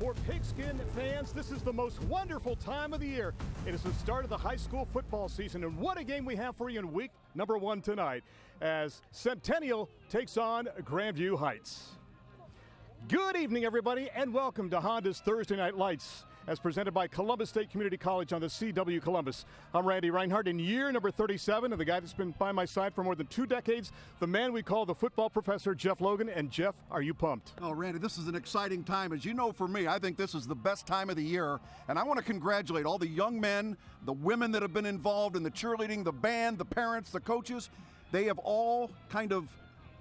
For Pigskin fans, this is the most wonderful time of the year. It is the start of the high school football season, and what a game we have for you in week number 1 tonight as Centennial takes on Grandview Heights. Good evening, everybody, and welcome to Honda's Thursday Night Lights, as presented by Columbus State Community College on the CW Columbus. I'm Randy Reinhardt in year number 37, and the guy that's been by my side for more than 2 decades, the man we call the football professor, Jeff Logan. And Jeff, are you pumped? Oh, Randy, this is an exciting time. As you know, for me, I think this is the best time of the year, and I want to congratulate all the young men, the women that have been involved in the cheerleading, the band, the parents, the coaches. They have all kind of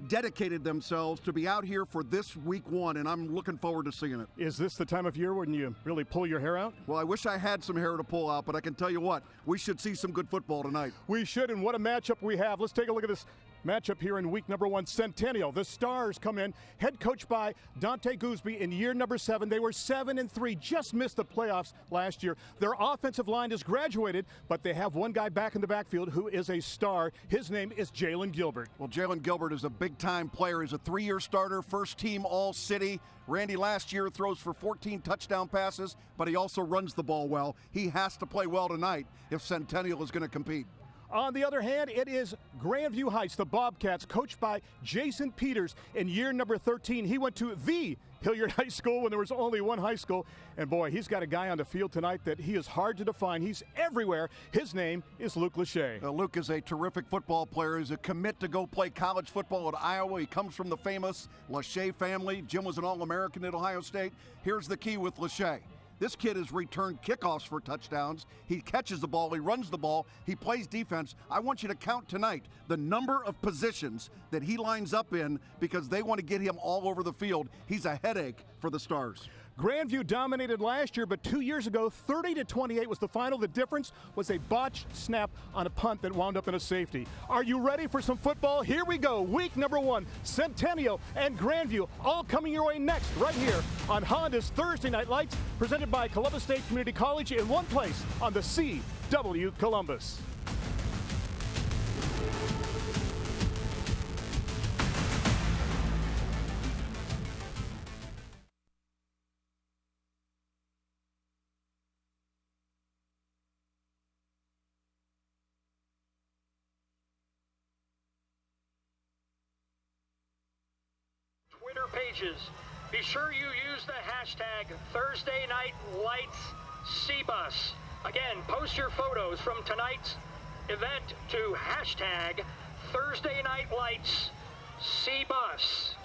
dedicated themselves to be out here for this week 1, and I'm looking forward to seeing it. Is this the time of year when you really pull your hair out? Well, I wish I had some hair to pull out, but I can tell you what, we should see some good football tonight. We should, and what a matchup we have. Let's take a look at this matchup here in week number 1. Centennial, the Stars come in, head coached by Dante Gooseby in year number 7. They were 7-3, just missed the playoffs last year. Their offensive line has graduated, but they have one guy back in the backfield who is a star. His name is Jalen Gilbert. Well, Jalen Gilbert is a big-time player. He's a 3-year starter, first-team All-City. Randy last year throws for 14 touchdown passes, but he also runs the ball well. He has to play well tonight if Centennial is going to compete. On the other hand, it is Grandview Heights, the Bobcats, coached by Jason Peters in year number 13. He went to the Hilliard High School when there was only one high school. And boy, he's got a guy on the field tonight that he is hard to define. He's everywhere. His name is Luke Lachey. Luke is a terrific football player. He's a commit to go play college football at Iowa. He comes from the famous Lachey family. Jim was an All-American at Ohio State. Here's the key with Lachey. This kid has returned kickoffs for touchdowns. He catches the ball. He runs the ball. He plays defense. I want you to count tonight the number of positions that he lines up in because they want to get him all over the field. He's a headache for the Stars. Grandview dominated last year, but 2 years ago, 30-28 was the final. The difference was a botched snap on a punt that wound up in a safety. Are you ready for some football? Here we go. Week number 1, Centennial and Grandview, all coming your way next, right here on Honda's Thursday Night Lights, presented by Columbus State Community College, in one place on the CW Columbus. Twitter pages. Be sure you use the hashtag Thursday Night Lights CBus. Again, post your photos from tonight's event to hashtag Thursday Night Lights CBus.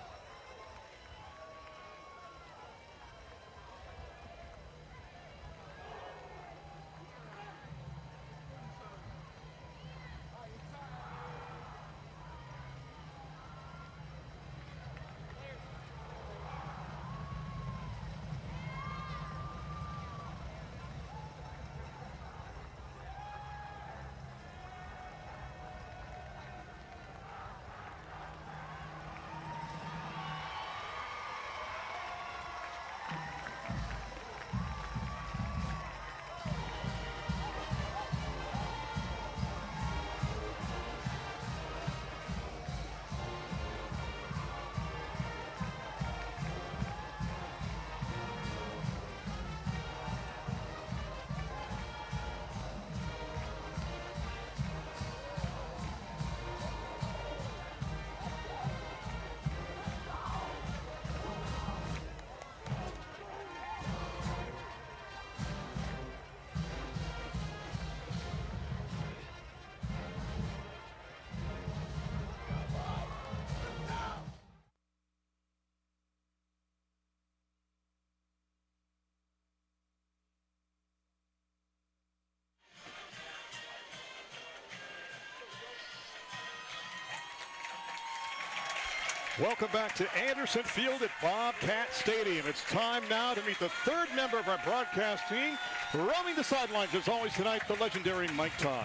Welcome back to Anderson Field at Bobcat Stadium. It's time now to meet the third member of our broadcast team. Roaming the sidelines, as always tonight, the legendary Mike Todd.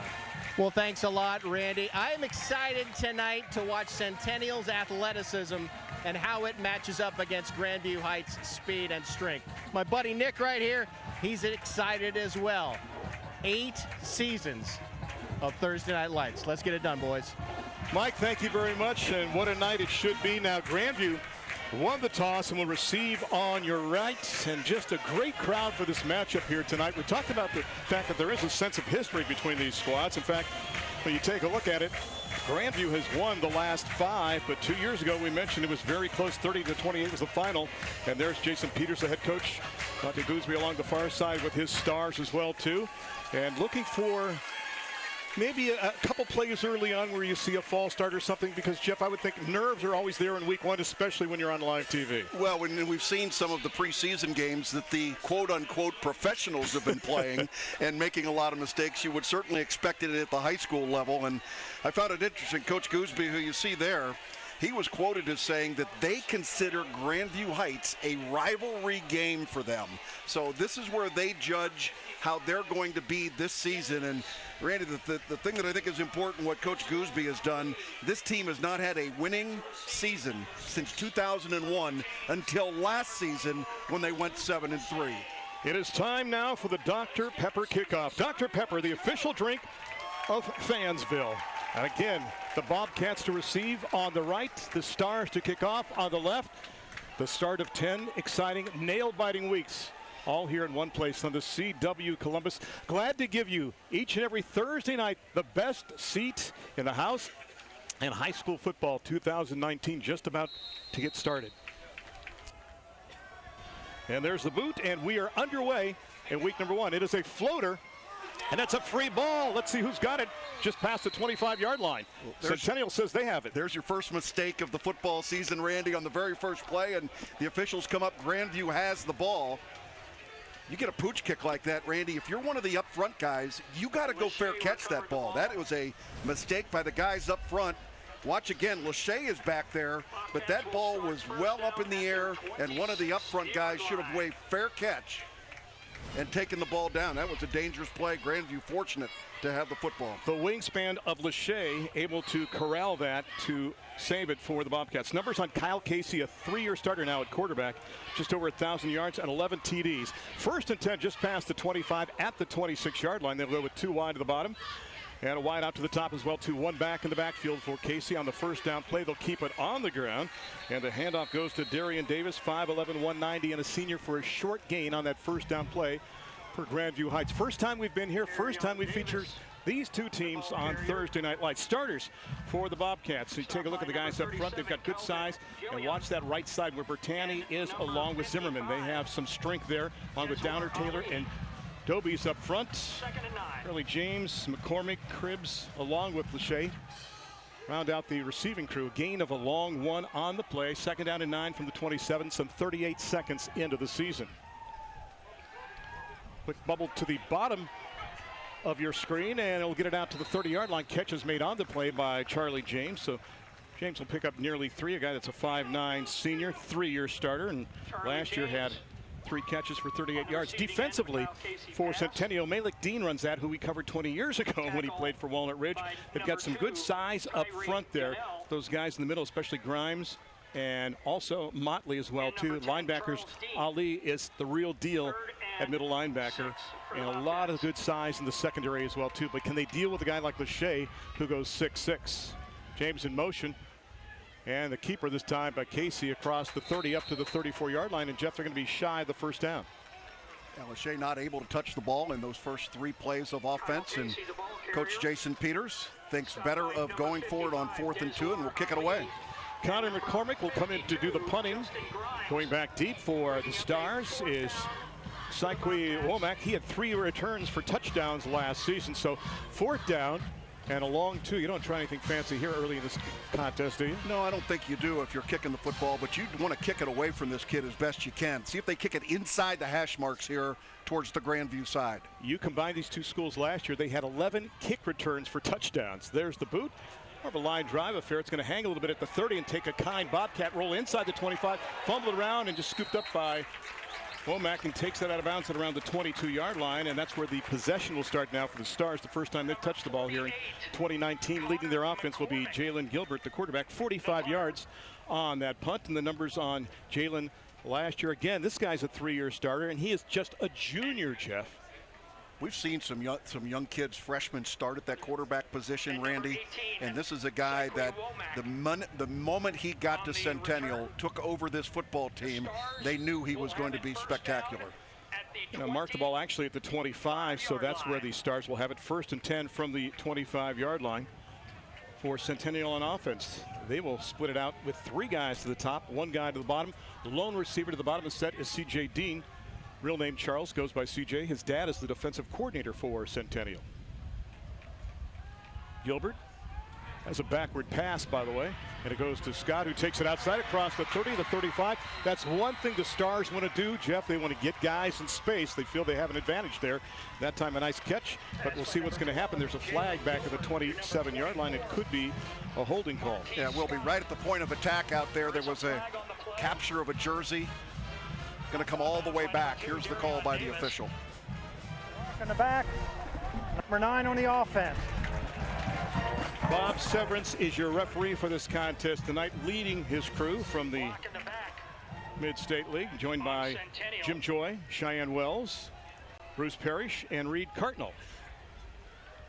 Well, thanks a lot, Randy. I am excited tonight to watch Centennial's athleticism and how it matches up against Grandview Heights' speed and strength. My buddy Nick right here, he's excited as well. 8 seasons of Thursday Night Lights. Let's get it done, boys. Mike, thank you very much, and what a night it should be. Now, Grandview Won the toss and will receive on your right. And just a great crowd for this matchup here tonight. We talked about the fact that there is a sense of history between these squads. In fact, when you take a look at it, Grandview has won the last 5, but 2 years ago we mentioned it was very close. 30-28 was the final. And there's Jason Peters, the head coach. Dr. Gooseby along the far side with his Stars as well too. And looking for maybe a couple plays early on where you see a false start or something, because, Jeff, I would think nerves are always there in week 1, especially when you're on live TV. Well, when we've seen some of the preseason games that the quote-unquote professionals have been playing and making a lot of mistakes, you would certainly expect it at the high school level. And I found it interesting, Coach Gooseby, who you see there, he was quoted as saying that they consider Grandview Heights a rivalry game for them. So this is where they judge how they're going to be this season. And Randy, the thing that I think is important, what Coach Gooseby has done, this team has not had a winning season since 2001 until last season when they went 7-3. It is time now for the Dr. Pepper kickoff. Dr. Pepper, the official drink of Fansville. And again, the Bobcats to receive on the right, the Stars to kick off on the left. The start of 10 exciting, nail-biting weeks, all here in one place on the CW Columbus. Glad to give you each and every Thursday night the best seat in the house, and high school football 2019 just about to get started. And there's the boot, and we are underway in week number 1. It is a floater, and that's a free ball. Let's see who's got it just past the 25-yard line. Centennial says they have it. There's your first mistake of the football season, Randy, on the very first play, and the officials come up. Grandview has the ball. You get a pooch kick like that, Randy, if you're one of the up front guys, you got to go fair catch that ball. That was a mistake by the guys up front. Watch again, Lachey is back there, but that ball was well up in the air, and one of the up front guys should have waved fair catch and taken the ball down. That was a dangerous play. Grandview fortunate to have the football. The wingspan of Lachey able to corral that to save it for the Bobcats. Numbers on Kyle Casey, a 3-year starter now at quarterback, just over 1,000 yards and 11 TDs. First and 10 just past the 25 at the 26-yard line. They'll go with 2 wide to the bottom. And a wide out to the top as well, 2-1 back in the backfield for Casey on the first down play. They'll keep it on the ground. And the handoff goes to Darian Davis, 5'11", 190, and a senior for a short gain on that first down play for Grandview Heights. First time we've been here, first time we featured these two teams on Thursday Night Lights. Starters for the Bobcats. So you take a look at the guys up front. They've got good size. And watch that right side where Bertani is along with Zimmerman. They have some strength there, along with Downer, Taylor, and Doby's up front. Early James, McCormick, Cribbs, along with Lachey. Round out the receiving crew. Gain of a long one on the play. Second down and 9 from the 27, some 38 seconds into the season. Quick bubble to the bottom of your screen, and it'll get it out to the 30-yard line. Catch is made on the play by Charlie James. So James will pick up nearly 3. A guy that's a 5'9" senior, 3-year starter, and last year had 3 catches for 38 yards. Defensively for Centennial, Malik Dean runs that, who we covered 20 years ago when he played for Walnut Ridge. They've got some good size up front there. Those guys in the middle, especially Grimes and also Motley as well too. Linebackers, Ali is the real deal at middle linebacker, and a lot of good size in the secondary as well too. But can they deal with a guy like Lachey who goes 6'6"? James in motion. And the keeper this time by Casey across the 30 up to the 34-yard line. And Jeff, they're going to be shy of the first down. Lachey not able to touch the ball in those first 3 plays of offense. And Coach Jason Peters thinks better of going forward on 4th and 2, and we'll kick it away. Connor McCormick will come in to do the punting. Going back deep for the Stars is Saikui Womack. He had 3 returns for touchdowns last season. So 4th down. And a long 2. You don't try anything fancy here early in this contest, do you? No, I don't think you do if you're kicking the football, but you want to kick it away from this kid as best you can. See if they kick it inside the hash marks here towards the Grandview side. You combine these two schools last year, they had 11 kick returns for touchdowns. There's the boot. More of a line drive affair. It's going to hang a little bit at the 30 and take a kind Bobcat roll inside the 25, fumble it around and just scooped up by Womack, and takes that out of bounds at around the 22-yard line, and that's where the possession will start now for the Stars. The first time they've touched the ball here in 2019. Leading their offense will be Jalen Gilbert, the quarterback, 45 yards on that punt. And the numbers on Jalen last year, again, this guy's a 3-year starter, and he is just a junior, Jeff. We've seen some young kids, freshmen, start at that quarterback position, Randy, and this is a guy that the moment he got to Centennial, took over this football team, they knew he was going to be spectacular. Marked the ball actually at the 25, so that's where the Stars will have it. 1st and 10 from the 25-yard line for Centennial on offense. They will split it out with 3 guys to the top, 1 guy to the bottom. The lone receiver to the bottom of the set is C.J. Dean. Real name Charles, goes by C.J. His dad is the defensive coordinator for Centennial. Gilbert has a backward pass, by the way, and it goes to Scott, who takes it outside across the 30, the 35. That's one thing the Stars want to do, Jeff. They want to get guys in space. They feel they have an advantage there. That time a nice catch, but we'll see what's going to happen. There's a flag back at the 27-yard line. It could be a holding call. Yeah, we'll be right at the point of attack out there. There was a capture of a jersey. Going to come all the way back. Here's the call by the official. In the back, number 9 on the offense. Bob Severance is your referee for this contest tonight, leading his crew from the Mid-State League, joined by Jim Joy, Cheyenne Wells, Bruce Parrish, and Reed Cartnell.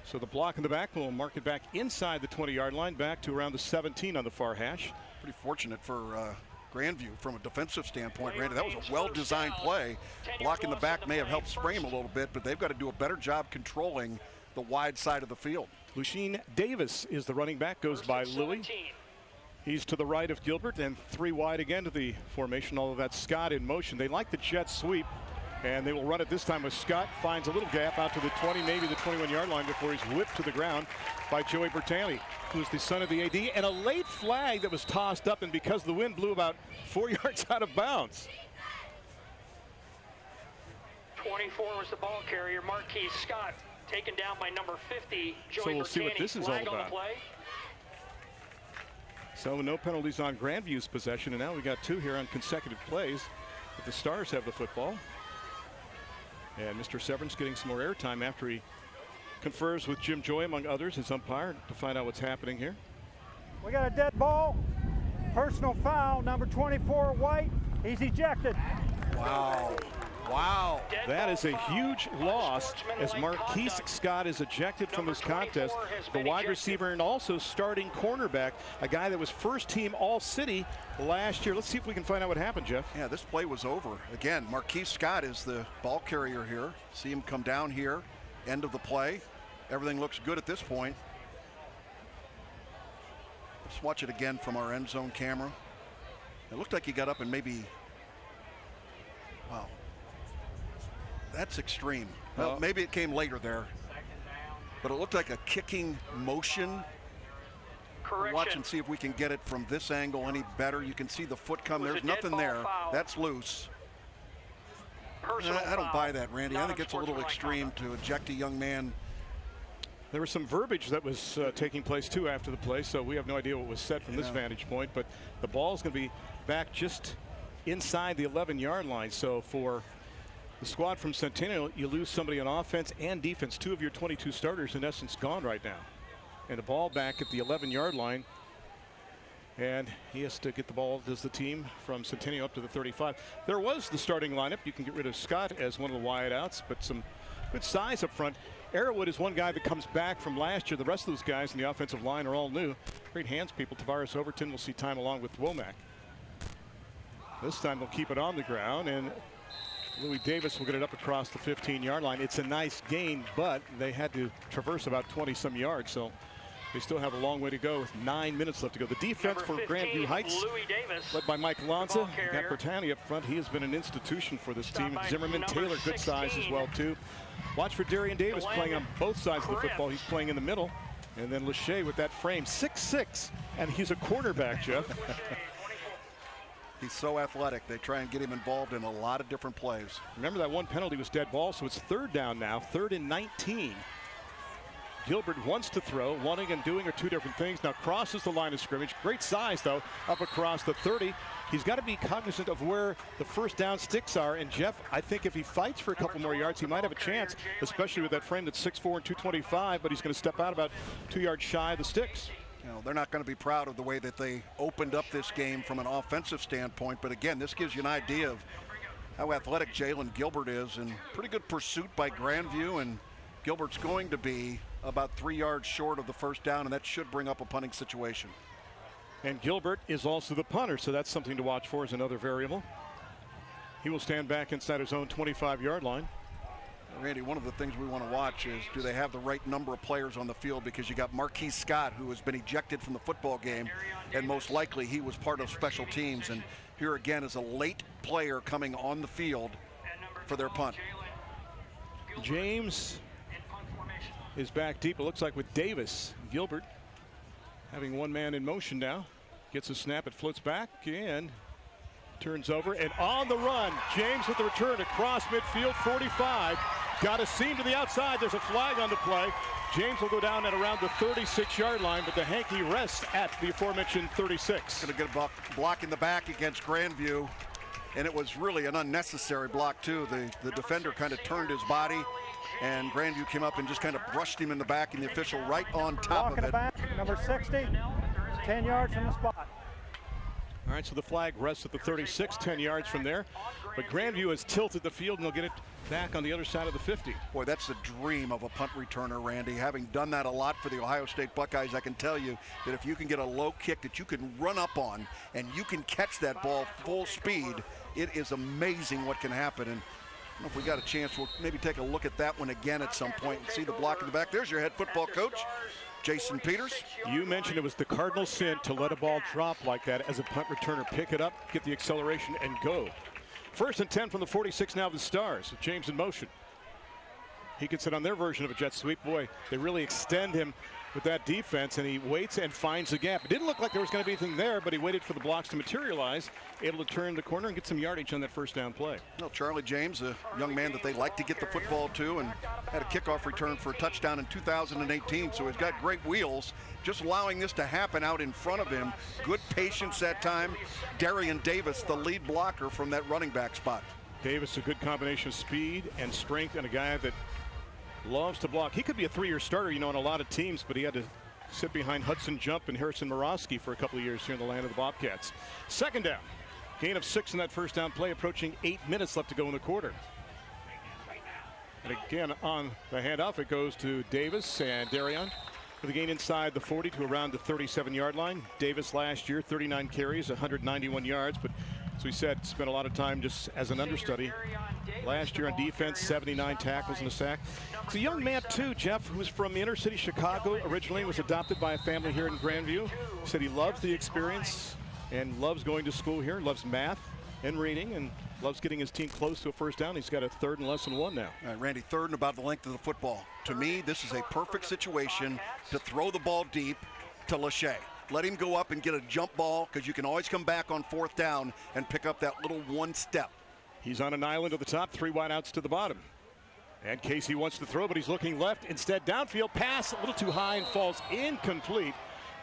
So the block in the back will mark it back inside the 20-yard line, back to around the 17 on the far hash. Pretty fortunate for Grandview from a defensive standpoint, Randy. That was a well-designed play. Block in the back may have helped spring him a little bit, but they've got to do a better job controlling the wide side of the field. Lucien Davis is the running back, goes by Louis. He's to the right of Gilbert, and 3 wide again to the formation, although that's Scott in motion. They like the jet sweep, and they will run it this time with Scott. Finds a little gap out to the 20, maybe the 21-yard line before he's whipped to the ground by Joey Bertani, who's the son of the AD, and a late flag that was tossed up, and because the wind blew about 4 yards out of bounds. 24 was the ball carrier, Marquise Scott, taken down by number 50, Joey So we'll Bertani. see what this is all about. Play. So no penalties on Grandview's possession, and now we got 2 here on consecutive plays. But the Stars have the football. And Mr. Severance getting some more airtime after he confers with Jim Joy, among others, his umpire, to find out what's happening here. We got a dead ball. Personal foul, number 24, White. He's ejected. Wow. Wow. That is a huge loss as Marquise Scott is ejected from this contest. The wide receiver and also starting cornerback, a guy that was first team All-City last year. Let's see if we can find out what happened, Jeff. Yeah, this play was over. Again, Marquise Scott is the ball carrier here. See him come down here, end of the play. Everything looks good at this point. Let's watch it again from our end zone camera. It looked like he got up and maybe, wow. That's extreme. Well, maybe it came later there, but it looked like a kicking motion. Correction. Watch and see if we can get it from this angle any better. You can see the foot come. There's nothing there. Foul. That's loose. I don't buy that, Randy. I think it's a little extreme to eject a young man. There was some verbiage that was taking place too after the play, so we have no idea what was said from this vantage point, but the ball's going to be back just inside the 11-yard line. So for the squad from Centennial, you lose somebody on offense and defense. 2 of your 22 starters in essence gone right now. And the ball back at the 11-yard line. And he has to get the ball, does the team, from Centennial up to the 35. There was the starting lineup. You can get rid of Scott as one of the wideouts, but some good size up front. Arrowwood is one guy that comes back from last year. The rest of those guys in the offensive line are all new. Great hands people. Tavares Overton will see time along with Womack. This time they'll keep it on the ground, and Louis Davis will get it up across the 15-yard line. It's a nice gain, but they had to traverse about 20-some yards, so they still have a long way to go with 9 minutes left to go. The defense for Grandview Heights, led by Mike Lanza, got Bertani up front. He has been an institution for this team. Zimmerman, Taylor, good size as well, too. Watch for Darian Davis playing on both sides of the football. He's playing in the middle. And then Lachey with that frame, 6'6", and he's a cornerback, Jeff. He's so athletic. They try and get him involved in a lot of different plays. Remember that one penalty was dead ball, so it's 3rd down now, 3rd and 19. Gilbert wants to throw. Wanting and doing are 2 different things. Now crosses the line of scrimmage. Great size, though, up across the 30. He's got to be cognizant of where the first down sticks are. And, Jeff, I think if he fights for a couple more yards, he might have a chance, especially with that frame that's 6'4" and 225, but he's going to step out about 2 yards shy of the sticks. You know, they're not going to be proud of the way that they opened up this game from an offensive standpoint. But, again, this gives you an idea of how athletic Jalen Gilbert is, and pretty good pursuit by Grandview, and Gilbert's going to be about 3 yards short of the first down, and that should bring up a punting situation. And Gilbert is also the punter, so that's something to watch for as another variable. He will stand back inside his own 25-yard line. Randy, one of the things we want to watch is, do they have the right number of players on the field? Because you got Marquise Scott, who has been ejected from the football game, and most likely he was part of special teams. And here again is a late player coming on the field for their punt. James is back deep, it looks like, with Davis. Gilbert having one man in motion now. Gets a snap, it floats back and turns over, and on the run, James with the return across midfield, 45. Got a seam to the outside. There's a flag on the play. James will go down at around the 36-yard line, but the hanky rests at the aforementioned 36. Going to get a block in the back against Grandview, and it was really an unnecessary block too. The defender kind of turned his body, and Grandview came up and just kind of brushed him in the back, and the official right on top of it. Back, number 60, 10 yards from the spot. All right, so the flag rests at the 36, 10 yards from there. But Grandview has tilted the field, and they'll get it back on the other side of the 50. Boy, that's the dream of a punt returner, Randy. Having done that a lot for the Ohio State Buckeyes, I can tell you that if you can get a low kick that you can run up on and you can catch that ball full speed, it is amazing what can happen. And I don't know if we got a chance, we'll maybe take a look at that one again at some point and see the block in the back. There's your head football coach, Jason Peters. You mentioned it was the cardinal sin to let a ball drop like that as a punt returner. Pick it up, get the acceleration, and go. 1st and 10 from the 46 now, the Stars. James in motion. He can sit on their version of a jet sweep. Boy, they really extend him with that defense, and he waits and finds the gap. It didn't look like there was going to be anything there, but he waited for the blocks to materialize, able to turn the corner and get some yardage on that first down play. Well, Charlie James, a young man that they like to get the football to, and had a kickoff return for a touchdown in 2018, so he's got great wheels. Just allowing this to happen out in front of him. Good patience that time. Darian Davis, the lead blocker from that running back spot. Davis, a good combination of speed and strength, and a guy that loves to block. He could be a 3-year starter, you know, on a lot of teams, but he had to sit behind Hudson Jump and Harrison Morosky for a couple of years here in the land of the Bobcats. 2nd down. Gain of 6 in that first down play, approaching 8 minutes left to go in the quarter. And again, on the handoff, it goes to Davis and Darian with a gain inside the 40 to around the 37-yard line. Davis last year, 39 carries, 191 yards, but as we said, spent a lot of time just as an understudy. Last year on defense, 79 tackles and a sack. It's a young man too, Jeff, who's from inner city Chicago originally, was adopted by a family here in Grandview. Said he loves the experience and loves going to school here, loves math and reading, and loves getting his team close to a first down. He's got a 3rd and less than 1 now. All right, Randy, 3rd and about the length of the football. To me, this is a perfect situation to throw the ball deep to Lachey. Let him go up and get a jump ball, because you can always come back on 4th down and pick up that little one step. He's on an island at the top, 3 wideouts to the bottom. And Casey wants to throw, but he's looking left. Instead, downfield pass, a little too high and falls incomplete.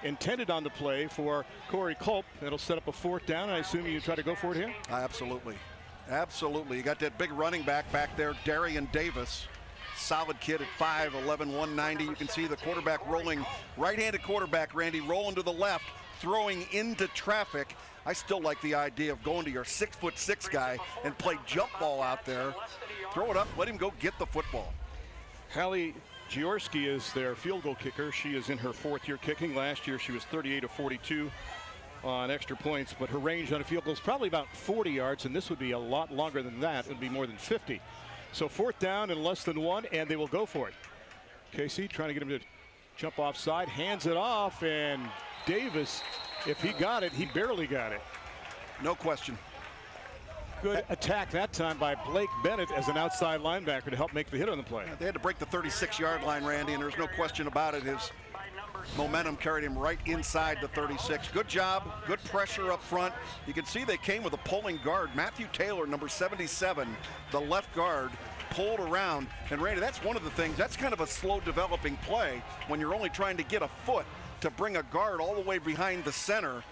Intended on the play for Corey Culp. That'll set up a 4th down. I assume you try to go for it here? Absolutely. Absolutely. You got that big running back there, Darian Davis. Solid kid at 5'11", 190. You can see the quarterback rolling, right-handed quarterback, Randy, rolling to the left, throwing into traffic. I still like the idea of going to your 6'6" guy and play jump ball out there. Throw it up, let him go get the football. Hallie Jaworski is their field goal kicker. She is in her 4th year kicking. Last year she was 38 of 42 on extra points, but her range on a field goal is probably about 40 yards, and this would be a lot longer than that. It would be more than 50. So 4th down and less than 1, and they will go for it. Casey trying to get him to jump offside, hands it off, and Davis, if he got it, he barely got it. No question. Good attack that time by Blake Bennett as an outside linebacker to help make the hit on the play. They had to break the 36-yard line, Randy, and there's no question about it. His momentum carried him right inside the 36. Good job, good pressure up front. You can see they came with a pulling guard. Matthew Taylor, number 77, the left guard, pulled around. And Randy, that's one of the things, that's kind of a slow developing play when you're only trying to get a foot to bring a guard all the way behind the center.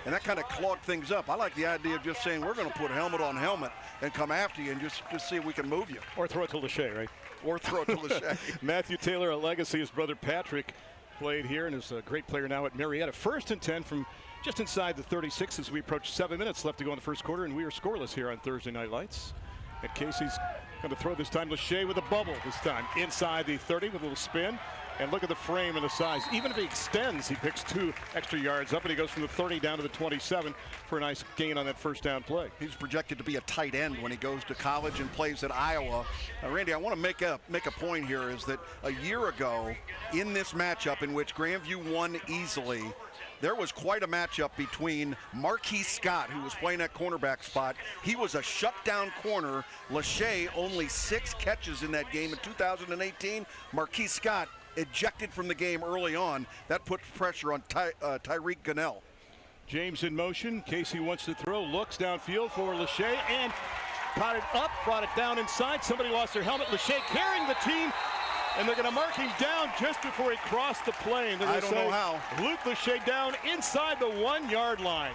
And that kind of clogged things up. I like the idea of just saying we're going to put helmet on helmet and come after you and just see if we can move you. Or throw it to Lachey, right? Or throw it to Lachey. Matthew Taylor, a legacy. His brother Patrick played here and is a great player now at Marietta. 1st and 10 from just inside the 36 as we approach 7 minutes left to go in the first quarter, and we are scoreless here on Thursday Night Lights. And Casey's going to throw this time. Lachey with a bubble this time. Inside the 30 with a little spin. And look at the frame and the size. Even if he extends, he picks 2 extra yards up, and he goes from the 30 down to the 27 for a nice gain on that first down play. He's projected to be a tight end when he goes to college and plays at Iowa. Randy, I want to make a point here is that a year ago in this matchup in which Grandview won easily, there was quite a matchup between Marquise Scott, who was playing that cornerback spot. He was a shutdown corner. Lachey only 6 catches in that game in 2018. Marquise Scott ejected from the game early on. That puts pressure on Tyreek Gunnell. James in motion. Casey wants to throw, looks downfield for Lachey and caught it up, brought it down inside. Somebody lost their helmet. Lachey carrying the team, and they're going to mark him down just before he crossed the plane. I don't know how. Luke Lachey down inside the 1-yard line.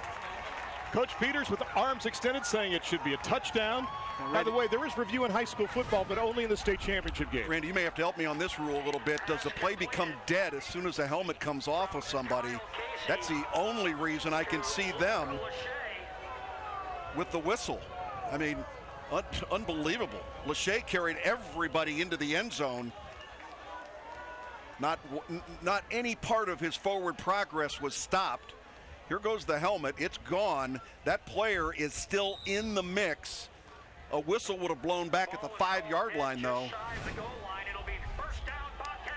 Coach Peters with arms extended saying it should be a touchdown. By the way, there is review in high school football, but only in the state championship game. Randy, you may have to help me on this rule a little bit. Does the play become dead as soon as the helmet comes off of somebody? That's the only reason I can see them with the whistle. I mean, unbelievable. Lachey carried everybody into the end zone. Not any part of his forward progress was stopped. Here goes the helmet. It's gone. That player is still in the mix. A whistle would have blown back at the 5-yard line, though.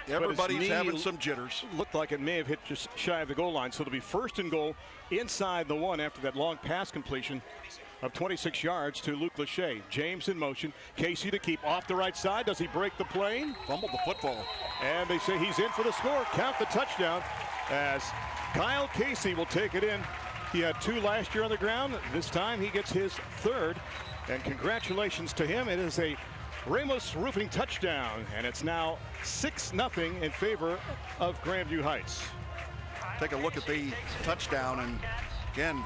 Everybody's having some jitters. Looked like it may have hit just shy of the goal line, so it'll be 1st and goal inside the 1 after that long pass completion of 26 yards to Luke Lachey. James in motion. Casey to keep off the right side. Does he break the plane? Fumbled the football. And they say he's in for the score. Count the touchdown as Kyle Casey will take it in. He had 2 last year on the ground. This time he gets his 3rd. And congratulations to him. It is a Ramos Roofing touchdown, and it's now 6-0 in favor of Grandview Heights. Take a look at the touchdown, and again,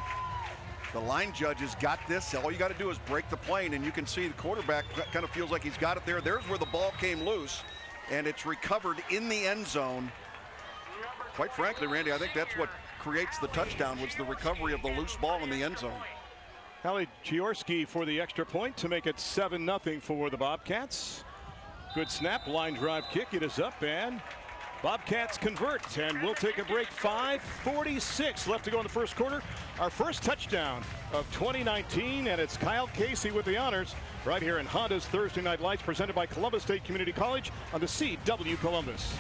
the line judges got this. All you got to do is break the plane, and you can see the quarterback kind of feels like he's got it there. There's where the ball came loose, and it's recovered in the end zone. Quite frankly, Randy, I think that's what creates the touchdown, was the recovery of the loose ball in the end zone. Hallie Jaworski for the extra point to make it 7-0 for the Bobcats. Good snap, line drive kick. It is up, and Bobcats convert, and we'll take a break. 5:46 left to go in the first quarter. Our first touchdown of 2019, and it's Kyle Casey with the honors right here in Honda's Thursday Night Lights, presented by Columbus State Community College on the CW Columbus.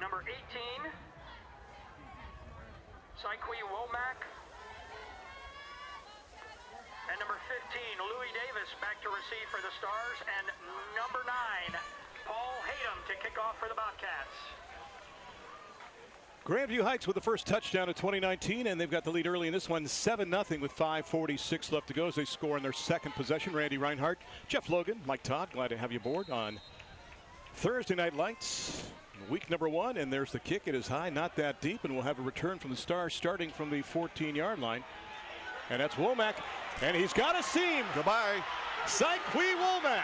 Number 18, Womack. And number 15, Louis Davis back to receive for the Stars. And number 9, Paul Hayden to kick off for the Bobcats. Grandview Heights with the first touchdown of 2019, and they've got the lead early in this one, 7-0 with 5:46 left to go as they score in their second possession. Randy Reinhardt, Jeff Logan, Mike Todd, glad to have you aboard on Thursday Night Lights, week number 1, and there's the kick. It is high, not that deep, and we'll have a return from the Stars starting from the 14-yard line. And that's Womack, and he's got a seam. Goodbye. Syquee Womack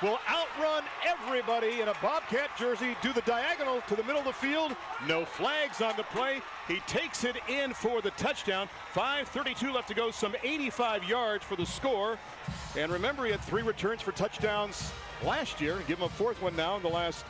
will outrun everybody in a Bobcat jersey, do the diagonal to the middle of the field. No flags on the play. He takes it in for the touchdown. 5:32 left to go, some 85 yards for the score. And remember, he had 3 returns for touchdowns last year. Give him a 4th one now in the last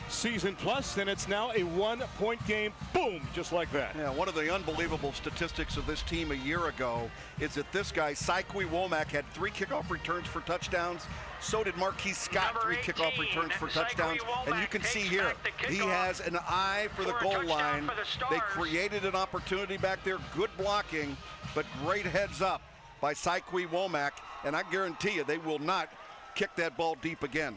season plus, and it's now a 1-point game. Boom, just like that. Yeah, one of the unbelievable statistics of this team a year ago is that this guy, Syquee Womack, had 3 kickoff returns for touchdowns. So did Marquise Scott, Number 3 kickoff 18, returns for touchdowns. Womack, And you can see here, he kickoff has an eye for the for a goal touchdown line. for the Stars. They created an opportunity back there. Good blocking, but great heads up by Syque Womack, and I guarantee you they will not kick that ball deep again.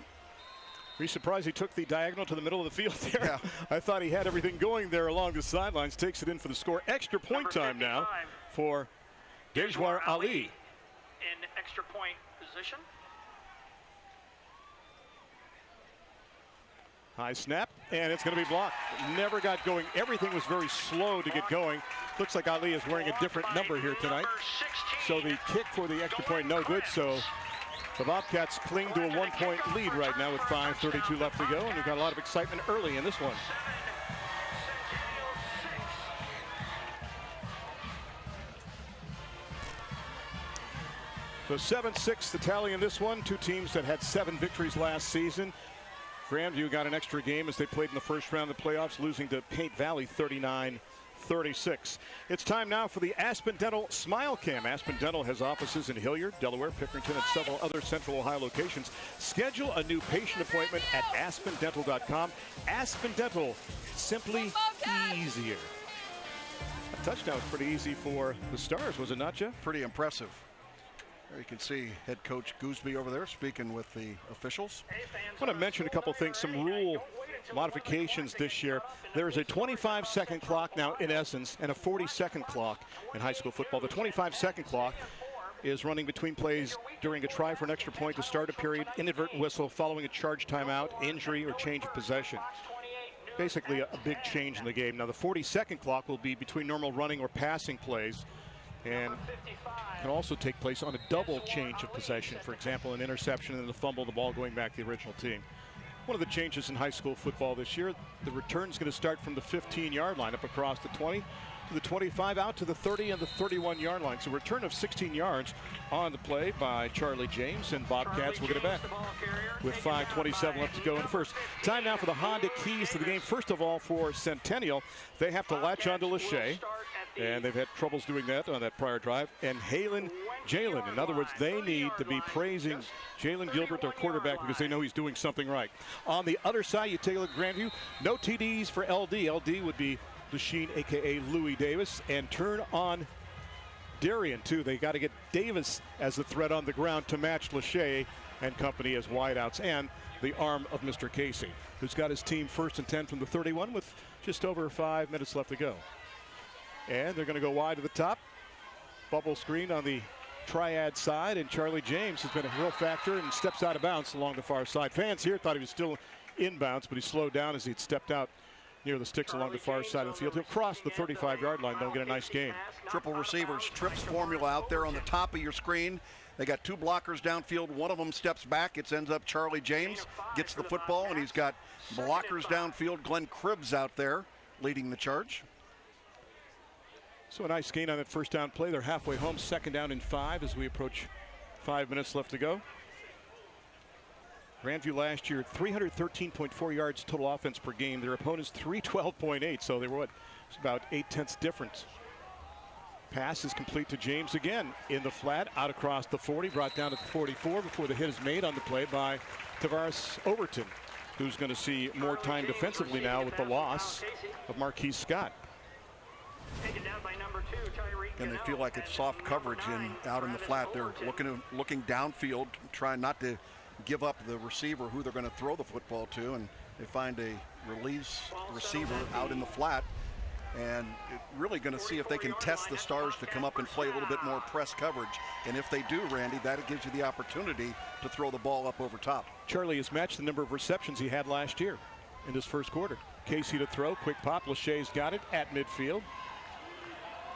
Are you surprised he took the diagonal to the middle of the field there? Yeah. I thought he had everything going there along the sidelines. Takes it in for the score. Extra point time now for Dejwar Ali. In extra point position. High snap, and it's going to be blocked. Never got going. Everything was very slow to get going. Looks like Ali is wearing a different number here tonight. So the kick for the extra point, no good. So the Bobcats cling to a 1-point lead right now with 5:32 left to go, and we've got a lot of excitement early in this one. So 7-6 the tally in this one. Two teams that had 7 victories last season. Grandview got an extra game as they played in the first round of the playoffs, losing to Paint Valley 39-36. It's time now for the Aspen Dental Smile Cam. Aspen Dental has offices in Hilliard, Delaware, Pickerington, and several other Central Ohio locations. Schedule a new patient appointment at aspendental.com. Aspen Dental, simply easier. That touchdown was pretty easy for the Stars, was it not, Jeff? Pretty impressive. There you can see head coach Gooseby over there speaking with the officials. I want to mention a couple things, some rule modifications this year. There's a 25-second clock now in essence and a 40-second clock in high school football. The 25-second clock is running between plays during a try for an extra point to start a period, inadvertent whistle following a charge timeout, injury, or change of possession. Basically a big change in the game. Now the 40-second clock will be between normal running or passing plays, and can also take place on a double change of possession. For example, an interception and then the fumble, the ball going back to the original team. One of the changes in high school football this year, the return is going to start from the 15-yard line up across the 20 to the 25, out to the 30 and the 31-yard line. So a return of 16 yards on the play by Charlie James, and Bobcats will get it back with 5:27 left to go in the first. Time now for the Honda keys to the game. First of all, for Centennial, they have to latch on to Lachey, and they've had troubles doing that on that prior drive. And Jalen, in other words, they need to be praising Jalen Gilbert, their quarterback, because they know he's doing something right. On the other side, you take a look at Grandview. No TDs for LD. LD would be Lachine, a.k.a. Louis Davis, and turn on Darian, too. They got to get Davis as a threat on the ground to match Lachey and company as wideouts, and the arm of Mr. Casey, who's got his team 1st and 10 from the 31 with just over 5 minutes left to go. And they're going to go wide to the top. Bubble screen on the triad side, and Charlie James has been a real factor and steps out of bounds along the far side. Fans here thought he was still inbounds, but he slowed down as he'd stepped out near the sticks along the far side of the field. He'll cross the 35-yard line, though, get a nice gain. Triple receivers, trips formula out there on the top of your screen. They got 2 blockers downfield. One of them steps back. It ends up Charlie James gets the football, and he's got blockers downfield. Glenn Cribbs out there leading the charge. So a nice gain on that first down play. They're halfway home, 2nd down and 5 as we approach 5 minutes left to go. Grandview last year, 313.4 yards total offense per game. Their opponents, 312.8, so they were what? It's about 0.8 difference. Pass is complete to James again in the flat, out across the 40, brought down at the 44 before the hit is made on the play by Tavares Overton, who's going to see more time defensively now with the loss of Marquise Scott. And they feel like it's soft coverage out in the flat. They're looking downfield, trying not to give up the receiver who they're going to throw the football to, and they find a release receiver out in the flat, and really going to see if they can test the Stars to come up and play a little bit more press coverage. And if they do, Randy, that gives you the opportunity to throw the ball up over top. Charlie has matched the number of receptions he had last year in this first quarter. Casey to throw, quick pop. Lachey's got it at midfield.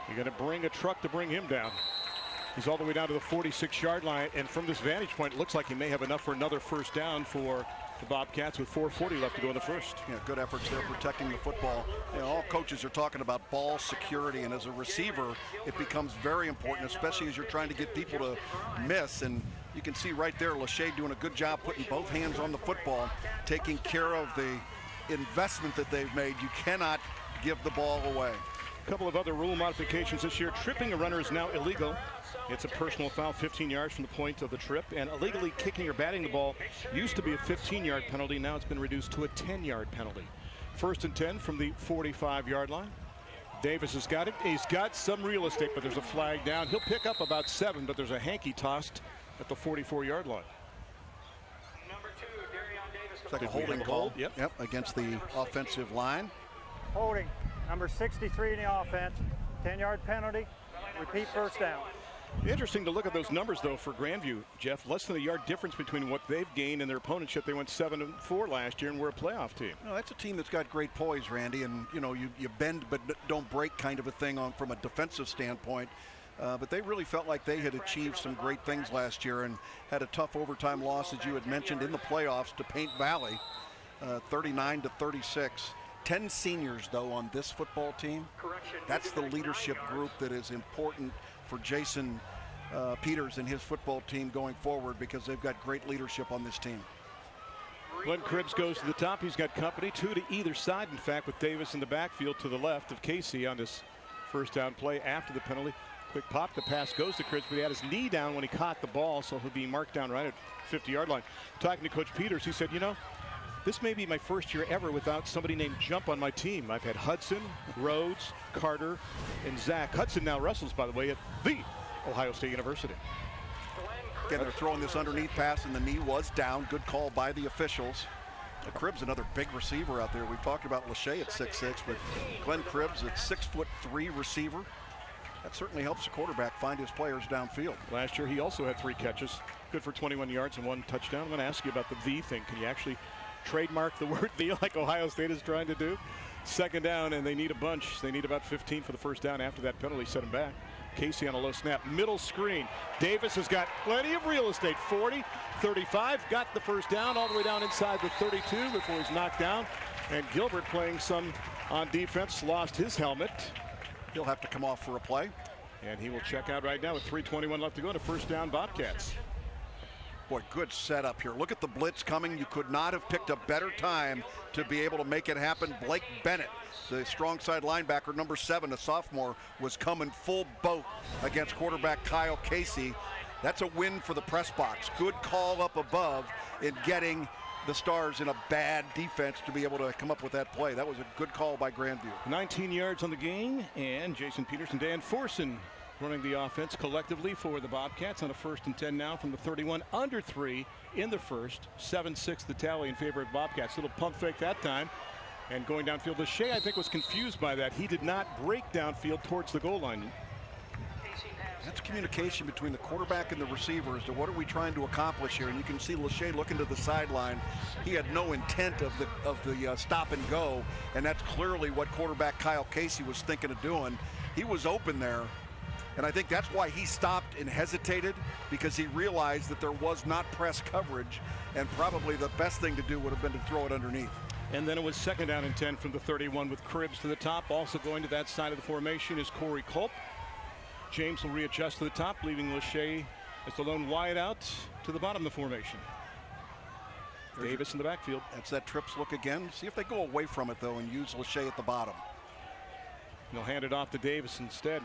You're going to bring a truck to bring him down. He's all the way down to the 46-yard line, and from this vantage point, it looks like he may have enough for another first down for the Bobcats with 4:40 left to go in the first. Yeah, good efforts there protecting the football. You know, all coaches are talking about ball security, and as a receiver, it becomes very important, especially as you're trying to get people to miss. And you can see right there, Lachey doing a good job putting both hands on the football, taking care of the investment that they've made. You cannot give the ball away. A couple of other rule modifications this year. Tripping a runner is now illegal. It's a personal foul 15 yards from the point of the trip, and illegally kicking or batting the ball used to be a 15-yard penalty. Now it's been reduced to a 10-yard penalty. 1st and 10 from the 45-yard line. Davis has got it. He's got some real estate, but there's a flag down. He'll pick up about 7, but there's a hanky tossed at the 44-yard line. It's like a holding call. Yep, against the offensive line. Holding, number 63 in the offense. 10-yard penalty. Repeat first down. Interesting to look at those numbers, though, for Grandview, Jeff. Less than a yard difference between what they've gained and their opponents. Yet they went 7-4 last year and were a playoff team. No, that's a team that's got great poise, Randy, and you bend but don't break kind of a thing from a defensive standpoint. But they really felt like they had achieved some great things last year and had a tough overtime loss, as you had mentioned, in the playoffs to Paint Valley, 39-36. 10 seniors, though, on this football team. That's the leadership group that is important for Jason Peters and his football team going forward, because they've got great leadership on this team. Glenn Cribbs goes to the top. He's got company, 2 to either side, in fact, with Davis in the backfield to the left of Casey on this first down play after the penalty. Quick pop, the pass goes to Cribbs, but he had his knee down when he caught the ball, so he'll be marked down right at 50-yard line. Talking to Coach Peters, he said, this may be my first year ever without somebody named Jump on my team. I've had Hudson, Rhodes, Carter, and Zach. Hudson now wrestles, by the way, at the Ohio State University. Again, they're throwing this underneath pass, and the knee was down. Good call by the officials. Cribbs, another big receiver out there. We talked about Lachey at 6'6", but Glenn Cribbs at 6'3" receiver. That certainly helps the quarterback find his players downfield. Last year, he also had 3 catches, good for 21 yards and 1 touchdown. I'm going to ask you about the V thing. Can you actually trademark the word V like Ohio State is trying to do? Second down, and they need a bunch. They need about 15 for the first down after that penalty set him back. Casey on a low snap, middle screen. Davis has got plenty of real estate. 40, 35, got the first down all the way down inside the 32 before he's knocked down. And Gilbert, playing some on defense, lost his helmet. He'll have to come off for a play. And he will check out right now with 3:21 left to go to first down Bobcats. Boy, good setup here. Look at the blitz coming. You could not have picked a better time to be able to make it happen. Blake Bennett, the strong side linebacker, number 7, a sophomore, was coming full boat against quarterback Kyle Casey. That's a win for the press box. Good call up above in getting the Stars in a bad defense to be able to come up with that play. That was a good call by Grandview. 19 yards on the gain, and Jason Peters and Dan Forson running the offense collectively for the Bobcats on a 1st and 10 now from the 31, under 3 in the first. 7-6 the tally in favor of Bobcats. Little pump fake that time, and going downfield. Lachey, I think, was confused by that. He did not break downfield towards the goal line. That's communication between the quarterback and the receiver as to what are we trying to accomplish here. And you can see Lachey looking to the sideline. He had no intent of the stop and go, and that's clearly what quarterback Kyle Casey was thinking of doing. He was open there, and I think that's why he stopped and hesitated, because he realized that there was not press coverage, and probably the best thing to do would have been to throw it underneath. And then it was 2nd down and 10 from the 31 with Cribbs to the top. Also going to that side of the formation is Corey Culp. James will readjust to the top, leaving Lachey as the lone wide out to the bottom of the formation. Davis in the backfield. That's that trips look again. See if they go away from it, though, and use Lachey at the bottom. They'll hand it off to Davis instead.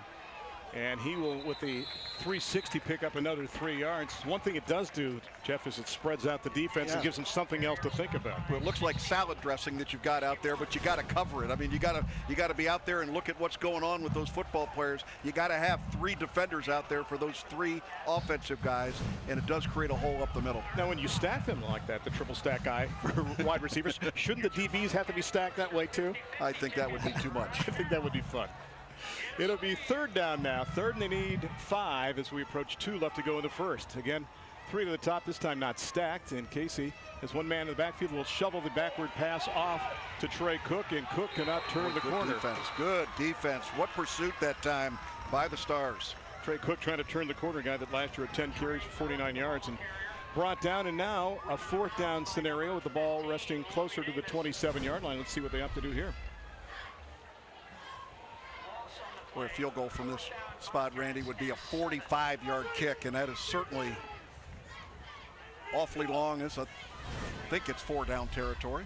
And he will, with the 360, pick up another 3 yards. One thing it does do, Jeff, is it spreads out the defense and gives them something else to think about. Well, it looks like salad dressing that you've got out there, but you got to cover it. I mean, you got to be out there and look at what's going on with those football players. You got to have 3 defenders out there for those 3 offensive guys, and it does create a hole up the middle. Now, when you stack them like that, the triple stack guy for wide receivers, shouldn't the DBs have to be stacked that way too? I think that would be too much. I think that would be fun. It'll be 3rd down now. 3rd, and they need 5 as we approach 2 left to go in the first. Again, 3 to the top, this time not stacked. And Casey, as one man in the backfield, will shovel the backward pass off to Trey Cook, and Cook cannot turn the corner. Good defense. What pursuit that time by the Stars. Trey Cook trying to turn the corner, guy that last year had 10 carries for 49 yards and brought down. And now a 4th down scenario with the ball resting closer to the 27-yard line. Let's see what they have to do here. Where a field goal from this spot, Randy, would be a 45-yard kick, and that is certainly awfully long. I think it's 4-down territory.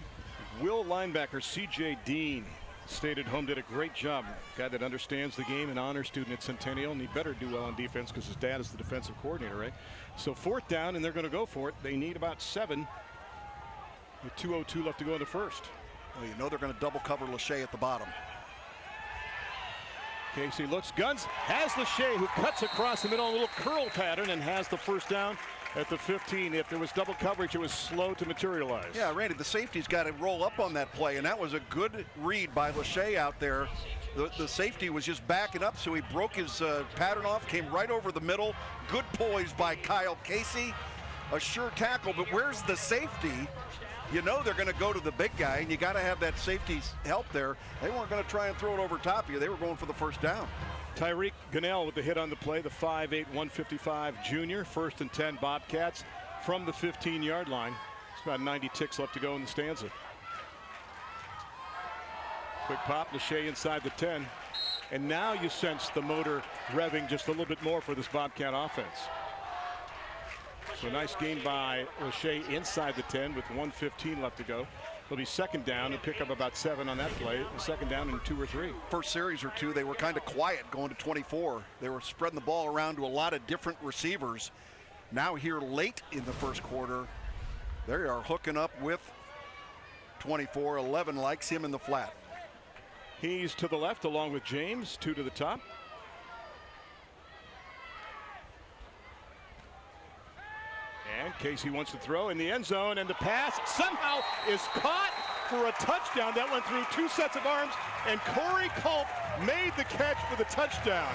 Will linebacker C.J. Dean stayed at home, did a great job. Guy that understands the game, an honor student at Centennial, and he better do well on defense because his dad is the defensive coordinator, right? So 4th down, and they're going to go for it. They need about 7 with 2:02 left to go in the first. Well, you know they're going to double cover Lachey at the bottom. Casey looks, guns, has Lachey, who cuts across the middle, a little curl pattern, and has the first down at the 15. If there was double coverage, it was slow to materialize. Yeah, Randy, the safety's got to roll up on that play, and that was a good read by Lachey out there. The safety was just backing up, so he broke his pattern off, came right over the middle. Good poise by Kyle Casey. A sure tackle, but where's the safety? You know they're going to go to the big guy, and you got to have that safety's help there. They weren't going to try and throw it over top of you. They were going for the first down. Tyreek Gunnell with the hit on the play, the 5'8", 155 junior. 1st and 10 Bobcats from the 15-yard line. It's about 90 ticks left to go in the stanza. Quick pop, Lachey inside the 10. And now you sense the motor revving just a little bit more for this Bobcat offense. So nice gain by Lachey inside the 10 with 1:15 left to go. It'll be 2nd down and pick up about 7 on that play. 2nd down and 2 or 3. First series or two, they were kind of quiet going to 24. They were spreading the ball around to a lot of different receivers. Now here late in the first quarter, they are hooking up with 24. 11 likes him in the flat. He's to the left along with James, 2 to the top. And Casey wants to throw in the end zone, and the pass somehow is caught for a touchdown. That went through 2 sets of arms, and Corey Culp made the catch for the touchdown.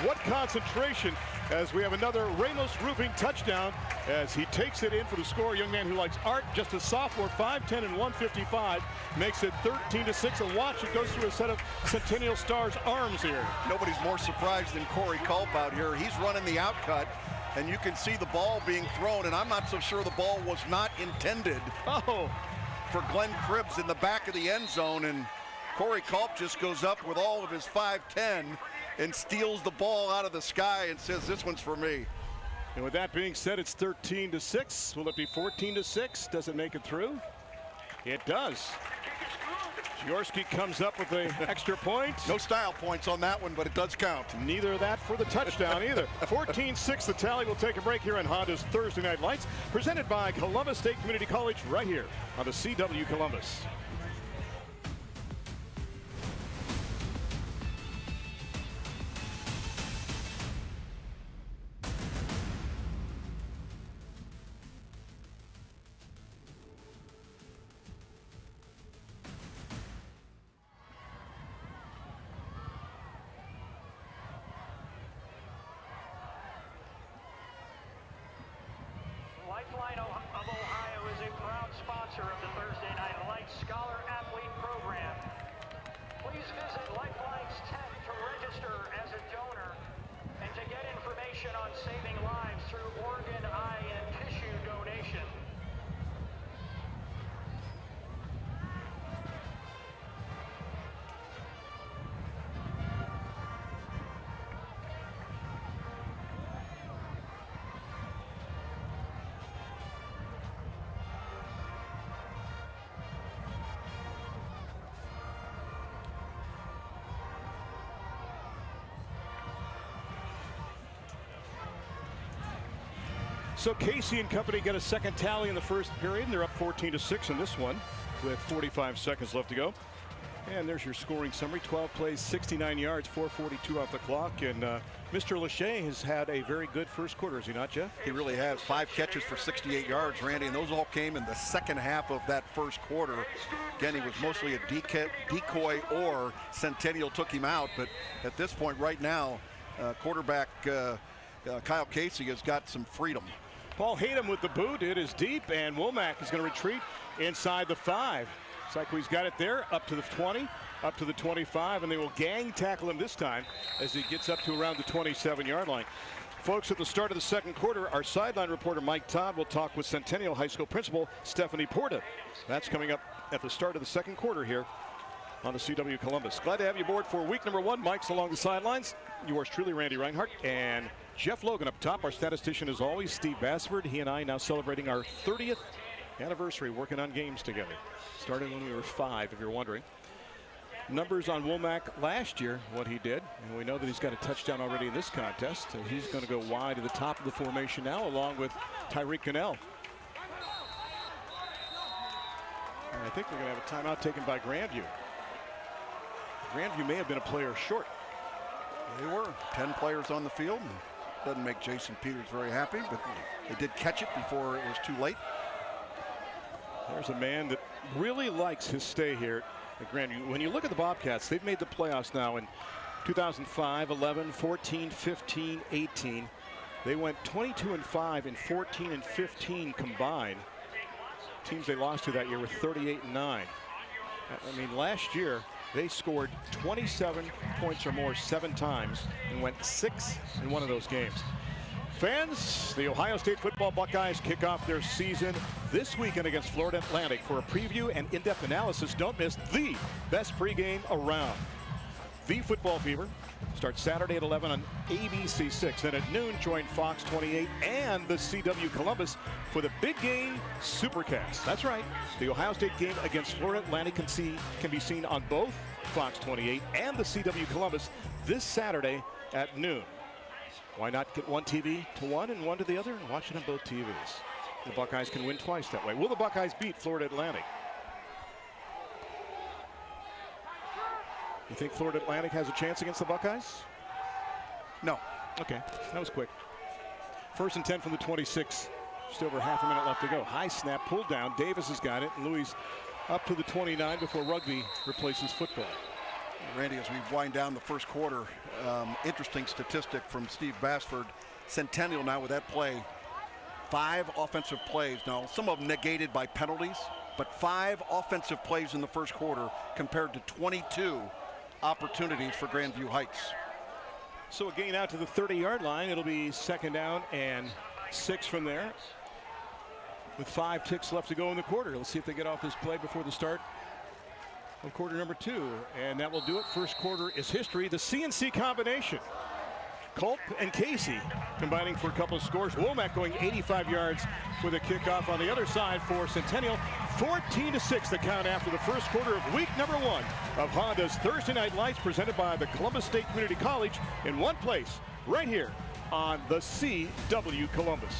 What concentration, as we have another Ramos Roofing touchdown as he takes it in for the score. A young man who likes art, just a sophomore, 5'10" and 155, makes it 13-6. And watch, it goes through a set of Centennial Stars arms here. Nobody's more surprised than Corey Culp out here. He's running the out cut, and you can see the ball being thrown, and I'm not so sure the ball was not intended for Glenn Cribbs in the back of the end zone, and Corey Culp just goes up with all of his 5'10" and steals the ball out of the sky and says, this one's for me. And with that being said, it's 13-6. Will it be 14-6? Does it make it through? It does. Jaworski comes up with the extra point. No style points on that one, but it does count. Neither of that for the touchdown either. 14-6 the tally. We'll take a break here on Honda's Thursday Night Lights, presented by Columbus State Community College right here on the CW Columbus. Lifeline of Ohio is a proud sponsor of the Thursday Night Lights Scholar Athlete Program. Please visit Lifeline's tent to register as a donor and to get information on saving lives through organ, eye, and tissue donation. So Casey and company get a second tally in the first period, and they're up 14-6 in this one with 45 seconds left to go. And there's your scoring summary. 12 plays, 69 yards, 4:42 off the clock. And Mr. Lachey has had a very good first quarter, is he not, Jeff? He really has. 5 catches for 68 yards, Randy, and those all came in the second half of that first quarter. Again, he was mostly a decoy, or Centennial took him out. But at this point right now, quarterback Kyle Casey has got some freedom. Paul Hayden with the boot. It is deep, and Womack is going to retreat inside the 5. It's like he's got it there, up to the 20, up to the 25, and they will gang tackle him this time as he gets up to around the 27-yard line. Folks, at the start of the second quarter, our sideline reporter Mike Todd will talk with Centennial High School principal Stephanie Porta. That's coming up at the start of the second quarter here on the CW Columbus. Glad to have you aboard for week number 1. Mike's along the sidelines. Yours truly, Randy Reinhardt, and Jeff Logan up top. Our statistician is always Steve Bassford. He and I now celebrating our 30th anniversary working on games together. Started when we were 5, if you're wondering. Numbers on Womack last year, what he did, and we know that he's got a touchdown already in this contest. So he's going to go wide to the top of the formation now, along with Tyreek Gunnell. And I think we're going to have a timeout taken by Grandview. Grandview may have been a player short. They were 10 players on the field. Doesn't make Jason Peters very happy, but they did catch it before it was too late. There's a man that really likes his stay here at Grandview. When you look at the Bobcats, they've made the playoffs now in 2005, 11, 14, 15, 18. They went 22-5 in 14 and 15 combined. Teams they lost to that year were 38-9. I mean, last year they scored 27 points or more 7 times and went 6 in one of those games. Fans, the Ohio State football Buckeyes kick off their season this weekend against Florida Atlantic. For a preview and in-depth analysis, don't miss the best pregame around. The Football Fever starts Saturday at 11 on ABC6. Then at noon, join Fox 28 and the CW Columbus for the big game Supercast. That's right. The Ohio State game against Florida Atlantic can be seen on both Fox 28 and the CW Columbus this Saturday at noon. Why not get one TV to one and one to the other and watch it on both TVs? The Buckeyes can win twice that way. Will the Buckeyes beat Florida Atlantic? You think Florida Atlantic has a chance against the Buckeyes? No. Okay, that was quick. 1st and 10 from the 26. Just over half a minute left to go. High snap, pulled down. Davis has got it. And Louis up to the 29 before rugby replaces football. Randy, as we wind down the first quarter, interesting statistic from Steve Bassford. Centennial now with that play, 5 offensive plays. Now, some of them negated by penalties, but 5 offensive plays in the first quarter compared to 22 opportunities for Grandview Heights. So a gain out to the 30-yard line. It'll be 2nd down and 6 from there, with 5 ticks left to go in the quarter. Let's see if they get off this play before the start of quarter number 2. And that will do it. First quarter is history. The CNC combination. Culp and Casey combining for a couple of scores. Womack going 85 yards with a kickoff on the other side for Centennial. 14-6 the count after the first quarter of week number 1 of Honda's Thursday Night Lights, presented by the Columbus State Community College, in one place right here on the CW Columbus.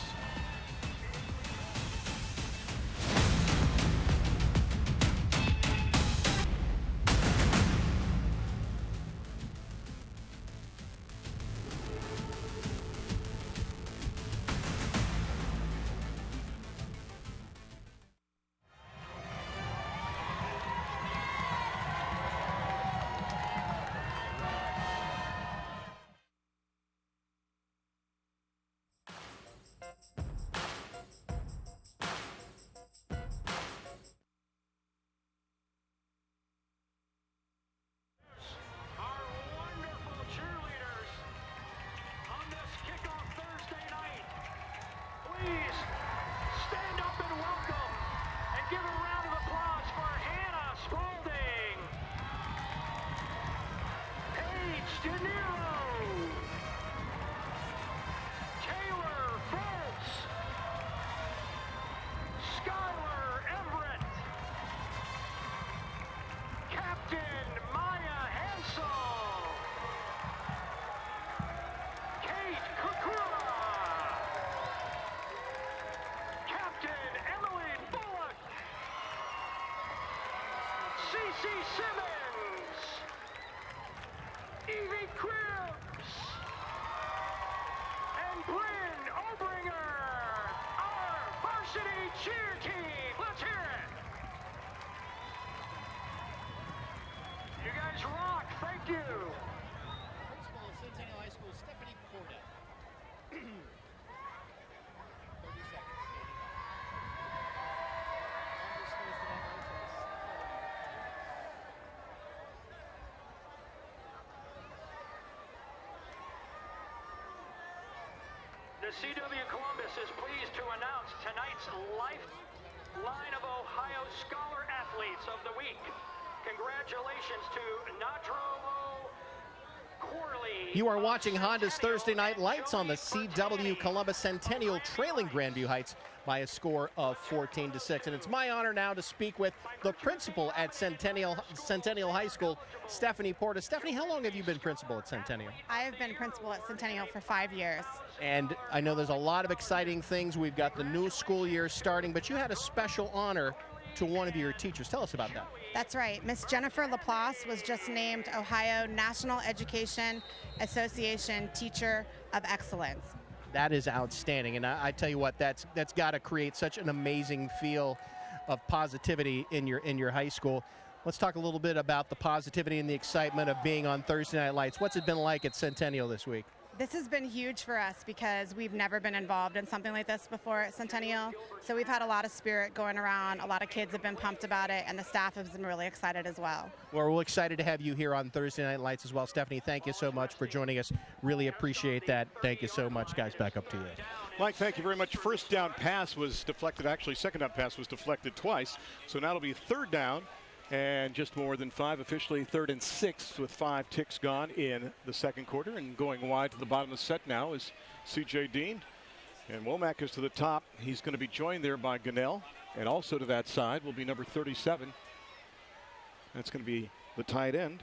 Simmons, Evie Cribs, and Bryn Obringer, our varsity cheer team. Let's hear it. You guys rock. Thank you. Principal of Centennial High School, Stephanie Porta. 30 seconds. The CW Columbus is pleased to announce tonight's Lifeline of Ohio Scholar Athletes of the Week. Congratulations to Nadro Corley. You are watching Honda's Thursday Night Lights on the CW Columbus. Centennial trailing Grandview Heights by a score of 14-6. And it's my honor now to speak with the principal at Centennial High School, Stephanie Porta. Stephanie, how long have you been principal at Centennial? I have been principal at Centennial for 5 years. And I know there's a lot of exciting things. We've got the new school year starting, but you had a special honor to one of your teachers. Tell us about that. That's right. Miss Jennifer Laplace was just named Ohio National Education Association Teacher of Excellence. That is outstanding, and I tell you what, that's got to create such an amazing feel of positivity in your high school. Let's talk a little bit about the positivity and the excitement of being on Thursday Night Lights. What's it been like at Centennial this week? This has been huge for us because we've never been involved in something like this before at Centennial. So we've had a lot of spirit going around. A lot of kids have been pumped about it, and the staff has been really excited as well. Well, we're excited to have you here on Thursday Night Lights as well. Stephanie, thank you so much for joining us. Really appreciate that. Thank you so much, guys. Back up to you. Mike, thank you very much. First down pass was deflected. Actually, second down pass was deflected twice. So now it'll be third down. And just more than 5, officially 3rd and 6 with 5 ticks gone in the second quarter. And going wide to the bottom of the set now is C.J. Dean. And Womack is to the top. He's going to be joined there by Gunnell. And also to that side will be number 37. That's going to be the tight end,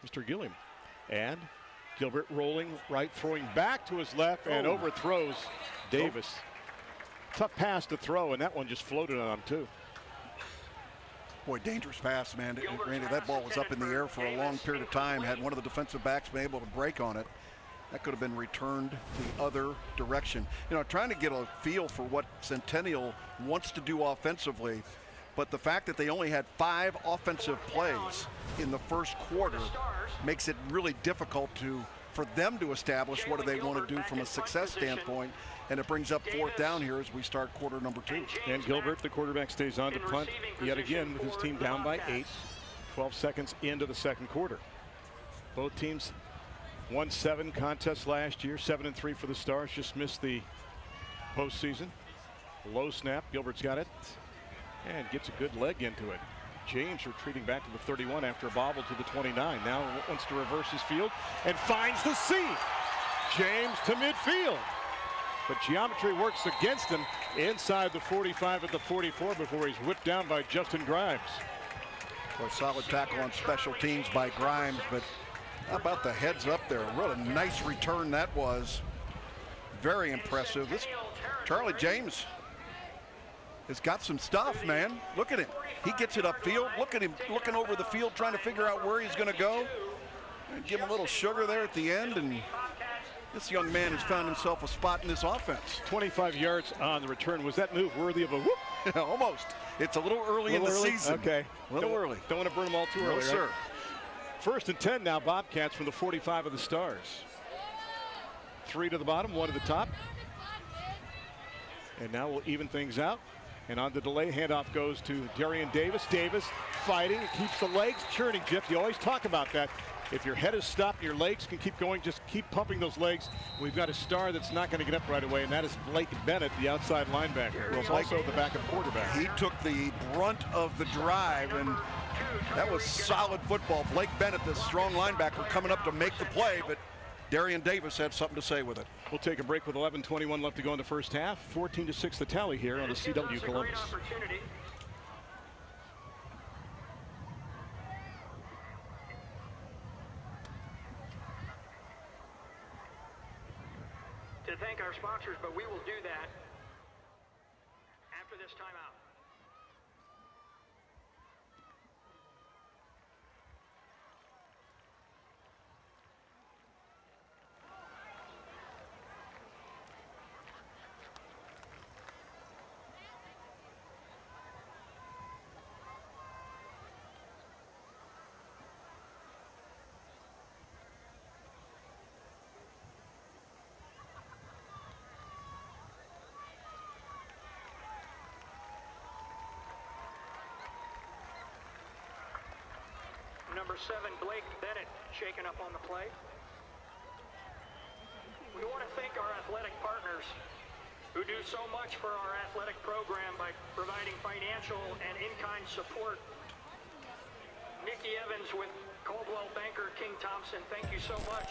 Mr. Gilliam. And Gilbert rolling right, throwing back to his left and overthrows Davis. Tough pass to throw, and that one just floated on him too. Boy, dangerous pass, man. Randy, that ball was up in the air for a long period of time. Had one of the defensive backs been able to break on it, that could have been returned the other direction. You know, trying to get a feel for what Centennial wants to do offensively, but the fact that they only had 5 offensive plays in the first quarter makes it really difficult for them to establish what do they want to do from a success standpoint. And it brings up 4th down here as we start quarter number 2. And Gilbert, the quarterback, stays on to punt yet again with his team down by 8. 12 seconds into the second quarter. Both teams won 7 contests last year. 7-3 for the Stars. Just missed the postseason. Low snap. Gilbert's got it and gets a good leg into it. James retreating back to the 31 after a bobble to the 29. Now wants to reverse his field and finds the seam. James to midfield. But geometry works against him inside the 45 at the 44 before he's whipped down by Justin Grimes. A solid tackle on special teams by Grimes, but how about the heads up there? What a nice return that was. Very impressive. This Charlie James has got some stuff, man. Look at him. He gets it upfield. Look at him looking over the field, trying to figure out where he's going to go. Give him a little sugar there at the end, and this young man has found himself a spot in this offense. 25 yards on the return. Was that move worthy of a whoop? Almost. It's a little early in the season. Okay. A little early. Don't want to burn them all too early, sir. Right? 1st and 10 now, Bobcats from the 45 of the Stars. 3 to the bottom, 1 to the top. And now we'll even things out. And on the delay, handoff goes to Darian Davis. Davis fighting, keeps the legs churning, Jeff. You always talk about that. If your head is stopped, your legs can keep going. Just keep pumping those legs. We've got a star that's not going to get up right away, and that is Blake Bennett, the outside linebacker. Well, also the backup quarterback. He took the brunt of the drive, and that was solid football. Blake Bennett, the strong linebacker, coming up to make the play, but Darian Davis had something to say with it. We'll take a break with 11:21 left to go in the first half. 14-6 the tally here on the CW Columbus. To thank our sponsors, but we will do that after this timeout. Number 7, Blake Bennett, shaken up on the play. We want to thank our athletic partners who do so much for our athletic program by providing financial and in-kind support. Nikki Evans with Coldwell Banker, King Thompson, thank you so much.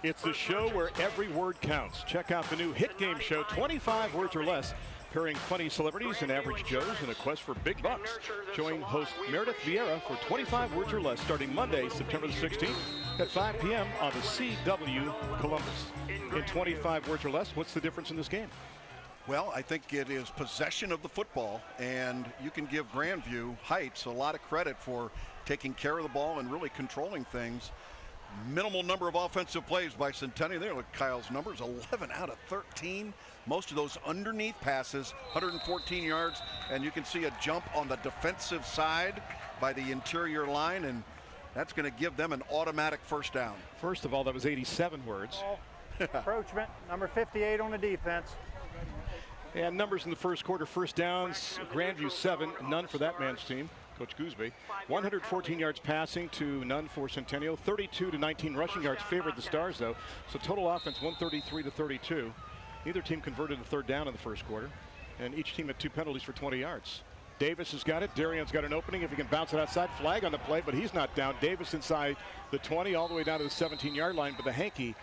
It's the show where every word counts. Check out the new hit game show, 25 words or less, pairing funny celebrities and average Joes in a quest for big bucks. Join host Meredith Vieira for 25 words or less starting Monday, September the 16th at 5 p.m. on the CW Columbus. In 25 words or less, what's the difference in this game? Well, I think it is possession of the football, and you can give Grandview Heights a lot of credit for taking care of the ball and really controlling things. Minimal number of offensive plays by Centennial. There, look, Kyle's numbers, 11 out of 13. Most of those underneath passes, 114 yards, and you can see a jump on the defensive side by the interior line, and that's going to give them an automatic first down. First of all, that was 87 words. Encroachment, number 58 on the defense. And numbers in the first quarter: first downs, Grandview 7, none for that man's team, Coach Gooseby. 114 yards passing to none for Centennial. 32 to 19 rushing yards favored the Stars, though. So total offense 133 to 32. Neither team converted a third down in the first quarter, and each team had 2 penalties for 20 yards. Davis has got it. Darion's got an opening if he can bounce it outside. Flag on the play, but he's not down. Davis inside the 20, all the way down to the 17-yard line, but the hanky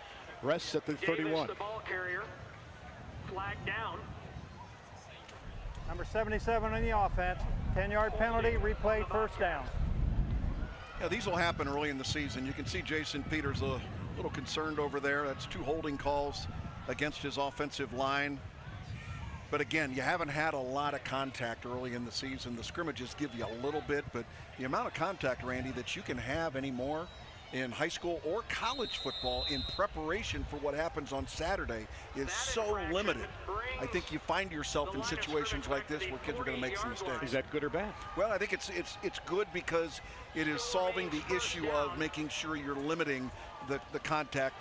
rests at the 31. Davis, the ball carrier, flag down. Number 77 on the offense. 10-yard penalty, replayed first down. Yeah, these will happen early in the season. You can see Jason Peters a little concerned over there. That's 2 holding calls against his offensive line. But again, you haven't had a lot of contact early in the season. The scrimmages give you a little bit, but the amount of contact, Randy, that you can have anymore in high school or college football in preparation for what happens on Saturday is so limited. I think you find yourself in situations like this where kids are going to make some mistakes. Is that good or bad? Well, I think it's good because it is solving the issue of making sure you're limiting the contact.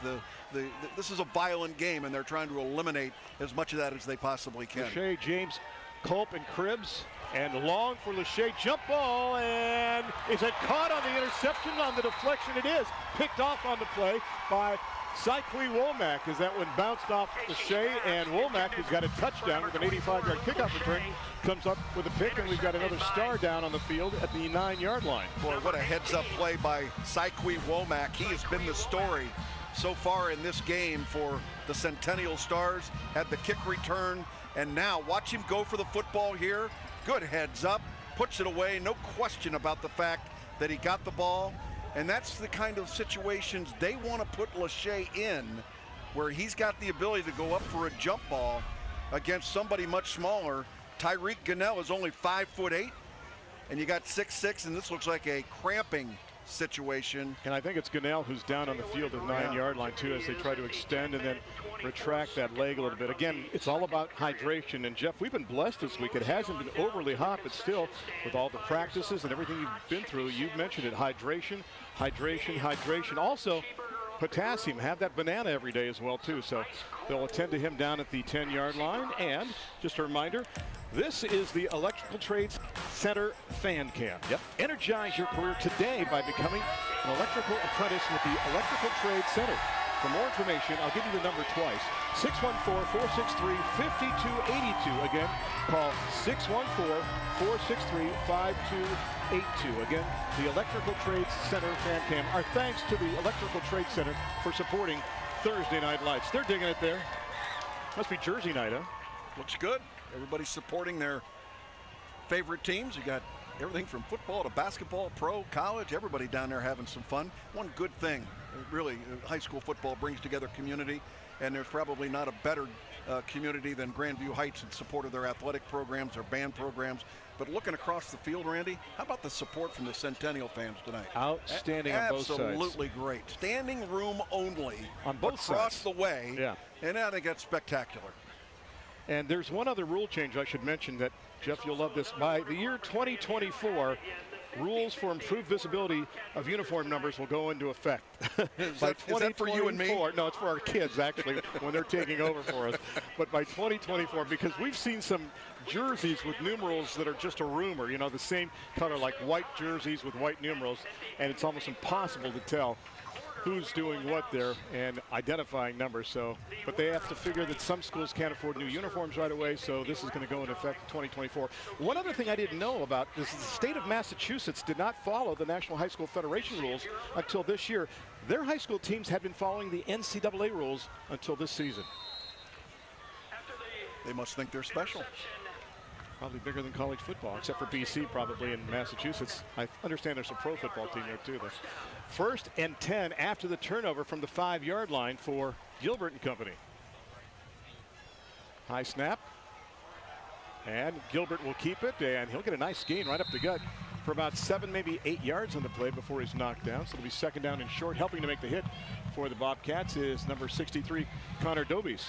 This is a violent game, and they're trying to eliminate as much of that as they possibly can. Lachey, James, Culp, and Cribbs. And long for Lachey, jump ball, and is it caught on the interception, on the deflection? It is. Picked off on the play by Syquee Womack as that one bounced off Lachey, and Womack, who's got a touchdown with an 85-yard kickoff return, comes up with a pick, and we've got another Star down on the field at the 9-yard line. Boy, what a heads-up play by Syquee Womack. He has been the story so far in this game for the Centennial Stars. Had the kick return, and now watch him go for the football here. Good heads up, puts it away, no question about the fact that he got the ball. And that's the kind of situations they want to put Lachey in, where he's got the ability to go up for a jump ball against somebody much smaller. Tyreek Gunnell is only 5'8", and you got 6'6", and this looks like a cramping situation. And I think it's Gunnell who's down on the field at the 9-yard line too, as they try to extend and then retract that leg a little bit. Again, it's all about hydration. And Jeff, we've been blessed this week. It hasn't been overly hot, but still, with all the practices and everything you've been through, you've mentioned it: hydration, hydration, hydration. Also, potassium. Have that banana every day as well too. So they'll attend to him down at the 10-yard line. And just a reminder, this is the Electrical Trades Center Fan Cam. Yep. Energize your career today by becoming an electrical apprentice with the Electrical Trades Center. For more information, I'll give you the number twice: 614-463-5282. Again, call 614-463-5282. Again, the Electrical Trades Center Fan Cam. Our thanks to the Electrical Trades Center for supporting Thursday Night Lights. They're digging it there. Must be Jersey night, huh? Looks good. Everybody's supporting their favorite teams. You got everything from football to basketball, pro, college, everybody down there having some fun. One good thing, really, high school football brings together community, and there's probably not a better community than Grandview Heights in support of their athletic programs, their band programs. But looking across the field, Randy, how about the support from the Centennial fans tonight? Outstanding on both sides. Absolutely great. Standing room only on both sides. Across the way. Yeah. And I think that's spectacular. And there's one other rule change I should mention that, Jeff, you'll love this. By the year 2024, rules for improved visibility of uniform numbers will go into effect. Is that for you and me? No, it's for our kids, actually, when they're taking over for us. But by 2024, because we've seen some jerseys with numerals that are just a rumor, you know, the same color, like white jerseys with white numerals, and it's almost impossible to tell who's doing what there and identifying numbers. So, but they have to figure that some schools can't afford new uniforms right away, so this is going to go into effect in 2024. One other thing I didn't know about is the state of Massachusetts did not follow the National High School Federation rules until this year. Their high school teams had been following the NCAA rules until this season. They must think they're special. Probably bigger than college football, except for BC probably in Massachusetts. I understand there's a pro football team there too. First and 10 after the turnover from the 5-yard line for Gilbert and company. High snap, And Gilbert will keep it, and he'll get a nice gain right up the gut for about 7, maybe 8 yards on the play before he's knocked down. So it'll be second down and short. Helping to make the hit for the Bobcats is number 63, Connor Dobies.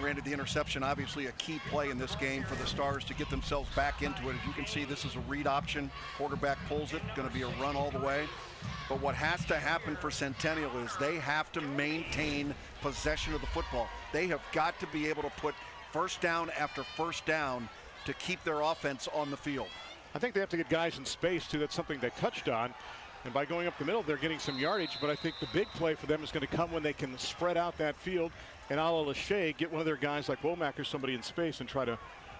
Randy, the interception, obviously a key play in this game for the Stars to get themselves back into it. As you can see, this is a read option. Quarterback pulls it, going to be a run all the way. But what has to happen for Centennial is they have to maintain possession of the football. They have got to be able to put first down after first down to keep their offense on the field. I think they have to get guys in space, too. That's something they touched on. And by going up the middle, they're getting some yardage. But I think the big play for them is going to come when they can spread out that field and a la Lachey get one of their guys like Womack or somebody in space and try to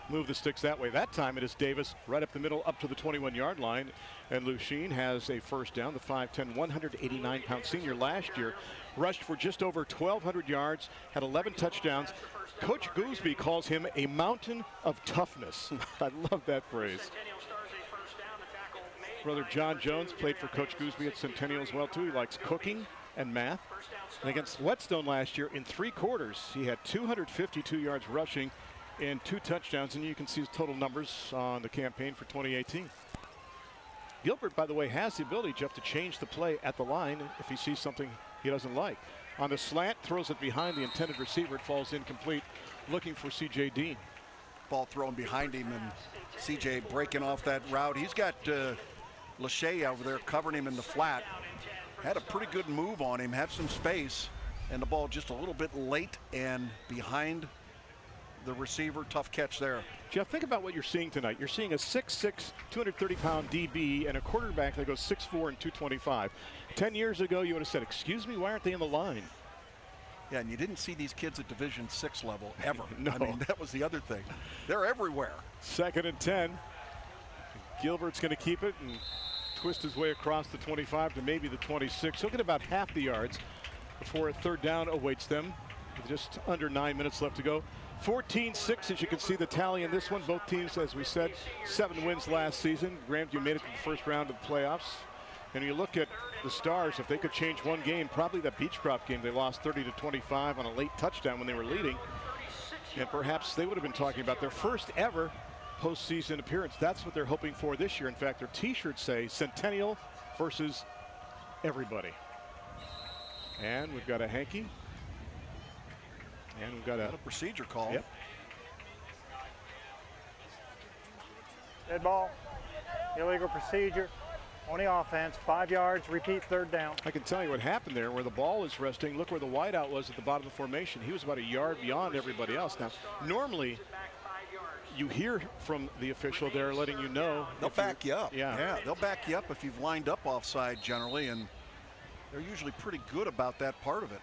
move the sticks that way. That time it is Davis right up the middle up to the 21-yard line. And Lucien has a first down. The 5'10", 189-pound senior last year rushed for just over 1,200 yards, had 11 touchdowns. Coach Gooseby calls him a mountain of toughness. I love that phrase. Brother John Jones played for Coach Gooseby at Centennial as well, too. He likes cooking and math. And against Whetstone last year, in 3 quarters, he had 252 yards rushing and 2 touchdowns. And you can see his total numbers on the campaign for 2018. Gilbert, by the way, has the ability, Jeff, to change the play at the line if he sees something he doesn't like. On the slant, throws it behind the intended receiver. It falls incomplete, looking for C.J. Dean. Ball thrown behind him, and C.J. breaking off that route. He's got Lachey over there covering him in the flat. Had a pretty good move on him, had some space, and the ball just a little bit late and behind the receiver. Tough catch there. Jeff, think about what you're seeing tonight. You're seeing a 6'6", 230-pound DB and a quarterback that goes 6'4" and 225. 10 years ago, you would have said, excuse me, why aren't they in the line? Yeah, and you didn't see these kids at Division VI level ever. No. I mean, that was the other thing. They're everywhere. 2nd and 10. Gilbert's going to keep it and twist his way across the 25 to maybe the 26. He'll get about half the yards before a third down awaits them with just under 9 minutes left to go. 14-6, as you can see the tally in this one. Both teams, as we said, 7 wins last season. Grandview made it to the first round of the playoffs. And you look at the Stars, if they could change one game, probably that Beechcroft game, they lost 30-25 on a late touchdown when they were leading. And perhaps they would have been talking about their first ever postseason appearance. That's what they're hoping for this year. In fact, their t-shirts say Centennial versus everybody. And we've got a hanky. And we've got a procedure call. Yep. Dead ball, illegal procedure on the offense, 5 yards, repeat third down. I can tell you what happened there where the ball is resting. Look where the wideout was at the bottom of the formation. He was about a yard beyond everybody else. Now, normally you hear from the official there letting you know. They'll back you up. Yeah, they'll back you up if you've lined up offside generally, and they're usually pretty good about that part of it.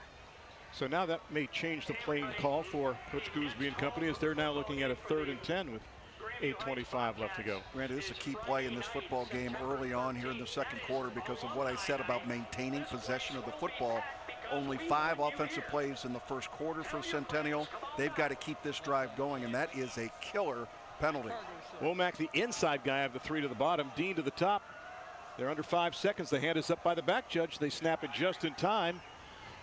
So now that may change the playing call for Coach Gooseby and company, as they're now looking at a 3rd and 10 with 8:25 left to go. Randy, this is a key play in this football game early on here in the second quarter because of what I said about maintaining possession of the football. Only 5 offensive plays in the first quarter for Centennial. They've got to keep this drive going, and that is a killer penalty. Womack, the inside guy of the 3 to the bottom, Dean to the top. They're under 5 seconds. The hand is up by the back judge. They snap it just in time.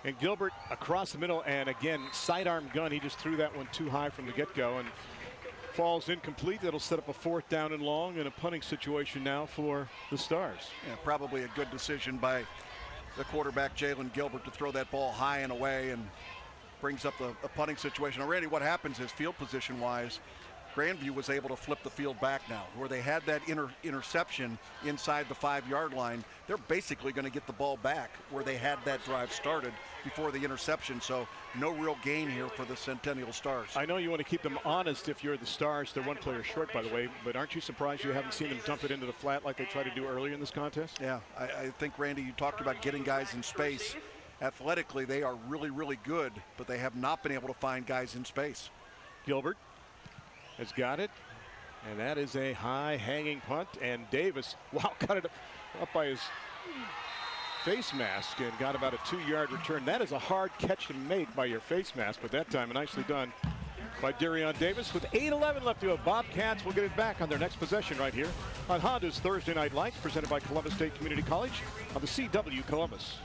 And Gilbert across the middle, and again, sidearm gun. He just threw that one too high from the get-go and falls incomplete. That'll set up a 4th down and long and a punting situation now for the Stars. Yeah, probably a good decision by the quarterback, Jalen Gilbert, to throw that ball high and away and brings up a punting situation. Now, Randy, what happens is field position-wise, Grandview was able to flip the field back now. Where they had that interception inside the 5-yard line, they're basically going to get the ball back where they had that drive started before the interception. So no real gain here for the Centennial Stars. I know you want to keep them honest if you're the Stars. They're 1 player short, by the way, but aren't you surprised you haven't seen them dump it into the flat like they tried to do earlier in this contest? Yeah, I think, Randy, you talked about getting guys in space. Athletically, they are really, really good, but they have not been able to find guys in space. Gilbert has got it, and that is a high hanging punt, and Davis, wow, got it up by his face mask and got about a 2-yard return. That is a hard catch to make by your face mask, but that time nicely done by Darion Davis. With 8:11 left to go, Bobcats will get it back on their next possession right here on Honda's Thursday Night Lights, presented by Columbus State Community College on the CW Columbus.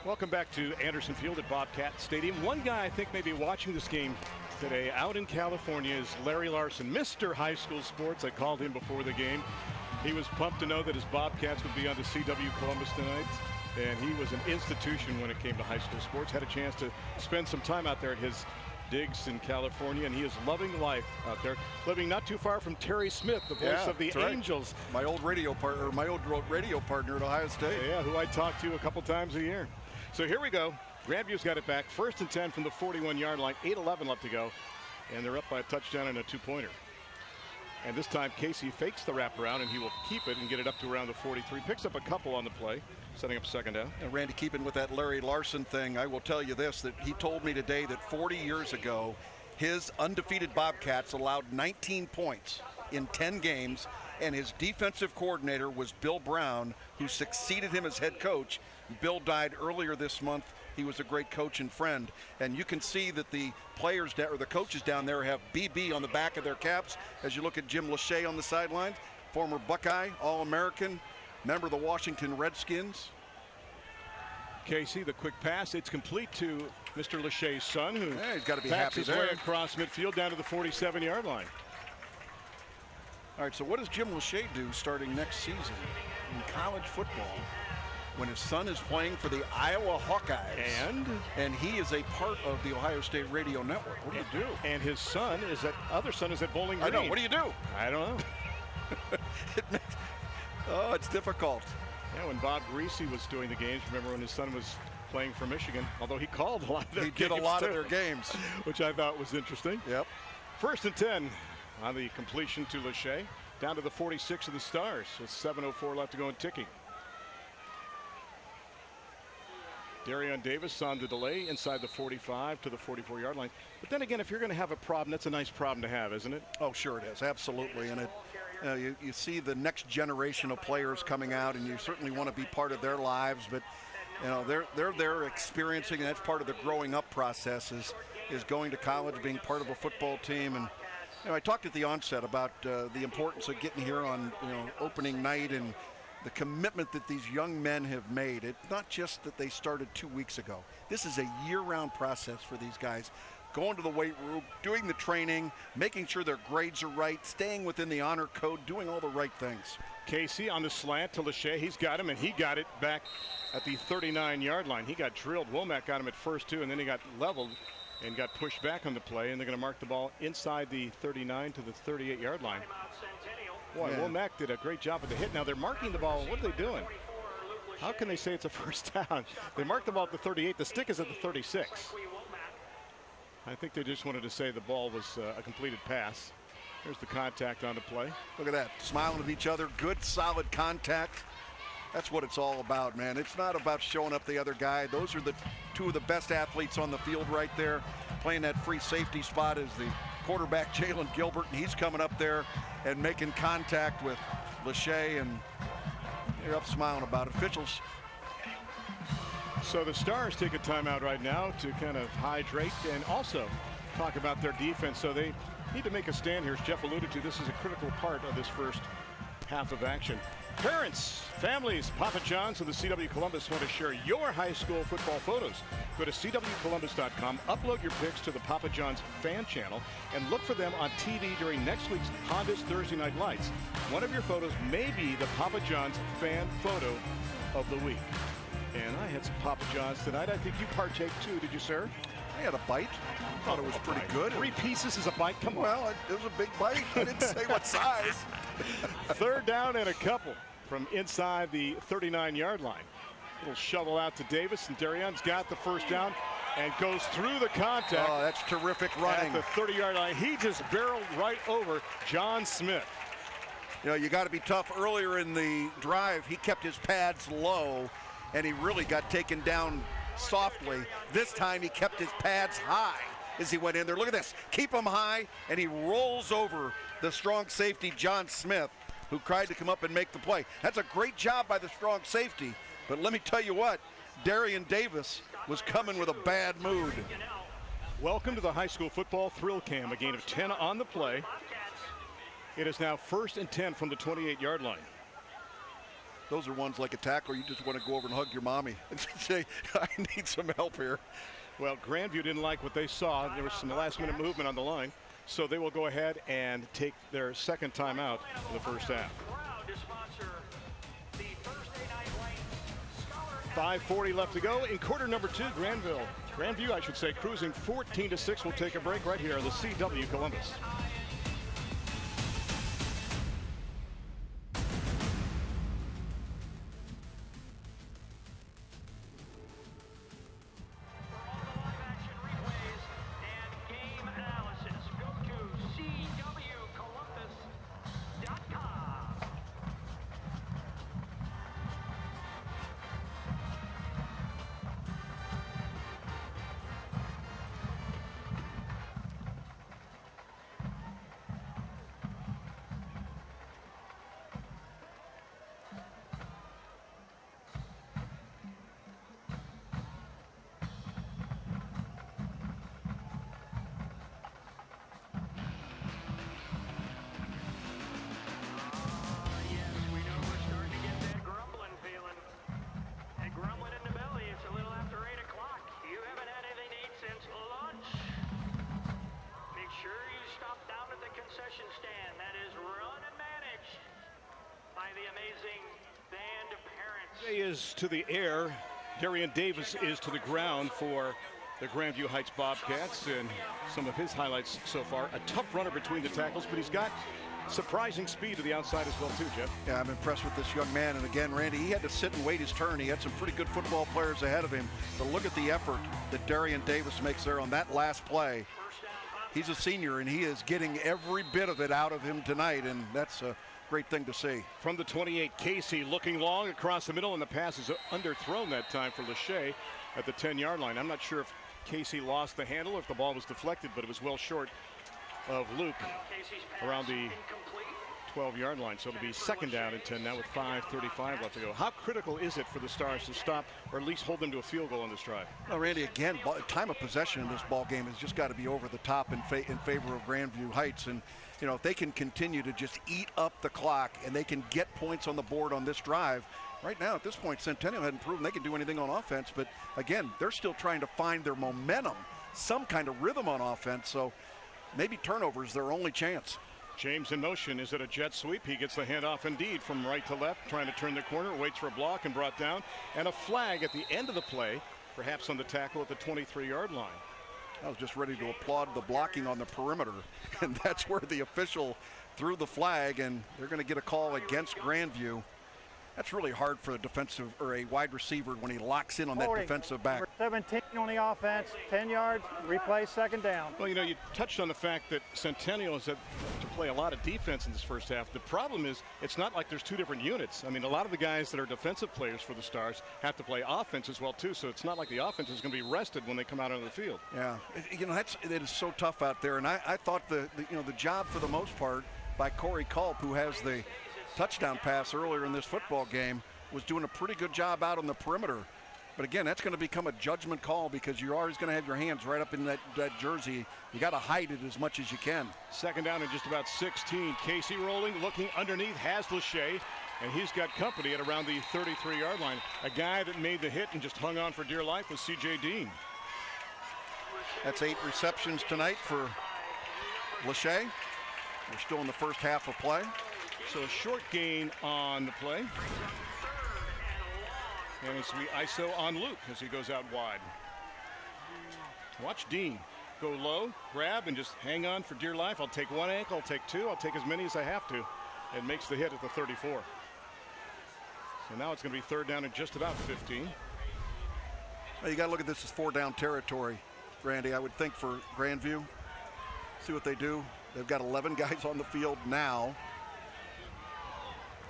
Welcome back to Anderson Field at Bobcat Stadium. One guy I think may be watching this game today out in California is Larry Larson, Mr. High School Sports. I called him before the game. He was pumped to know that his Bobcats would be on the CW Columbus tonight. And he was an institution when it came to high school sports. Had a chance to spend some time out there at his digs in California, and he is loving life out there, living not too far from Terry Smith, the voice of the Angels. Right. My old radio partner at Ohio State. Yeah, who I talk to a couple times a year. So here we go. Grandview's got it back. 1st and 10 from the 41-yard line. 8:11 left to go. And they're up by a touchdown and a 2-pointer. And this time Casey fakes the wraparound, and he will keep it and get it up to around the 43. Picks up a couple on the play, setting up 2nd down. And Randy, keeping with that Larry Larson thing, I will tell you this, that he told me today that 40 years ago, his undefeated Bobcats allowed 19 points in 10 games, and his defensive coordinator was Bill Brown, who succeeded him as head coach. Bill died earlier this month. He was a great coach and friend, and you can see that the players or the coaches down there have BB on the back of their caps. As you look at Jim Lachey on the sidelines, former Buckeye, All-American, member of the Washington Redskins. Casey, the quick pass, it's complete to Mr. Lachey's son, who he's got to be backs happy his there. way across midfield down to the 47-yard line. All right, so what does Jim Lachey do starting next season in college football when his son is playing for the Iowa Hawkeyes? And he is a part of the Ohio State Radio Network. What do you do? And his son is other son is at Bowling Green. I know. What do you do? I don't know. It's difficult. Yeah, when Bob Greasy was doing the games, remember when his son was playing for Michigan, although he called a lot of their games. He did a lot of their games. Which I thought was interesting. Yep. 1st and 10 on the completion to Lachey, down to the 46 of the Stars, with 7:04 left to go and ticking. Darion Davis on the delay inside the 45 to the 44-yard line. But then again, if you're going to have a problem, that's a nice problem to have, isn't it? Oh, sure it is. Absolutely. And you see the next generation of players coming out, and you certainly want to be part of their lives. But they're experiencing, and that's part of the growing up process is going to college, being part of a football team. And I talked at the onset about the importance of getting here on opening night and the commitment that these young men have made. It's not just that they started 2 weeks ago. This is a year-round process for these guys. Going to the weight room, doing the training, making sure their grades are right, staying within the honor code, doing all the right things. Casey on the slant to Lachey. He's got him, and he got it back at the 39-yard line. He got drilled. Womack got him at first, too, and then he got leveled and got pushed back on the play, and they're going to mark the ball inside the 39 to the 38-yard line. Boy, yeah. Womack did a great job at the hit. Now they're marking the ball. What are they doing? How can they say it's a first down? They marked the ball at the 38. The stick is at the 36. I think they just wanted to say the ball was a completed pass. There's the contact on the play. Look at that, smiling at each other. Good, solid contact. That's what it's all about, man. It's not about showing up the other guy. Those are the two of the best athletes on the field right there. Playing that free safety spot is the quarterback, Jalen Gilbert, and he's coming up there and making contact with Lachey, and they're up smiling about it. Officials. So the Stars take a timeout right now to kind of hydrate and also talk about their defense. So they need to make a stand here. As Jeff alluded to, this is a critical part of this first half of action. Parents, families, Papa John's and the CW Columbus want to share your high school football photos. Go to cwcolumbus.com, upload your pics to the Papa John's fan channel, and look for them on TV during next week's Honda's Thursday Night Lights. One of your photos may be the Papa John's fan photo of the week. And I had some Papa John's tonight. I think you partake too, did you, sir? I had a bite. Thought it was pretty good. 3 pieces is a bite. Come on. Well, it was a big bite. I didn't say what size. 3rd down and a couple from inside the 39-yard line. Little shovel out to Davis, and Darion's got the first down and goes through the contact. Oh, that's terrific running. At the 30-yard line. He just barreled right over John Smith. You got to be tough. Earlier in the drive, he kept his pads low, and he really got taken down softly. This time he kept his pads high as he went in there. Look at this. Keep them high, and he rolls over the strong safety, John Smith, who tried to come up and make the play. That's a great job by the strong safety. But let me tell you what, Darian Davis was coming with a bad mood. Welcome to the high school football thrill cam. A gain of 10 on the play. It is now 1st and 10 from the 28-yard line. Those are ones like a tackle you just want to go over and hug your mommy and say, I need some help here. Well, Grandview didn't like what they saw. There was some last-minute movement on the line, so they will go ahead and take their second timeout in the first half. 5:40 left to go in quarter number 2. Grandview, I should say, cruising 14-6. We'll take a break right here on the CW Columbus. Stand that is run and managed by the amazing band of parents. Jay is to the air. Darian Davis is to the ground for the Grandview Heights Bobcats, and some of his highlights so far. A tough runner between the tackles, but he's got surprising speed to the outside as well too, Jeff. Yeah, I'm impressed with this young man. And again, Randy, he had to sit and wait his turn. He had some pretty good football players ahead of him. But look at the effort that Darian Davis makes there on that last play. He's a senior, and he is getting every bit of it out of him tonight, and that's a great thing to see. From the 28, Casey looking long across the middle, and the pass is underthrown that time for Lachey at the 10-yard line. I'm not sure if Casey lost the handle or if the ball was deflected, but it was well short of Luke around the 12-yard line. So it'll be second down and 10 now with 5:35 left to go. How critical is it for the Stars to stop or at least hold them to a field goal on this drive? Well, Randy, again, time of possession in this ball game has just got to be over the top in favor of Grandview Heights. And, you know, if they can continue to just eat up the clock and they can get points on the board on this drive, right now at this point, Centennial hadn't proven they can do anything on offense. But, again, they're still trying to find their momentum, some kind of rhythm on offense. So maybe turnover is their only chance. James in motion. Is it a jet sweep? He gets the handoff indeed from right to left, trying to turn the corner, waits for a block and brought down. And a flag at the end of the play, perhaps on the tackle at the 23-yard line. I was just ready to applaud the blocking on the perimeter, and that's where the official threw the flag, and they're going to get a call against Grandview. That's really hard for a defensive or a wide receiver when he locks in on that defensive back. 17 on the offense, 10 yards, replay, second down. Well, you know, you touched on the fact that Centennial has had to play a lot of defense in this first half. The problem is it's not like there's two different units. I mean, a lot of the guys that are defensive players for the Stars have to play offense as well, too. So it's not like the offense is going to be rested when they come out onto the field. Yeah, you know, it is so tough out there. And I thought the job for the most part by Corey Culp, who has the touchdown pass earlier in this football game, was doing a pretty good job out on the perimeter. But again, that's going to become a judgment call because you're always going to have your hands right up in that jersey. You got to hide it as much as you can. Second down and just about 16. Casey rolling, looking underneath, has Lachey, and he's got company at around the 33-yard line. A guy that made the hit and just hung on for dear life was C.J. Dean. That's 8 receptions tonight for Lachey. We're still in the first half of play. So a short gain on the play. And it's ISO on Luke as he goes out wide. Watch Dean go low, grab, and just hang on for dear life. I'll take one ankle, I'll take two, I'll take as many as I have to. And makes the hit at the 34. So now it's going to be third down and just about 15. Well, you got to look at this as 4-down territory, Randy. I would think for Grandview. See what they do. They've got 11 guys on the field now.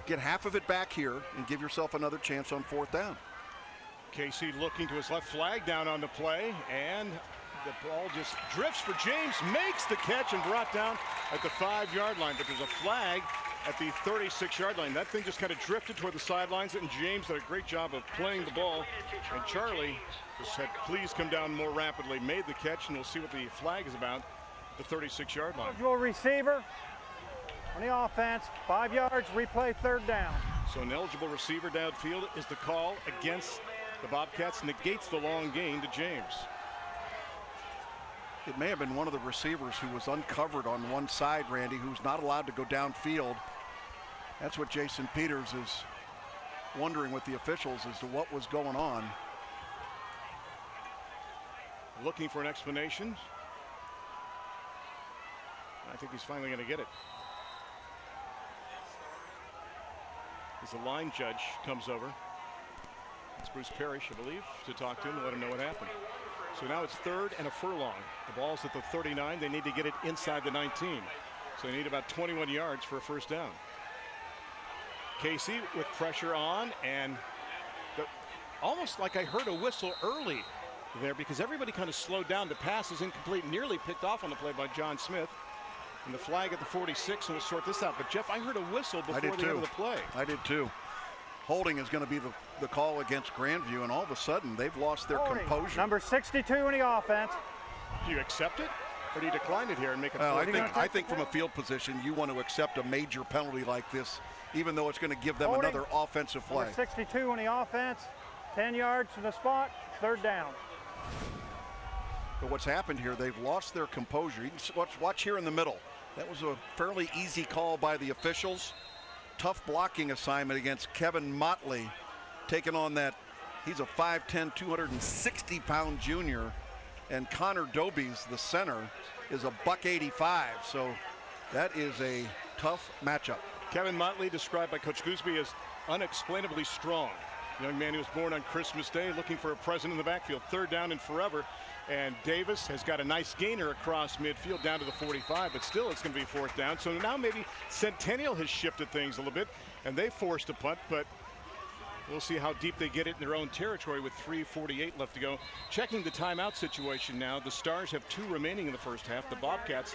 Get half of it back here and give yourself another chance on 4th down. Casey looking to his left, flag down on the play, and the ball just drifts for James, makes the catch and brought down at the 5-yard line, but there's a flag at the 36-yard line. That thing just kind of drifted toward the sidelines, and James did a great job of playing the ball, and Charlie just said, please come down more rapidly, made the catch, and we'll see what the flag is about, the 36-yard line. Receiver on the offense, 5 yards, replay, third down. So an eligible receiver downfield is the call against the Bobcats, negates the long gain to James. It may have been one of the receivers who was uncovered on one side, Randy, who's not allowed to go downfield. That's what Jason Peters is wondering with the officials as to what was going on. Looking for an explanation. I think he's finally going to get it. As the line judge comes over. It's Bruce Parrish, I believe, to talk to him and let him know what happened. So now it's 3rd and a furlong. The ball's at the 39. They need to get it inside the 19. So they need about 21 yards for a first down. Casey with pressure on, and almost like I heard a whistle early there because everybody kind of slowed down. The pass is incomplete, nearly picked off on the play by John Smith. And the flag at the 46, and we'll sort this out. But Jeff, I heard a whistle before the end of the play. I did too. Holding is going to be the call against Grandview, and all of a sudden they've lost their composure. Number 62 in the offense. Do you accept it, or do you decline it here and make it? I think from a field position, you want to accept a major penalty like this, even though it's going to give them another offensive play. Number 62 in the offense, 10 yards from the spot, 3rd down. But what's happened here, they've lost their composure. You can watch here in the middle. That was a fairly easy call by the officials. Tough blocking assignment against Kevin Motley, taking on that. He's a 5'10", 260-pound junior, and Connor Dobies, the center, is a $185. So that is a tough matchup. Kevin Motley, described by Coach Gooseby as unexplainably strong. Young man who was born on Christmas Day, looking for a present in the backfield. 3rd down and forever. And Davis has got a nice gainer across midfield down to the 45, but still it's going to be 4th down. So now maybe Centennial has shifted things a little bit, and they forced a punt, but we'll see how deep they get it in their own territory with 3:48 left to go. Checking the timeout situation now. The Stars have 2 remaining in the first half. The Bobcats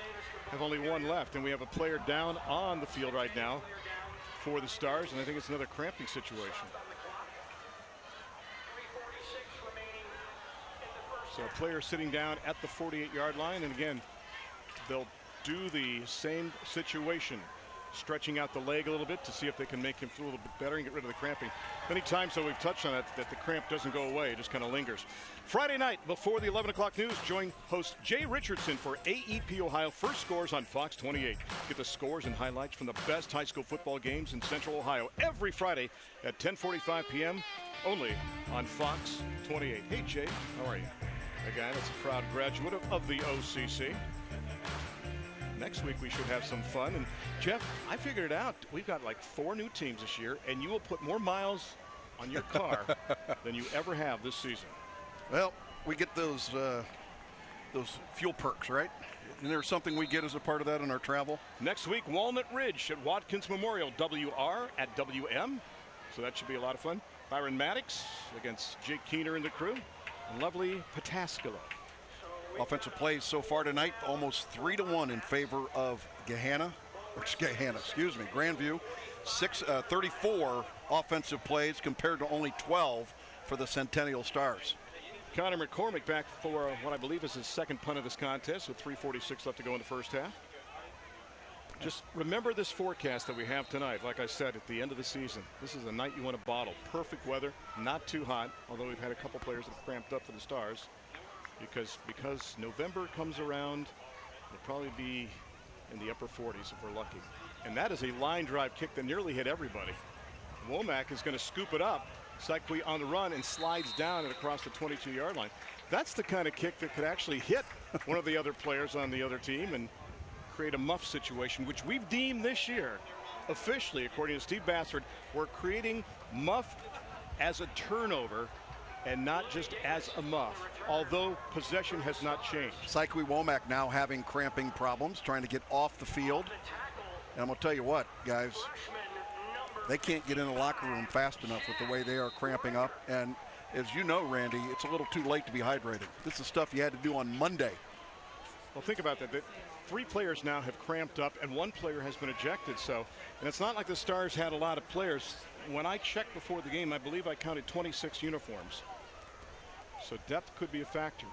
have only 1 left, and we have a player down on the field right now for the Stars, and I think it's another cramping situation. So a player sitting down at the 48-yard line, and again, they'll do the same situation, stretching out the leg a little bit to see if they can make him feel a little bit better and get rid of the cramping. Many times, so we've touched on it, that the cramp doesn't go away, it just kind of lingers. Friday night, before the 11 o'clock news, join host Jay Richardson for AEP Ohio First Scores on Fox 28. Get the scores and highlights from the best high school football games in Central Ohio every Friday at 10:45 p.m. only on Fox 28. Hey, Jay, how are you? A guy that's a proud graduate of the OCC. Next week we should have some fun. And Jeff, I figured it out. We've got like 4 new teams this year, and you will put more miles on your car than you ever have this season. Well, we get those fuel perks, right? And there's something we get as a part of that in our travel. Next week, Walnut Ridge at Watkins Memorial, WR at WM. So that should be a lot of fun. Byron Maddox against Jake Keener and the crew. Lovely Pataskala. Offensive plays so far tonight, almost 3-1 in favor of Grandview. 34 offensive plays compared to only 12 for the Centennial Stars. Connor McCormick back for what I believe is his 2nd punt of this contest with 3:46 left to go in the first half. Just remember this forecast that we have tonight. Like I said, at the end of the season, this is a night you want to bottle. Perfect weather, not too hot, although we've had a couple players that have cramped up for the Stars. Because November comes around, it'll probably be in the upper 40s if we're lucky. And that is a line drive kick that nearly hit everybody. Womack is going to scoop it up. Sykwee on the run and slides down and across the 22-yard line. That's the kind of kick that could actually hit one of the other players on the other team and create a muff situation, which we've deemed this year officially, according to Steve Bassford, we're creating muff as a turnover and not just as a muff, although possession has not changed. Sykwee Womack now having cramping problems, trying to get off the field. And I'm going to tell you what, guys, they can't get in the locker room fast enough with the way they are cramping up. And as you know, Randy, it's a little too late to be hydrated. This is stuff you had to do on Monday. Well, think about that. 3 players now have cramped up, and 1 player has been ejected. So, and it's not like the Stars had a lot of players. When I checked before the game, I believe I counted 26 uniforms. So depth could be a factor.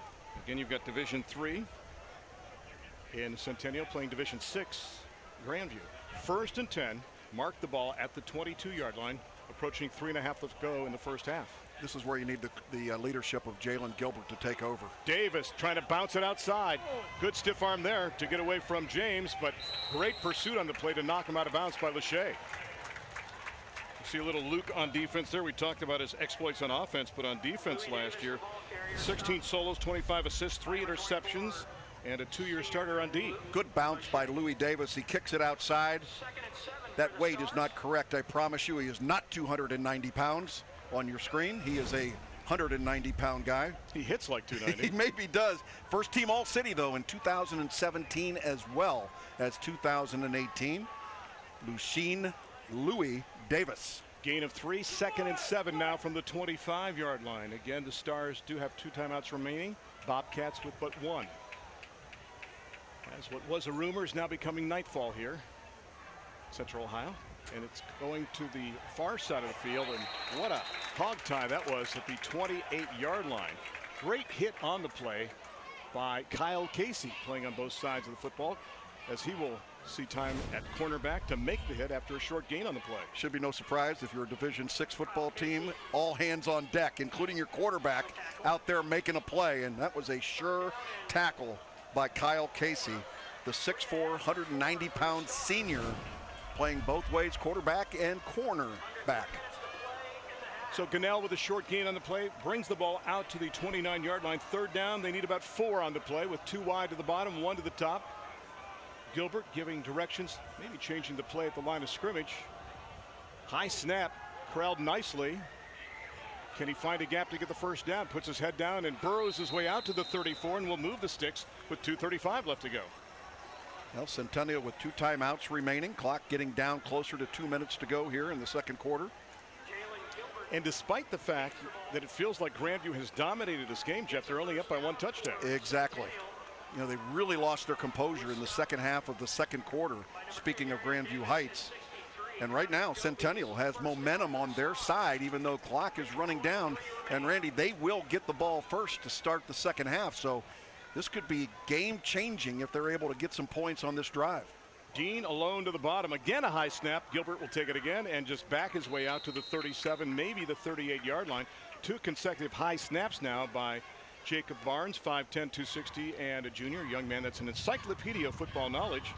Again, you've got Division III in Centennial playing Division VI Grandview. 1st and 10 marked the ball at the 22-yard line, approaching 3.5 to go in the first half. This is where you need the leadership of Jalen Gilbert to take over. Davis trying to bounce it outside. Good stiff arm there to get away from James, but great pursuit on the play to knock him out of bounds by Lachey. See a little Luke on defense there. We talked about his exploits on offense, but on defense last year, 16 solos, 25 assists, 3 interceptions, and a 2-year starter on D. Good bounce by Louis Davis. He kicks it outside. That weight is not correct. I promise you, he is not 290 pounds on your screen. He is a 190-pound guy. He hits like 290. He maybe does. First team All-City, though, in 2017 as well as 2018. Lucien Louis Davis. Gain of 3, 2nd and 7 now from the 25-yard line. Again, the Stars do have 2 timeouts remaining. Bobcats with but 1. As what was a rumor is now becoming nightfall here, Central Ohio. And it's going to the far side of the field, and what a hog tie that was at the 28-yard line. Great hit on the play by Kyle Casey, playing on both sides of the football, as he will see time at cornerback to make the hit after a short gain on the play. Should be no surprise if you're a Division 6 football team, all hands on deck, including your quarterback out there making a play, and that was a sure tackle by Kyle Casey, the 6'4", 190-pound senior, playing both ways, quarterback and cornerback. So Gunnell with a short gain on the play brings the ball out to the 29-yard line. 3rd down. They need about 4 on the play with 2 wide to the bottom, 1 to the top. Gilbert giving directions, maybe changing the play at the line of scrimmage. High snap, corralled nicely. Can he find a gap to get the first down? Puts his head down and burrows his way out to the 34 and will move the sticks with 2:35 left to go. Well, Centennial with 2 timeouts remaining. Clock getting down closer to 2 minutes to go here in the second quarter. And despite the fact that it feels like Grandview has dominated this game, Jeff, they're only up by 1 touchdown. Exactly. You know, they really lost their composure in the second half of the second quarter, speaking of Grandview Heights. And right now, Centennial has momentum on their side, even though clock is running down. And Randy, they will get the ball first to start the second half. So this could be game-changing if they're able to get some points on this drive. Dean alone to the bottom. Again, a high snap. Gilbert will take it again and just back his way out to the 37, maybe the 38-yard line. 2 consecutive high snaps now by Jacob Barnes, 5'10", 260, and a junior, young man that's an encyclopedia of football knowledge.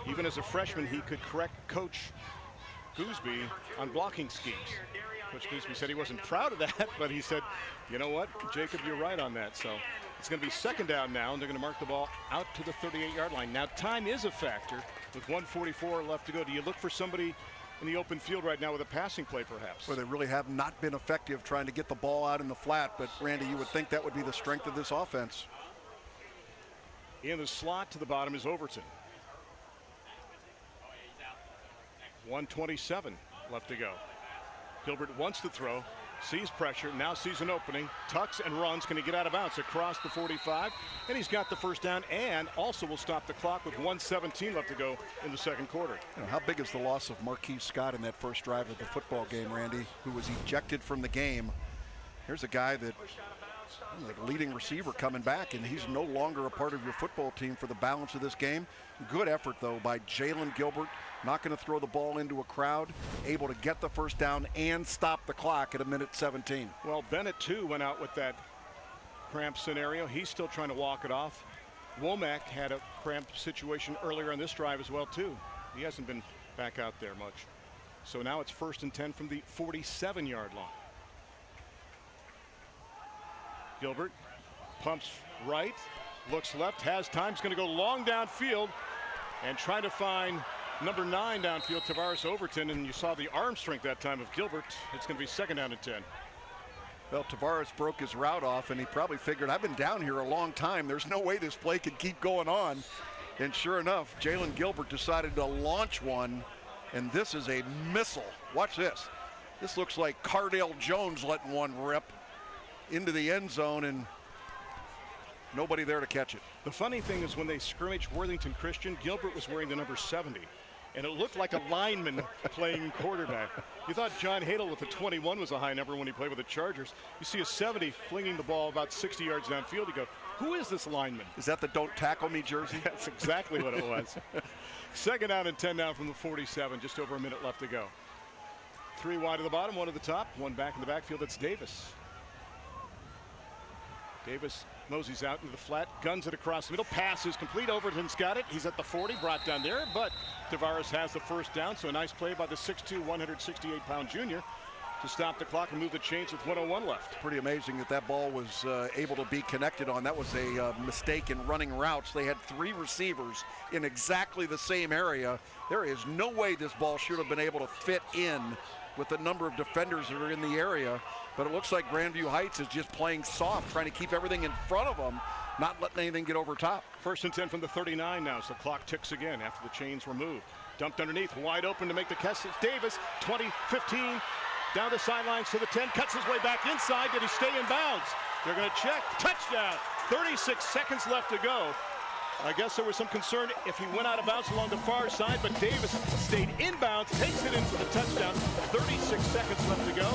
Even as a freshman, he could correct Coach Gooseby on blocking schemes. Coach Gooseby said he wasn't proud of that, but he said, you know what, Jacob, you're right on that. So it's going to be 2nd down now, and they're going to mark the ball out to the 38-yard line. Now, time is a factor with 1:44 left to go. Do you look for somebody in the open field right now with a passing play, perhaps? Well, they really have not been effective trying to get the ball out in the flat, but Randy, you would think that would be the strength of this offense. In the slot to the bottom is Overton. 1:27 left to go. Gilbert wants to throw, sees pressure, now sees an opening, tucks and runs. Can he get out of bounds across the 45? And he's got the first down and also will stop the clock with 1:17 left to go in the second quarter. You know, how big is the loss of Marquise Scott in that first drive of the football game, Randy, who was ejected from the game? Here's a guy that, the leading receiver coming back, and he's no longer a part of your football team for the balance of this game. Good effort, though, by Jalen Gilbert. Not going to throw the ball into a crowd, able to get the first down and stop the clock at 1:17. Well, Bennett, too, went out with that cramp scenario. He's still trying to walk it off. Womack had a cramp situation earlier on this drive as well, too. He hasn't been back out there much. So now it's 1st and 10 from the 47-yard line. Gilbert pumps right, looks left, has time. He's going to go long downfield and try to find number 9 downfield, Tavares Overton. And you saw the arm strength that time of Gilbert. It's going to be 2nd down and 10. Well, Tavares broke his route off, and he probably figured, I've been down here a long time. There's no way this play could keep going on. And sure enough, Jalen Gilbert decided to launch one, and this is a missile. Watch this. This looks like Cardale Jones letting one rip into the end zone, and nobody there to catch it. The funny thing is when they scrimmaged Worthington Christian, Gilbert was wearing the number 70. And it looked like a lineman playing quarterback. You thought John Hadel with the 21 was a high number when he played with the Chargers. You see a 70 flinging the ball about 60 yards downfield. You go, who is this lineman? Is that the "Don't Tackle Me" jersey? That's exactly what it was. Second down and 10 now from the 47, just over a minute left to go. 3 wide at the bottom, 1 at the top, 1 back in the backfield. That's Davis. Davis moseys out into the flat, guns it across the middle, pass is complete. Overton's got it. He's at the 40, brought down there, but Tavares has the first down. So a nice play by the 6'2", 168-pound junior to stop the clock and move the chains with 1:01 left. Pretty amazing that that ball was able to be connected on. That was a mistake in running routes. They had 3 receivers in exactly the same area. There is no way this ball should have been able to fit in with the number of defenders that are in the area. But it looks like Grandview Heights is just playing soft, trying to keep everything in front of them, not letting anything get over top. First and 10 from the 39 now, so the clock ticks again after the chains were moved. Dumped underneath, wide open to make the catch. Davis, 20, 15, down the sidelines to the 10, cuts his way back inside. Did he stay in bounds? They're going to check. Touchdown. 36 seconds left to go. I guess there was some concern if he went out of bounds along the far side, but Davis stayed in bounds, takes it in for the touchdown. 36 seconds left to go.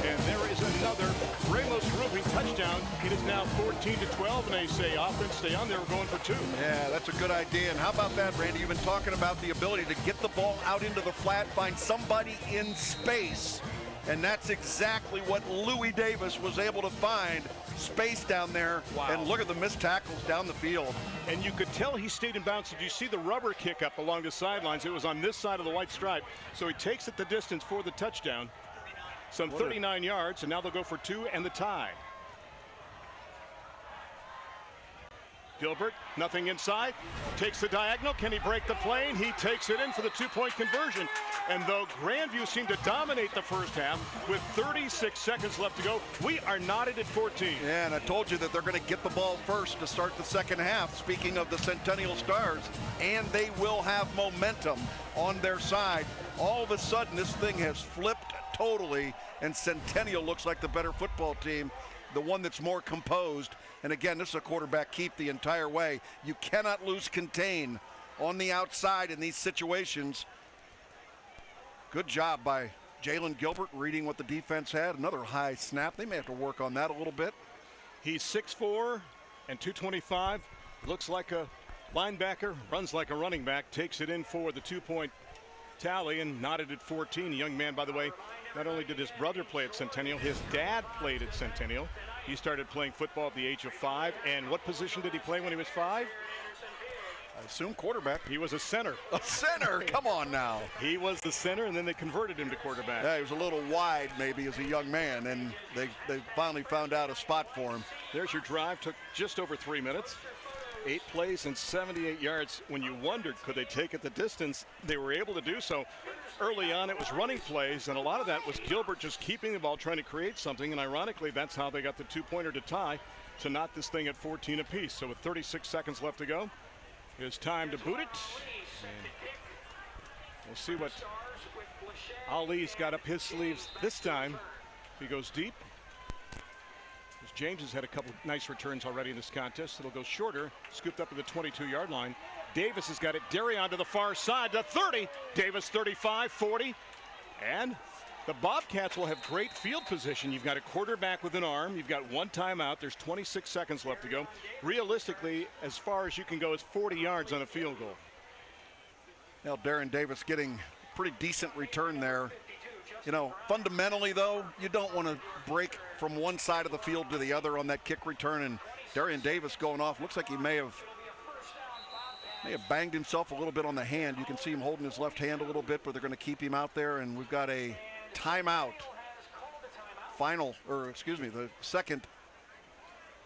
And there is another Ramos Roofing touchdown. It is now 14-12, and they say offense, stay on there. We're going for 2. Yeah, that's a good idea. And how about that, Randy? You've been talking about the ability to get the ball out into the flat, find somebody in space. And that's exactly what Louis Davis was able to find. Space down there. Wow. And look at the missed tackles down the field. And you could tell he stayed in bounds. Did you see the rubber kick up along the sidelines? It was on this side of the white stripe. So he takes it the distance for the touchdown. Some 39 yards, and now they'll go for 2 and the tie. Gilbert, nothing inside, takes the diagonal. Can he break the plane? He takes it in for the 2-point conversion. And though Grandview seemed to dominate the first half, with 36 seconds left to go, we are knotted at 14. Yeah, and I told you that they're going to get the ball first to start the second half, speaking of the Centennial Stars, and they will have momentum on their side. All of a sudden, this thing has flipped totally, and Centennial looks like the better football team, the one that's more composed. And again, this is a quarterback keep the entire way. You cannot lose contain on the outside in these situations. Good job by Jalen Gilbert reading what the defense had. Another high snap. They may have to work on that a little bit. He's 6'4" and 225. Looks like a linebacker, runs like a running back, takes it in for the 2-point tally and knotted at 14. A young man, by the way, not only did his brother play at Centennial, his dad played at Centennial. He started playing football at the age of 5. And what position did he play when he was 5? I assume quarterback. He was a center. A center? Come on now. He was the center, and then they converted him to quarterback. Yeah, he was a little wide maybe as a young man, and they finally found out a spot for him. There's your drive. Took just over 3 minutes. 8 plays and 78 yards. When you wondered, could they take it the distance, they were able to do so. Early on, it was running plays, and a lot of that was Gilbert just keeping the ball, trying to create something, and ironically, that's how they got the 2-pointer to tie to knot this thing at 14 apiece. So with 36 seconds left to go, it's time to boot it. And we'll see what Ali's got up his sleeves this time. He goes deep. James has had a couple nice returns already in this contest. It'll go shorter, scooped up to the 22-yard line. Davis has got it. Darion to the far side to 30. Davis 35, 40. And the Bobcats will have great field position. You've got a quarterback with an arm. You've got 1 timeout. There's 26 seconds left to go. Realistically, as far as you can go is 40 yards on a field goal. Now, Darren Davis getting a pretty decent return there. You know, fundamentally, though, you don't want to break from one side of the field to the other on that kick return. And Darian Davis going off. Looks like he may have banged himself a little bit on the hand. You can see him holding his left hand a little bit, but they're going to keep him out there. And we've got a timeout. The second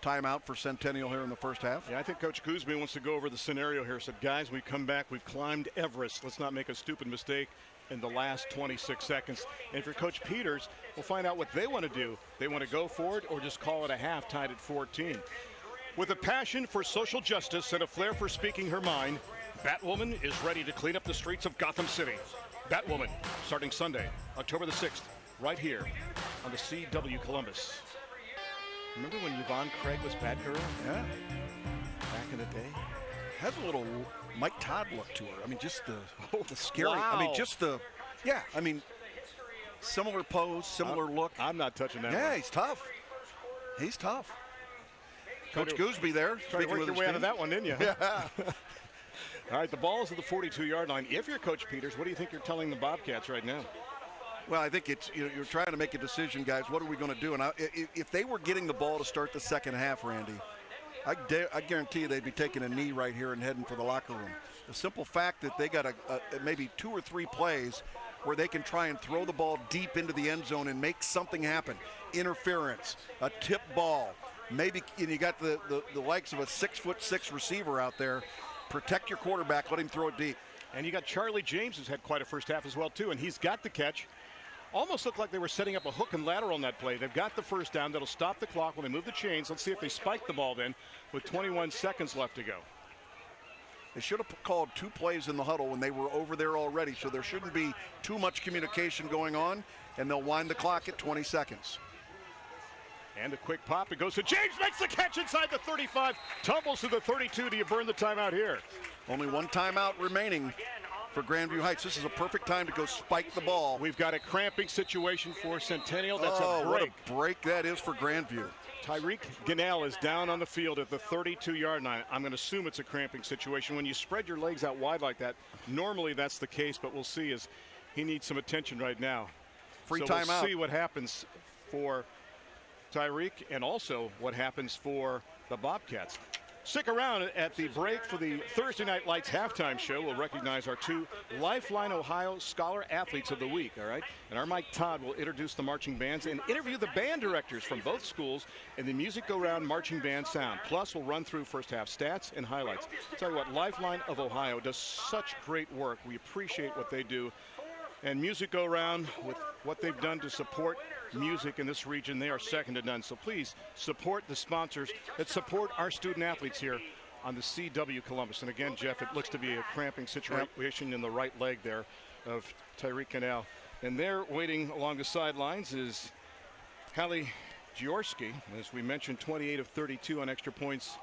timeout for Centennial here in the first half. Yeah, I think Coach Coosby wants to go over the scenario here. Said, guys, we come back. We've climbed Everest. Let's not make a stupid mistake in the last 26 seconds. And for Coach Peters, we'll find out what they want to do. They want to go for it or just call it a half, tied at 14. With a passion for social justice and a flair for speaking her mind, Batwoman is ready to clean up the streets of Gotham City. Batwoman, starting Sunday, October the 6th, right here on the CW Columbus. Remember when Yvonne Craig was Batgirl? Yeah. Back in the day? Has a little Mike Todd look to her. I mean, just the scary. Wow. I mean, similar pose, similar look. I'm not touching that. Yeah, one. he's tough. He's tough. Coach Gooseby there. Trying to work your way out of that one, didn't you? Yeah. All right, the ball is at the 42-yard line. If you're Coach Peters, what do you think you're telling the Bobcats right now? Well, I think it's you're trying to make a decision, guys. What are we going to do? And if they were getting the ball to start the second half, Randy, I guarantee you they'd be taking a knee right here and heading for the locker room. The simple fact that they got maybe 2 or 3 plays where they can try and throw the ball deep into the end zone and make something happen. Interference, a tip ball. Maybe and you got the likes of a 6'6" receiver out there. Protect your quarterback, let him throw it deep. And you got Charlie James, who's had quite a first half as well, too, and he's got the catch. Almost looked like they were setting up a hook and lateral on that play. They've got the first down. That'll stop the clock when they move the chains. Let's see if they spike the ball then with 21 seconds left to go. They should have called 2 plays in the huddle when they were over there already, so there shouldn't be too much communication going on, and they'll wind the clock at 20 seconds. And a quick pop. It goes to James, makes the catch inside the 35, tumbles to the 32. Do you burn the timeout here? Only 1 timeout remaining for Grandview Heights. This is a perfect time to go spike the ball. We've got a cramping situation for Centennial. That's a break. What a break that is for Grandview. Tyreek Ganell is down on the field at the 32-yard line. I'm going to assume it's a cramping situation. When you spread your legs out wide like that, normally that's the case, but we'll see as he needs some attention right now. Free so timeout. We'll see what happens for Tyreek and also what happens for the Bobcats. Stick around at the break for the Thursday Night Lights halftime show. We'll recognize our 2 Lifeline Ohio Scholar Athletes of the Week, all right? And our Mike Todd will introduce the marching bands and interview the band directors from both schools in the Music Go Round Marching Band Sound. Plus, we'll run through first half stats and highlights. I'll tell you what, Lifeline of Ohio does such great work. We appreciate what they do. And Music Go Round, with what they've done to support music in this region, they are second to none. So please support the sponsors that support our student athletes here on the CW Columbus. And again, Jeff, it looks to be a cramping situation in the right leg there of Tyreek Ganell. And there waiting along the sidelines is Hallie Jaworski. As we mentioned, 28 of 32 on extra points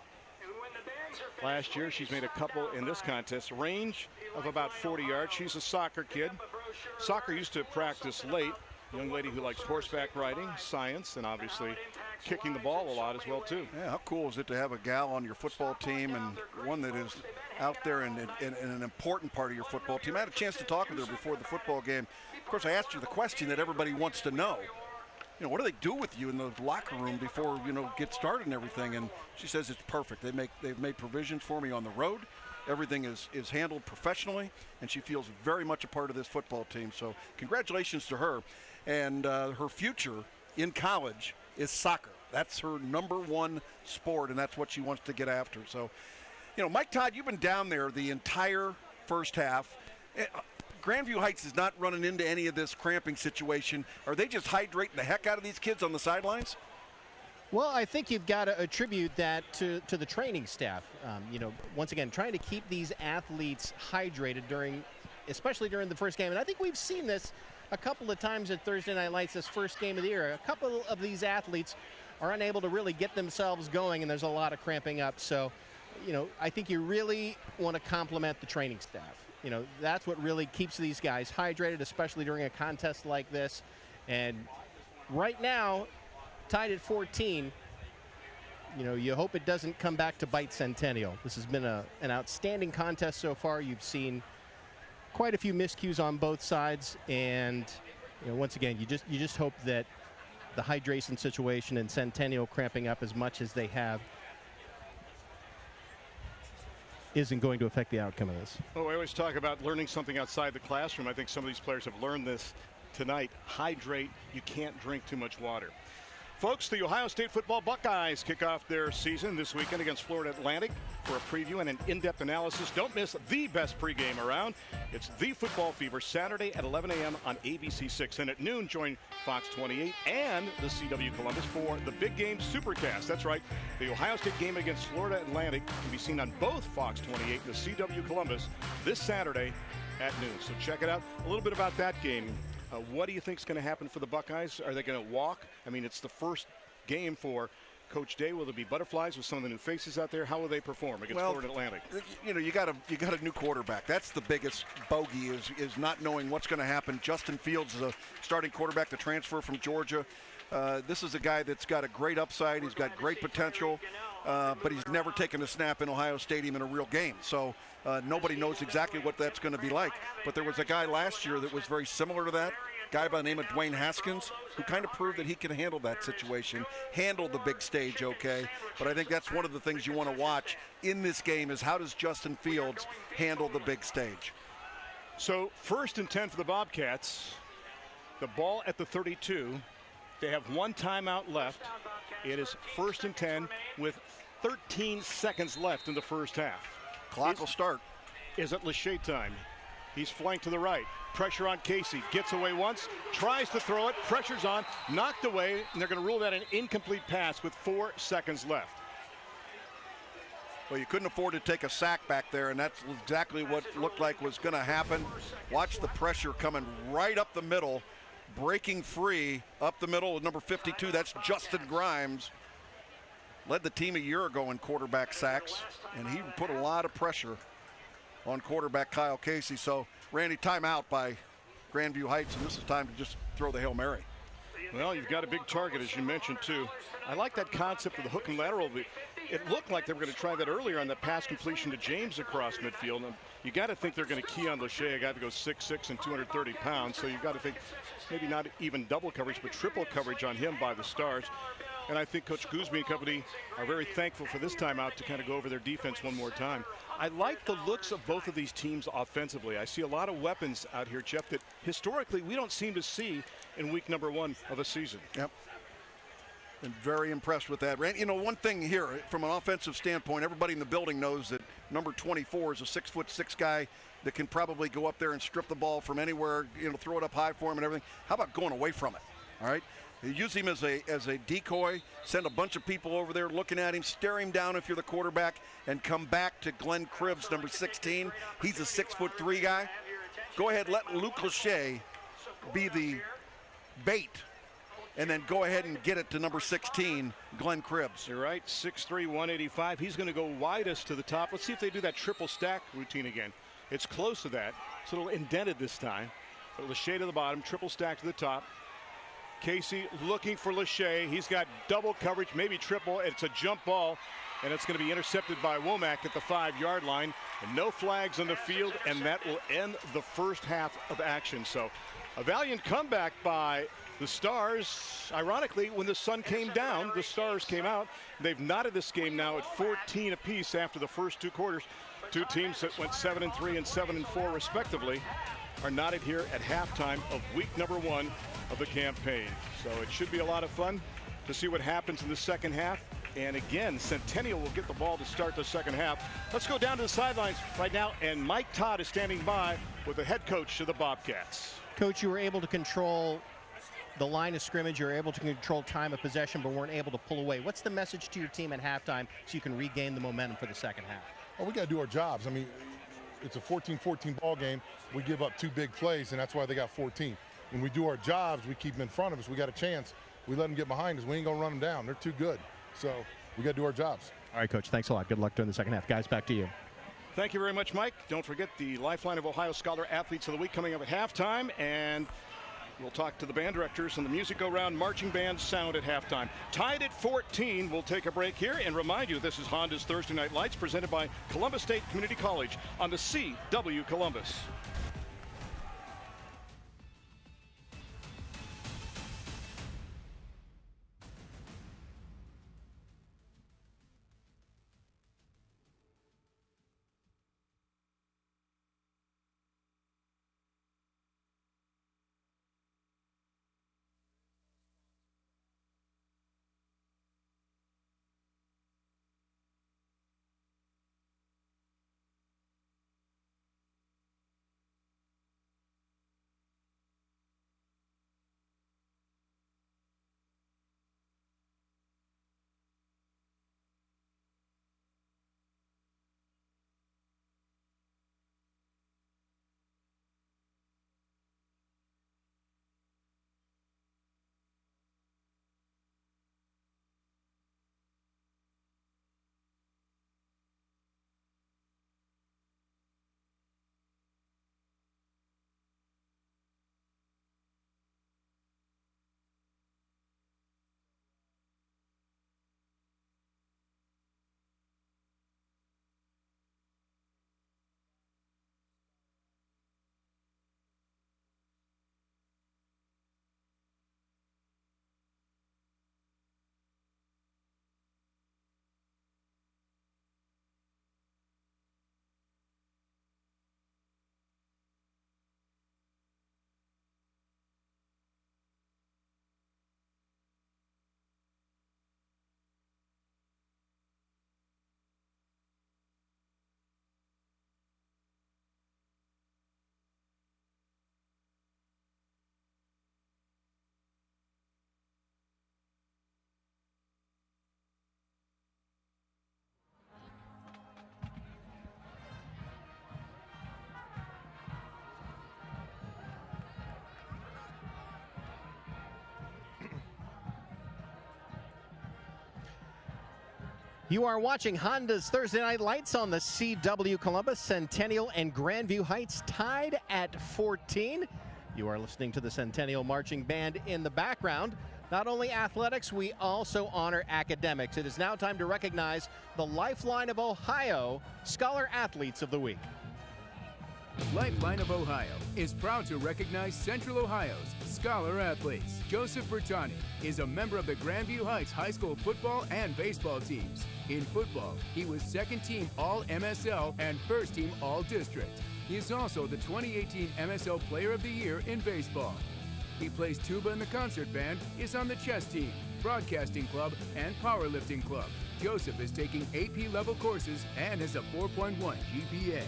last year. She's made a couple in this contest. Range of about 40 yards. She's a soccer kid. Soccer used to practice late. Young lady who likes horseback riding, science, and obviously kicking the ball a lot as well, too. Yeah, how cool is it to have a gal on your football team and one that is out there in an important part of your football team? I had a chance to talk with her before the football game. Of course, I asked her the question that everybody wants to know. You know, what do they do with you in the locker room before, get started and everything? And she says it's perfect. They've made provisions for me on the road. Everything is handled professionally, and she feels very much a part of this football team. So congratulations to her. And her future in college is soccer. That's her #1 sport, and that's what she wants to get after. So, Mike Todd, you've been down there the entire first half. Grandview Heights is not running into any of this cramping situation. Are they just hydrating the heck out of these kids on the sidelines? Well, I think you've got to attribute that to the training staff. Once again, trying to keep these athletes hydrated especially during the first game. And I think we've seen this a couple of times at Thursday Night Lights, this first game of the year. A couple of these athletes are unable to really get themselves going, and there's a lot of cramping up. So, I think you really want to compliment the training staff. That's what really keeps these guys hydrated, especially during a contest like this. And right now, tied at 14, you hope it doesn't come back to bite Centennial. This has been an outstanding contest so far. You've seen quite a few miscues on both sides, and once again, you just hope that the hydration situation and Centennial cramping up as much as they have isn't going to affect the outcome of this. Well, we always talk about learning something outside the classroom. I think some of these players have learned this tonight. Hydrate. You can't drink too much water. Folks, the Ohio State football Buckeyes kick off their season this weekend against Florida Atlantic for a preview and an in-depth analysis. Don't miss the best pregame around. It's The Football Fever, Saturday at 11 a.m. on ABC6. And at noon, join Fox 28 and the CW Columbus for the Big Game Supercast. That's right. The Ohio State game against Florida Atlantic can be seen on both Fox 28 and the CW Columbus this Saturday at noon. So check it out. A little bit about that game. What do you think is going to happen for the Buckeyes? Are they going to walk? I mean, it's the first game for Coach Day, will there be butterflies with some of the new faces out there? How will they perform against Florida Atlantic? You know, you got a new quarterback. That's the biggest bogey is not knowing what's going to happen. Justin Fields is a starting quarterback to transfer from Georgia. This is a guy that's got a great upside. He's got great potential, but he's never taken a snap in Ohio Stadium in a real game. So nobody knows exactly what that's going to be like. But there was a guy last year that was very similar to that. Guy by the name of Dwayne Haskins, who kind of proved that he can handle that situation, handle the big stage okay. But I think that's one of the things you want to watch in this game is how does Justin Fields handle the big stage. So 1st and 10 for the Bobcats. The ball at the 32. They have one timeout left. It is 1st and 10 with 13 seconds left in the first half. Clock will start. Is it Lachey time? He's flanked to the right. Pressure on Casey. Gets away once. Tries to throw it. Pressure's on. Knocked away. And they're going to rule that an incomplete pass with 4 seconds left. Well, you couldn't afford to take a sack back there, and that's exactly what looked like was going to happen. Watch the pressure coming right up the middle. Breaking free up the middle with number 52. That's Justin Grimes. Led the team a year ago in quarterback sacks, and he put a lot of pressure on quarterback Kyle Casey. So, Randy, timeout by Grandview Heights, and this is time to just throw the Hail Mary. Well, you've got a big target, as you mentioned, too. I like that concept of the hook and lateral. It looked like they were going to try that earlier on that pass completion to James across midfield. And you got to think they're going to key on Lachey, a guy that goes 6'6" and 230 pounds. So you've got to think maybe not even double coverage, but triple coverage on him by the Stars. And I think Coach Gooseby and company are very thankful for this timeout to kind of go over their defense one more time. I like the looks of both of these teams offensively. I see a lot of weapons out here, Jeff, that historically we don't seem to see in week number 1 of a season. Yep. Been very impressed with that. You know, one thing here, from an offensive standpoint, everybody in the building knows that number 24 is a 6'6" guy that can probably go up there and strip the ball from anywhere, you know, throw it up high for him and everything. How about going away from it? All right. You use him as a decoy, send a bunch of people over there looking at him, stare him down if you're the quarterback, and come back to Glenn Cribbs, number 16. He's a 6'3" guy. Go ahead, let Luke Lachey be the bait, and then go ahead and get it to number 16, Glenn Cribbs. You're right, 6'3", 185. He's going to go widest to the top. Let's see if they do that triple stack routine again. It's close to that, so it'll indent it this time. But Lachey to the bottom, triple stack to the top. Casey looking for Lachey. He's got double coverage, maybe triple. It's a jump ball, and it's going to be intercepted by Womack at the 5-yard line. And no flags on the field, and that will end the first half of action. So a valiant comeback by the Stars. Ironically, when the sun came down, the Stars came out. They've knotted this game now at 14 apiece after the first 2 quarters. 2 teams that went 7-3 and 7-4 respectively are knotted here at halftime of week number 1 of the campaign. So it should be a lot of fun to see what happens in the second half. And again, Centennial will get the ball to start the second half. Let's go down to the sidelines right now, and Mike Todd is standing by with the head coach of the Bobcats. Coach, you were able to control the line of scrimmage. You were able to control time of possession, but weren't able to pull away. What's the message to your team at halftime so you can regain the momentum for the second half? Well, we got to do our jobs. I mean, it's a 14-14 ball game. We give up 2 big plays, and that's why they got 14. When we do our jobs, we keep them in front of us. We got a chance. We let them get behind us. We ain't going to run them down. They're too good. So we got to do our jobs. All right, Coach. Thanks a lot. Good luck during the second half. Guys, back to you. Thank you very much, Mike. Don't forget the Lifeline of Ohio Scholar Athletes of the Week coming up at halftime. And we'll talk to the band directors and the music go round marching band sound at halftime. Tied at 14. We'll take a break here and remind you this is Honda's Thursday Night Lights presented by Columbus State Community College on the CW Columbus. You are watching Honda's Thursday Night Lights on the CW Columbus. Centennial and Grandview Heights tied at 14. You are listening to the Centennial Marching Band in the background. Not only athletics, we also honor academics. It is now time to recognize the Lifeline of Ohio Scholar Athletes of the Week. Lifeline of Ohio is proud to recognize Central Ohio's Scholar Athletes. Joseph Bertani is a member of the Grandview Heights High School football and baseball teams. In football, he was second team All-MSL and first team All-District. He is also the 2018 MSL Player of the Year in baseball. He plays tuba in the concert band, is on the chess team, broadcasting club, and powerlifting club. Joseph is taking AP level courses and has a 4.1 GPA.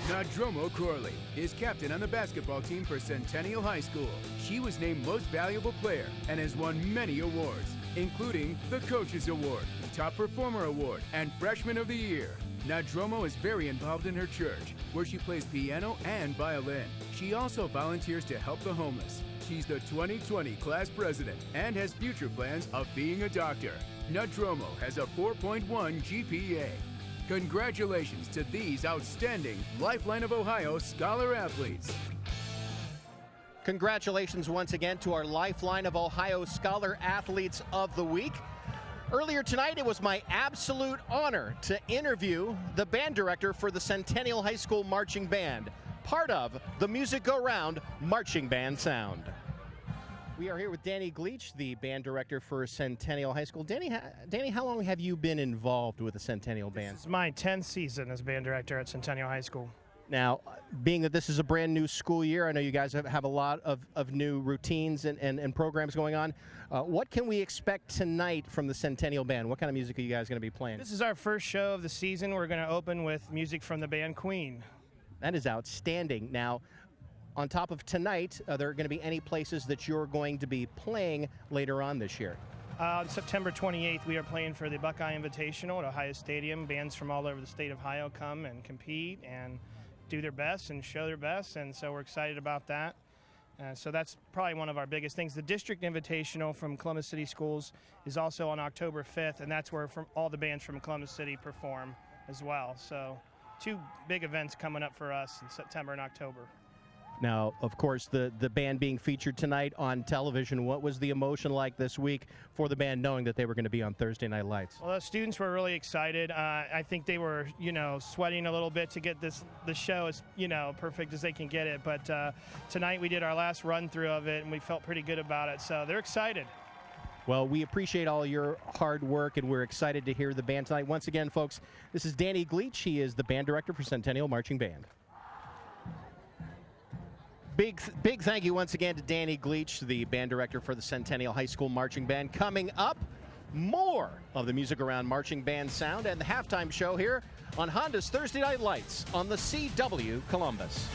Nadromo Corley is captain on the basketball team for Centennial High School. She was named Most Valuable Player and has won many awards, including the Coaches Award, Top Performer Award, and Freshman of the Year. Nadromo is very involved in her church, where she plays piano and violin. She also volunteers to help the homeless. She's the 2020 class president and has future plans of being a doctor. Nadromo has a 4.1 GPA. Congratulations to these outstanding Lifeline of Ohio Scholar Athletes. Congratulations once again to our Lifeline of Ohio Scholar Athletes of the Week. Earlier tonight, it was my absolute honor to interview the band director for the Centennial High School Marching Band, part of the Music Go Round Marching Band Sound. We are here with Danny Gleach, the band director for Centennial High School. Danny, how long have you been involved with the Centennial Band? This is my 10th season as band director at Centennial High School. Now, being that this is a brand new school year, I know you guys have a lot of new routines and programs going on. What can we expect tonight from the Centennial Band? What kind of music are you guys going to be playing? This is our first show of the season. We're going to open with music from the band Queen. That is outstanding. Now, on top of tonight, are there going to be any places that you're going to be playing later on this year? On September 28th, we are playing for the Buckeye Invitational at Ohio Stadium. Bands from all over the state of Ohio come and compete and do their best and show their best, and so we're excited about that. So that's probably one of our biggest things. The District Invitational from Columbus City Schools is also on October 5th, and that's where all the bands from Columbus City perform as well. So two big events coming up for us in September and October. Now, of course, the band being featured tonight on television, what was the emotion like this week for the band knowing that they were going to be on Thursday Night Lights? Well, the students were really excited. I think they were, sweating a little bit to get the show as, perfect as they can get it. But tonight we did our last run through of it, and we felt pretty good about it. So they're excited. Well, we appreciate all your hard work, and we're excited to hear the band tonight. Once again, folks, this is Danny Gleach. He is the band director for Centennial Marching Band. Big thank you once again to Danny Gleach, the band director for the Centennial High School Marching Band. Coming up, more of the Music Around Marching Band sound and the halftime show here on Honda's Thursday Night Lights on the CW Columbus.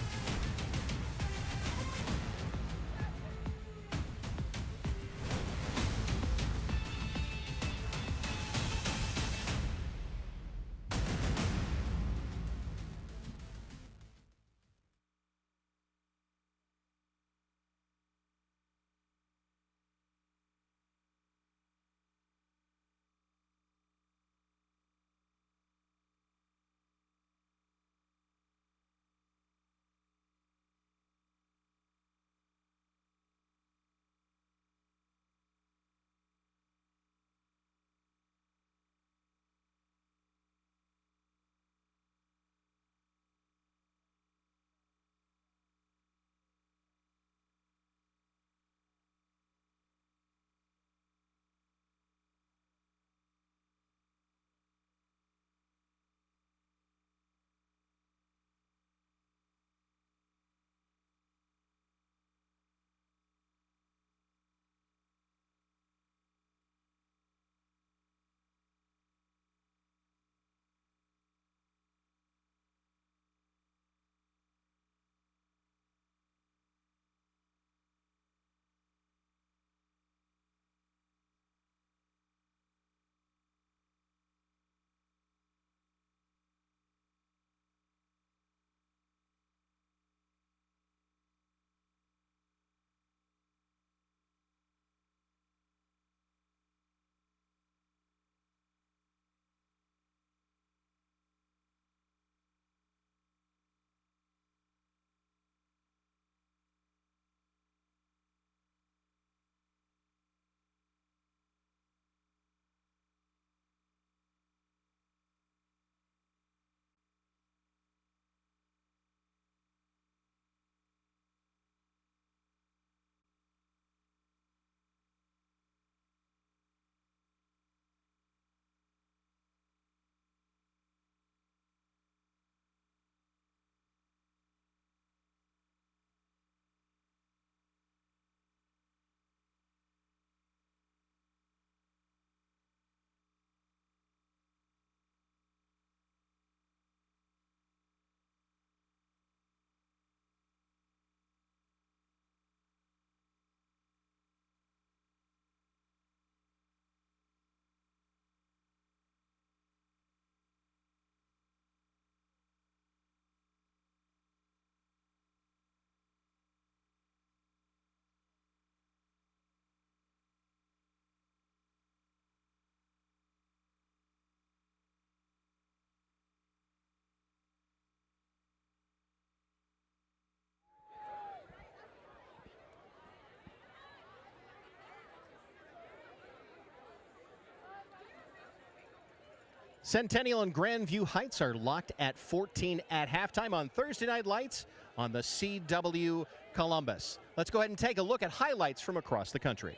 Centennial and Grandview Heights are locked at 14 at halftime on Thursday Night Lights on the CW Columbus. Let's go ahead and take a look at highlights from across the country.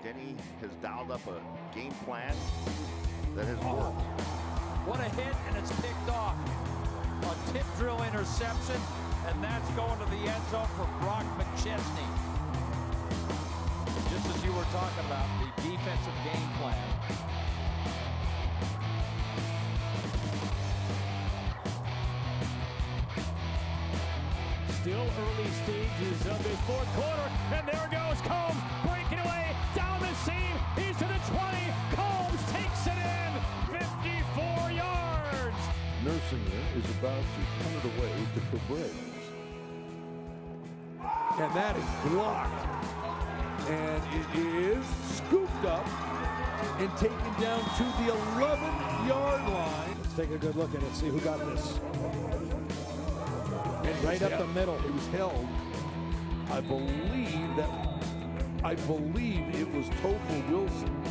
Denny has dialed up a game plan that has worked. What a hit, and it's picked off. A tip drill interception, and that's going to the end zone for Brock McChesney. Just as you were talking about, the defensive game plan. Still early stages of this fourth quarter, and there goes Combs, breaking away down the seam. He's to the 20. Combs takes it in, 54 yards. Nursing is about to turn it away to Cabrera. And that is blocked. And it is scooped up and taken down to the 11-yard line. Let's take a good look at it, see who got this. And right up the middle. It was held. I believe it was Topher Wilson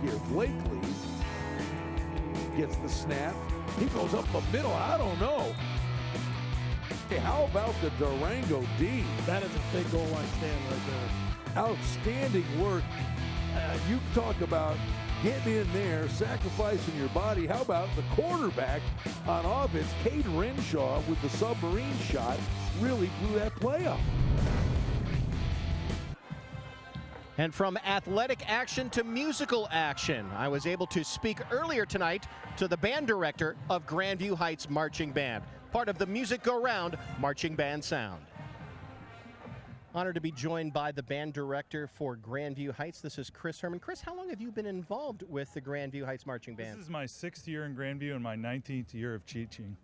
here. Blakely gets the snap. He goes up the middle. I don't know. Hey, how about the Durango D? That is a big goal line stand right there. Outstanding work. You talk about getting in there, sacrificing your body. How about the quarterback on offense, Cade Renshaw, with the submarine shot, really blew that play up. And from athletic action to musical action, I was able to speak earlier tonight to the band director of Grandview Heights Marching Band, part of the Music Go Round Marching Band Sound. Honored to be joined by the band director for Grandview Heights. This is Chris Herman. Chris, how long have you been involved with the Grandview Heights Marching Band? This is my 6th year in Grandview and my 19th year of teaching.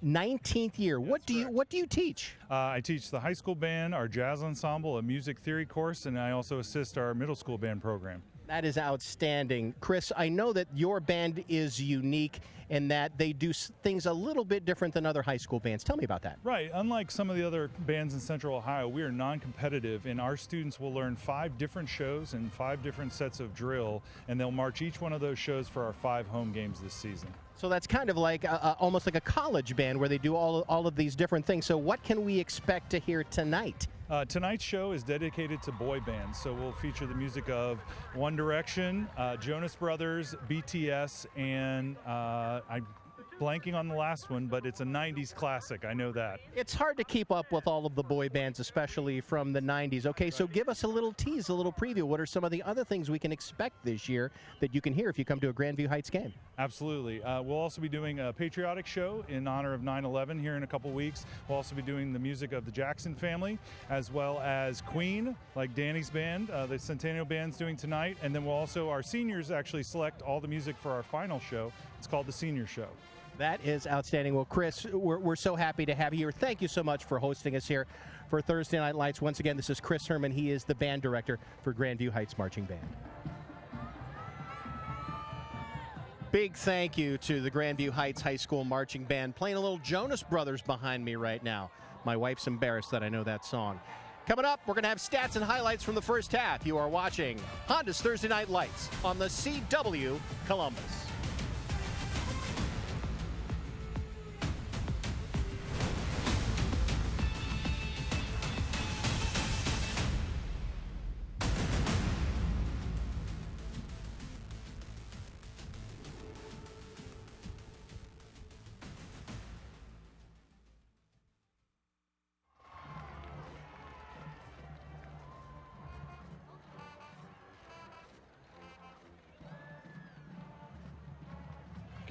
19th year. What do you teach? I teach the high school band, our jazz ensemble, a music theory course, and I also assist our middle school band program. That is outstanding. Chris, I know that your band is unique in that they do things a little bit different than other high school bands. Tell me about that. Right. Unlike some of the other bands in Central Ohio, we are non-competitive, and our students will learn 5 different shows and 5 different sets of drill, and they'll march each one of those shows for our 5 home games this season. So that's kind of like almost like a college band where they do all of these different things. So what can we expect to hear tonight? Tonight's show is dedicated to boy bands, so we'll feature the music of One Direction, Jonas Brothers, BTS, and I'm blanking on the last one, but it's a 90s classic, I know that. It's hard to keep up with all of the boy bands, especially from the 90s. Okay, so give us a little tease, a little preview. What are some of the other things we can expect this year that you can hear if you come to a Grandview Heights game? Absolutely. We'll also be doing a patriotic show in honor of 9/11 here in a couple weeks. We'll also be doing the music of the Jackson family, as well as Queen, like Danny's band, the Centennial band's doing tonight. And then our seniors actually select all the music for our final show. It's called the Senior Show. That is outstanding. Well, Chris, we're so happy to have you here. Thank you so much for hosting us here for Thursday Night Lights. Once again, this is Chris Herman. He is the band director for Grandview Heights Marching Band. Big thank you to the Grandview Heights High School Marching Band. Playing a little Jonas Brothers behind me right now. My wife's embarrassed that I know that song. Coming up, we're going to have stats and highlights from the first half. You are watching Honda's Thursday Night Lights on the CW Columbus.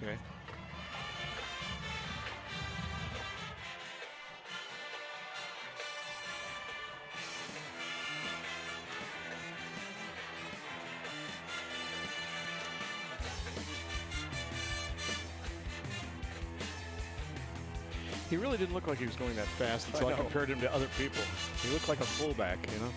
Okay. He really didn't look like he was going that fast until I compared him to other people. He looked like a fullback, you know?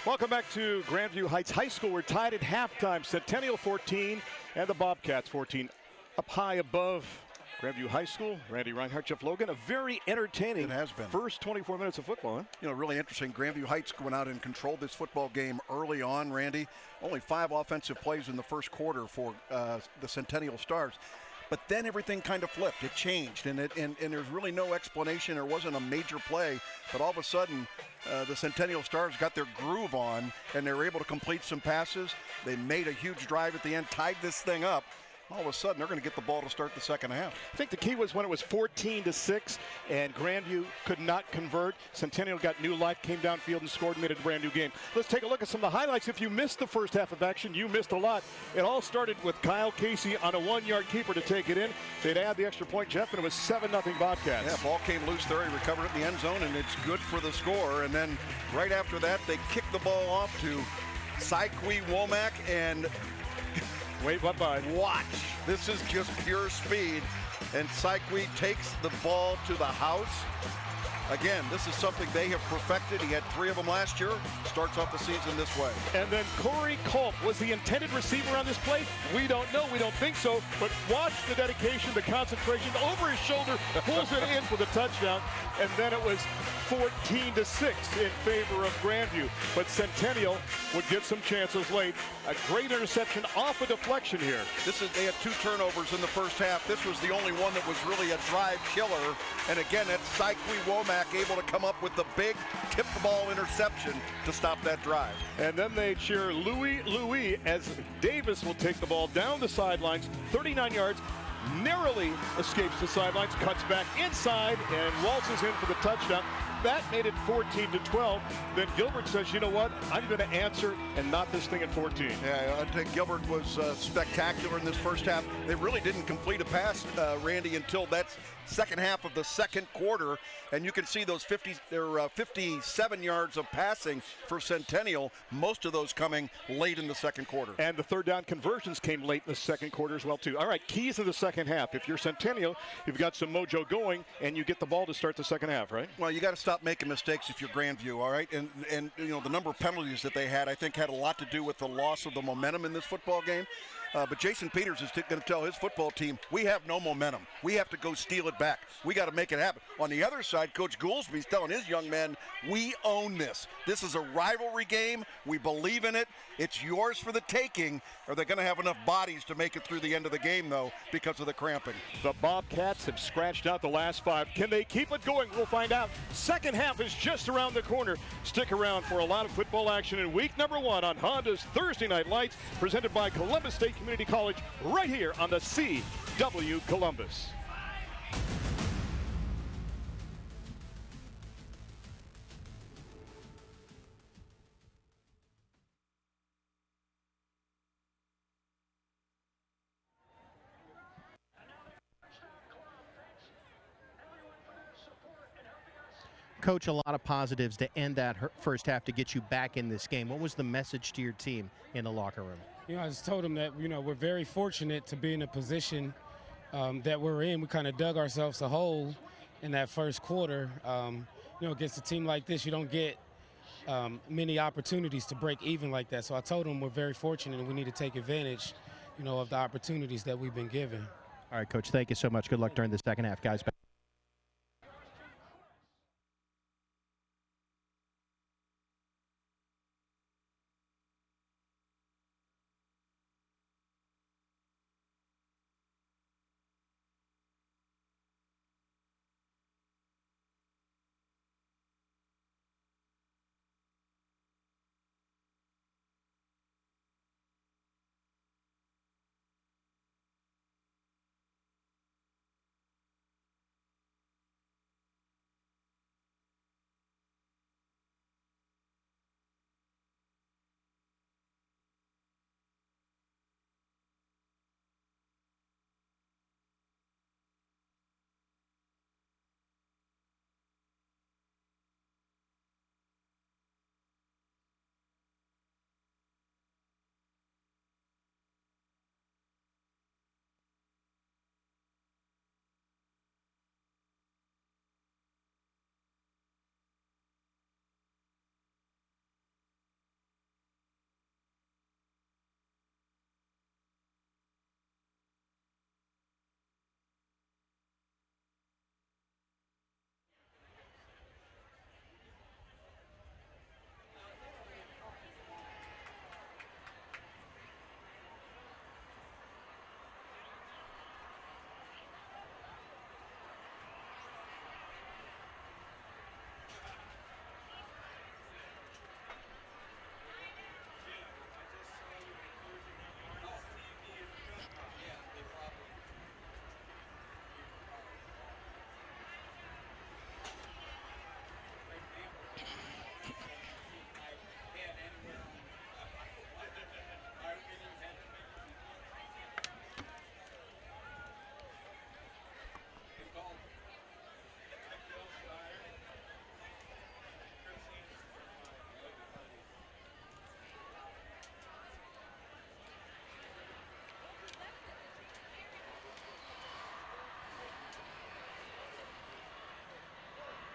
Welcome back to Grandview Heights High School. We're tied at halftime. Centennial 14 and the Bobcats 14. Up high above Grandview High School. Randy Reinhardt, Jeff Logan. A very entertaining first 24 minutes of football. Huh? You know, really interesting. Grandview Heights went out and controlled this football game early on, Randy. Only 5 offensive plays in the first quarter for the Centennial Stars. But then everything kind of flipped. It changed, and there's really no explanation. There wasn't a major play, but all of a sudden, the Centennial Stars got their groove on, and they were able to complete some passes. They made a huge drive at the end, tied this thing up. All of a sudden, they're going to get the ball to start the second half. I think the key was when it was 14-6, and Grandview could not convert. Centennial got new life, came downfield and scored and made it a brand new game. Let's take a look at some of the highlights. If you missed the first half of action, you missed a lot. It all started with Kyle Casey on a 1-yard keeper to take it in. They'd add the extra point, Jeff, and it was 7-0 Bobcats. Yeah, ball came loose there. He recovered it in the end zone, and it's good for the score. And then right after that, they kicked the ball off to Syquee Womack, and wait, bye-bye. Watch. This is just pure speed. And Syquee takes the ball to the house. Again, this is something they have perfected. He had 3 of them last year. Starts off the season this way. And then Corey Culp was the intended receiver on this play. We don't know. We don't think so. But watch the dedication, the concentration. Over his shoulder, pulls it in for the touchdown. And then it was 14-6 in favor of Grandview. But Centennial would get some chances late. A great interception off a deflection here. They had 2 turnovers in the first half. This was the only one that was really a drive killer. And again, that's Syquee Womack able to come up with the big tip the ball interception to stop that drive. And then they cheer Louis as Davis will take the ball down the sidelines, 39 yards, narrowly escapes the sidelines, cuts back inside, and waltzes in for the touchdown. That made it 14-12. Then Gilbert says, you know what? I'm going to answer and knock this thing at 14. Yeah, I think Gilbert was spectacular in this first half. They really didn't complete a pass, Randy, until that second half of the second quarter. And you can see those 57 yards of passing for Centennial, most of those coming late in the second quarter. And the third down conversions came late in the second quarter as well, too. All right, keys of the second half. If you're Centennial, you've got some mojo going, and you get the ball to start the second half, right? Well, you got to stop making mistakes if you're Grandview, all right? And you know, the number of penalties that they had, I think, had a lot to do with the loss of the momentum in this football game. But Jason Peters is going to tell his football team, we have no momentum. We have to go steal it back. We got to make it happen. On the other side, Coach Goolsby's telling his young men, we own this. This is a rivalry game. We believe in it. It's yours for the taking. Are they going to have enough bodies to make it through the end of the game, though, because of the cramping? The Bobcats have scratched out the last 5. Can they keep it going? We'll find out. Second half is just around the corner. Stick around for a lot of football action in week number 1 on Honda's Thursday Night Lights, presented by Columbus State Community College, right here on the CW Columbus. Coach, a lot of positives to end that first half to get you back in this game. What was the message to your team in the locker room? You know, I just told them that, you know, we're very fortunate to be in a position that we're in. We kind of dug ourselves a hole in that first quarter. You know, against a team like this, you don't get many opportunities to break even like that. So I told them we're very fortunate and we need to take advantage, you know, of the opportunities that we've been given. All right, Coach, thank you so much. Good luck during the second half, guys.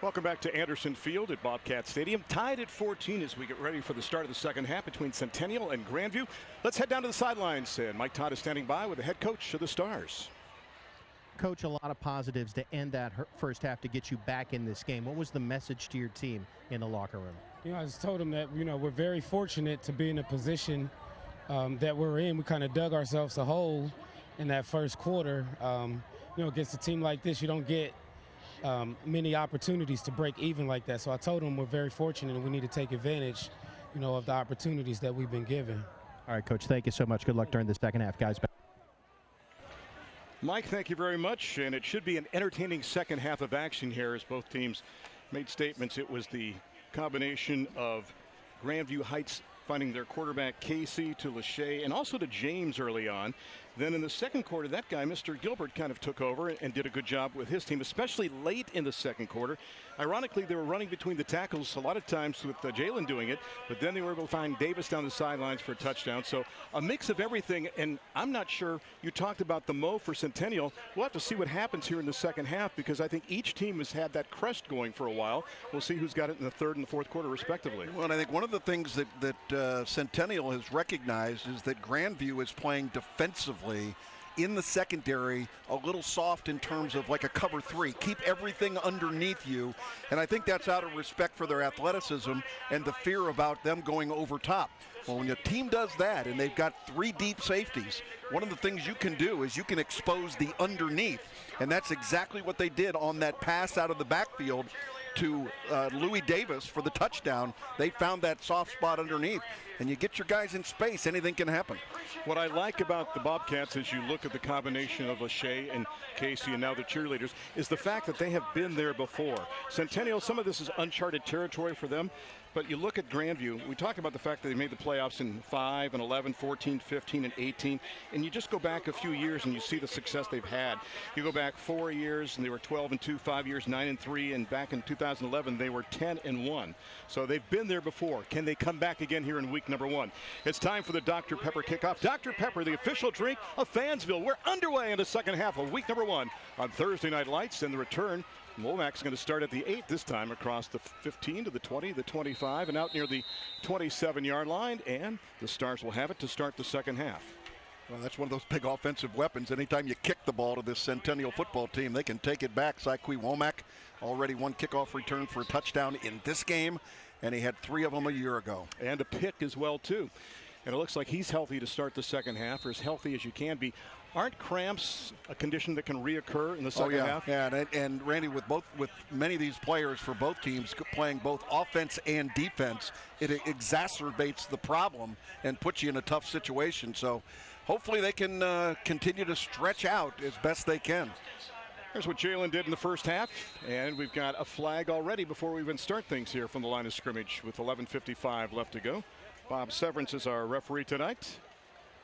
Welcome back to Anderson Field at Bobcat Stadium. Tied at 14 as we get ready for the start of the second half between Centennial and Grandview. Let's head down to the sidelines. And Mike Todd is standing by with the head coach of the Stars. Coach, a lot of positives to end that first half to get you back in this game. What was the message to your team in the locker room? I just told them that, we're very fortunate to be in a position that we're in. We kind of dug ourselves a hole in that first quarter. Against a team like this, you don't get many opportunities to break even like that. So I told them we're very fortunate and we need to take advantage, of the opportunities that we've been given. All right, Coach, thank you so much. Good luck during the second half, guys. Mike, thank you very much. And it should be an entertaining second half of action here as both teams made statements. It was the combination of Grandview Heights finding their quarterback Casey to Lachey and also to James early on. Then in the second quarter, that guy, Mr. Gilbert, kind of took over and did a good job with his team, especially late in the second quarter. Ironically, they were running between the tackles a lot of times with Jalen doing it, but then they were able to find Davis down the sidelines for a touchdown. So a mix of everything, and I'm not sure, you talked about the mo for Centennial. We'll have to see what happens here in the second half because I think each team has had that crest going for a while. We'll see who's got it in the third and the fourth quarter, respectively. Well, and I think one of the things that Centennial has recognized is that Grandview is playing defensively in the secondary a little soft in terms of like a cover three. Keep everything underneath you. And I think that's out of respect for their athleticism and the fear about them going over top. Well, when a team does that and they've got three deep safeties, one of the things you can do is you can expose the underneath. And that's exactly what they did on that pass out of the backfield to Louis Davis for the touchdown. They found that soft spot underneath. And you get your guys in space, anything can happen. What I like about the Bobcats as you look at the combination of Lachey and Casey and now the cheerleaders is the fact that they have been there before. Centennial, some of this is uncharted territory for them. But you look at Grandview, we talked about the fact that they made the playoffs in 5 and 11, 14, 15, and 18. And you just go back a few years and you see the success they've had. You go back 4 years and they were 12-2, 5 years, 9-3, and back in 2011 they were 10-1. So they've been there before. Can they come back again here in week number 1? It's time for the Dr. Pepper kickoff. Dr. Pepper, the official drink of Fansville. We're underway in the second half of week number 1 on Thursday Night Lights, and the return. Womack's going to start at the 8 this time across the 15 to the 20, the 25, and out near the 27-yard line. And the Stars will have it to start the second half. Well, that's one of those big offensive weapons. Anytime you kick the ball to this Centennial football team, they can take it back. Syquy Womack already one kickoff return for a touchdown in this game, and he had 3 of them a year ago. And a pick as well, too. And it looks like he's healthy to start the second half, or as healthy as you can be. Aren't cramps a condition that can reoccur in the second half? Yeah, and Randy, with many of these players for both teams playing both offense and defense, it exacerbates the problem and puts you in a tough situation. So hopefully they can continue to stretch out as best they can. Here's what Jalen did in the first half, and we've got a flag already before we even start things here from the line of scrimmage with 11:55 left to go. Bob Severance is our referee tonight.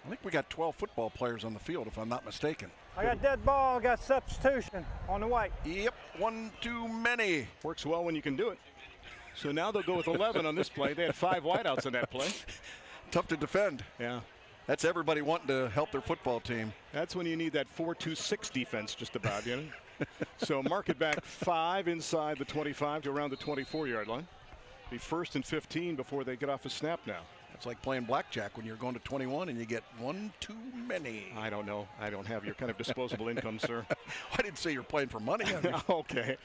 I think we got 12 football players on the field, if I'm not mistaken. I got dead ball, I got substitution on the white. Yep, one too many. Works well when you can do it. So now they'll go with 11 on this play. They had 5 wideouts on that play. Tough to defend. Yeah. That's everybody wanting to help their football team. That's when you need that 4-2-6 defense just about, you know. So mark it back 5 inside the 25 to around the 24-yard line. Be 1st and 15 before they get off a snap now. It's like playing blackjack when you're going to 21 and you get 1 too many. I don't know. I don't have your kind of disposable income, sir. I didn't say you're playing for money. Okay.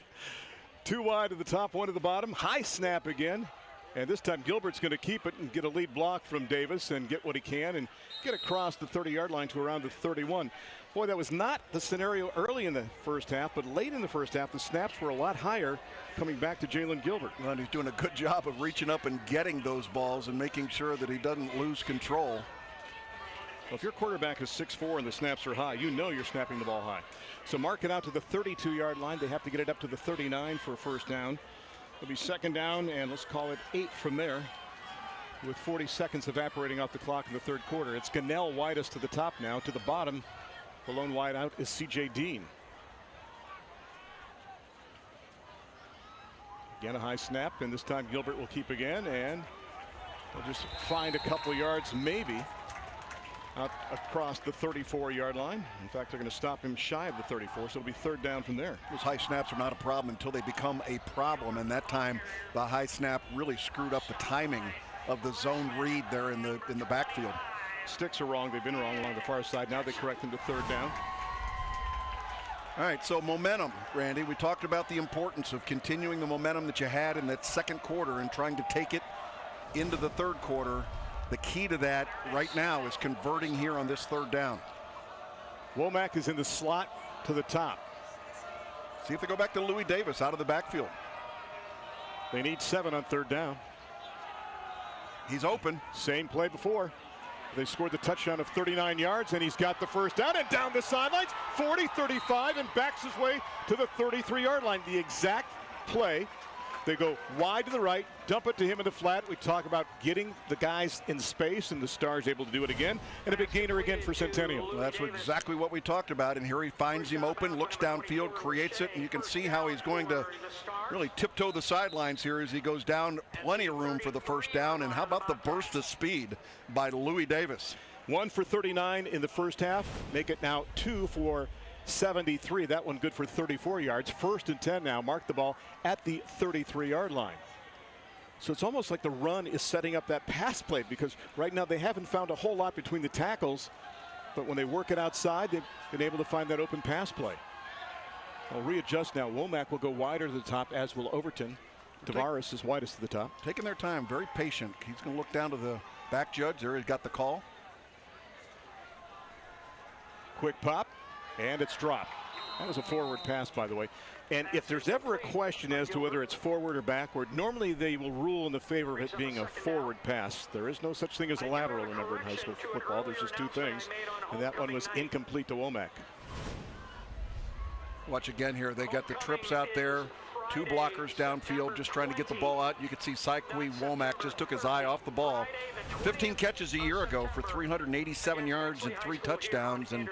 2 wide to the top, 1 to the bottom. High snap again. And this time Gilbert's going to keep it and get a lead block from Davis and get what he can and get across the 30-yard line to around the 31. Boy, that was not the scenario early in the first half, but late in the first half, the snaps were a lot higher coming back to Jalen Gilbert. Well, he's doing a good job of reaching up and getting those balls and making sure that he doesn't lose control. Well, if your quarterback is 6'4" and the snaps are high, you know you're snapping the ball high. So mark it out to the 32-yard line. They have to get it up to the 39 for a first down. It'll be second down, and let's call it 8 from there with 40 seconds evaporating off the clock in the third quarter. It's Gunnell widest to the top now. To the bottom, the lone wide out is C.J. Dean. Again, a high snap, and this time Gilbert will keep again, and they'll just find a couple yards maybe. out across the 34-yard line. In fact, they're going to stop him shy of the 34, so it'll be third down from there. Those high snaps are not a problem until they become a problem, and that time the high snap really screwed up the timing of the zone read there in the backfield. Sticks are wrong. They've been wrong along the far side. Now they correct them to third down. All right, so momentum, Randy. We talked about the importance of continuing the momentum that you had in that second quarter and trying to take it into the third quarter. The key to that right now is converting here on this third down. Womack is in the slot to the top. See if they go back to Louis Davis out of the backfield. They need 7 on third down. He's open. Same play before. They scored the touchdown of 39 yards, and he's got the first down and down the sidelines, 40, 35, and backs his way to the 33-yard line. The exact play. They go wide to the right, dump it to him in the flat. We talk about getting the guys in space, and the Stars able to do it again. And a big gainer again for Centennial. Well, that's exactly what we talked about. And here he finds him open, looks downfield, creates it, and you can see how he's going to really tiptoe the sidelines here as he goes down. Plenty of room for the first down. And how about the burst of speed by Louis Davis? 1 for 39 in the first half. Make it now 2 for 73. That one good for 34 yards. 1st and 10 now. Mark the ball at the 33-yard line. So it's almost like the run is setting up that pass play, because right now they haven't found a whole lot between the tackles, but when they work it outside, they've been able to find that open pass play. They'll readjust now. Womack will go wider to the top, as will Overton. Tavares is widest to the top. Taking their time, very patient. He's going to look down to the back judge there. He's got the call. Quick pop. And it's dropped. That was a forward pass, by the way. And if there's ever a question as to whether it's forward or backward, normally they will rule in the favor of it being a forward pass. There is no such thing as a lateral, remember, in high school football. There's just two things. And that one was incomplete to Womack. Watch again here. They got the trips out there. 2 blockers downfield just trying to get the ball out. You can see Syquy Womack just took his eye off the ball. 15 catches a year ago for 387 yards and 3 touchdowns. And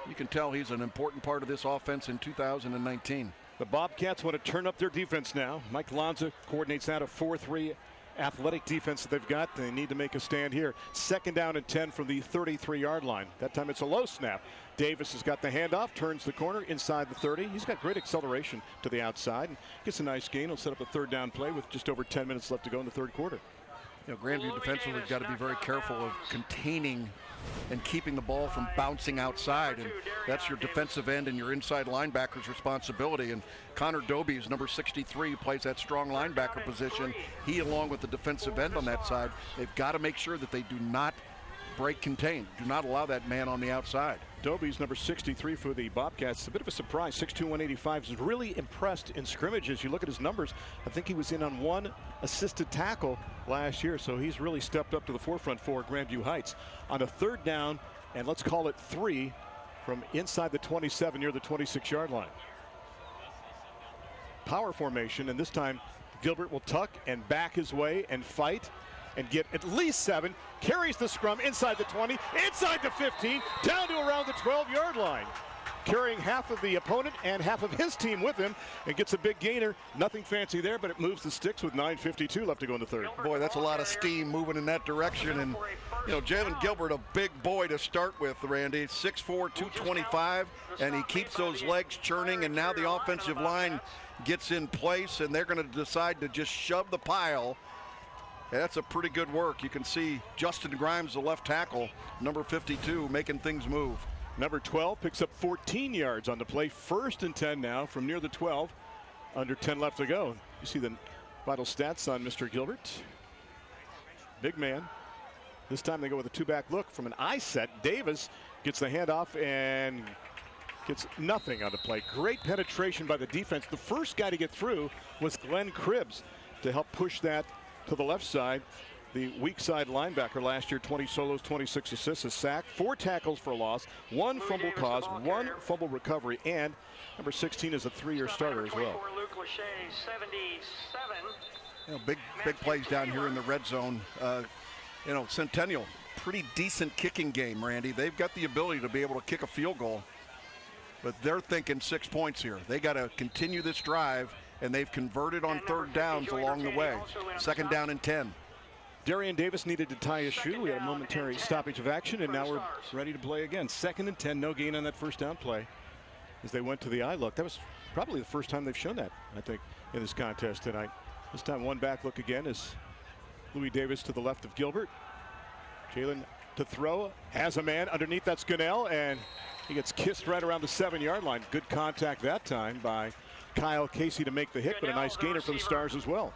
you can tell he's an important part of this offense in 2019. The Bobcats want to turn up their defense now. Mike Lanza coordinates that a 4-3 athletic defense that they've got. They need to make a stand here. 2nd down and 10 from the 33-yard line. That time it's a low snap. Davis has got the handoff, turns the corner inside the 30. He's got great acceleration to the outside. Gets a nice gain. He'll set up a third down play with just over 10 minutes left to go in the third quarter. You know, Grandview defensively has got to be very careful of containing and keeping the ball from bouncing outside, and that's your defensive end and your inside linebacker's responsibility. And Connor Doby is number 63, plays that strong linebacker position. He, along with the defensive end on that side, they've got to make sure that they do not break contain. Do not allow that man on the outside. Doby's number 63 for the Bobcats. A bit of a surprise. 6'2", 185. Is really impressed in scrimmages. You look at his numbers. I think he was in on 1 assisted tackle last year, so he's really stepped up to the forefront for Grandview Heights. On a third down, and let's call it 3 from inside the 27 near the 26-yard line. Power formation, and this time Gilbert will tuck and back his way and fight and get at least 7, carries the scrum inside the 20, inside the 15, down to around the 12-yard line. Carrying half of the opponent and half of his team with him, and gets a big gainer. Nothing fancy there, but it moves the sticks with 9:52 left to go in the third. Boy, that's a lot of steam moving in that direction. And, you know, Jalen Gilbert, a big boy to start with, Randy. 6'4", 225, and he keeps those legs churning, and now the offensive line gets in place, and they're going to decide to just shove the pile. That's a pretty good work. You can see Justin Grimes, the left tackle, number 52, making things move. Number 12 picks up 14 yards on the play. 1st and 10 now from near the 12. Under 10 left to go. You see the vital stats on Mr. Gilbert. Big man. This time they go with a 2-back look from an eye set. Davis gets the handoff and gets nothing on the play. Great penetration by the defense. The first guy to get through was Glenn Cribbs to help push that to the left side. The weak side linebacker last year, 20 solos, 26 assists, a sack, 4 tackles for a loss, 1 fumble caused, 1 fumble recovery, and number 16 is a 3-year starter as well. You know, big plays down here in the red zone. You know, Centennial, pretty decent kicking game, Randy. They've got the ability to be able to kick a field goal, but they're thinking 6 points here. They got to continue this drive, and they've converted on third downs along the way. 2nd down and 10. Darian Davis needed to tie his shoe. We had a momentary stoppage of action, and now we're ready to play again. 2nd and 10, no gain on that first down play as they went to the eye look. That was probably the first time they've shown that, I think, in this contest tonight. This time one back look again is Louis Davis to the left of Gilbert. Jalen to throw, has a man underneath, that's Gunnell, and he gets kissed right around the 7-yard line. Good contact that time by Kyle Casey to make the hit, but a nice gainer for the Stars as well.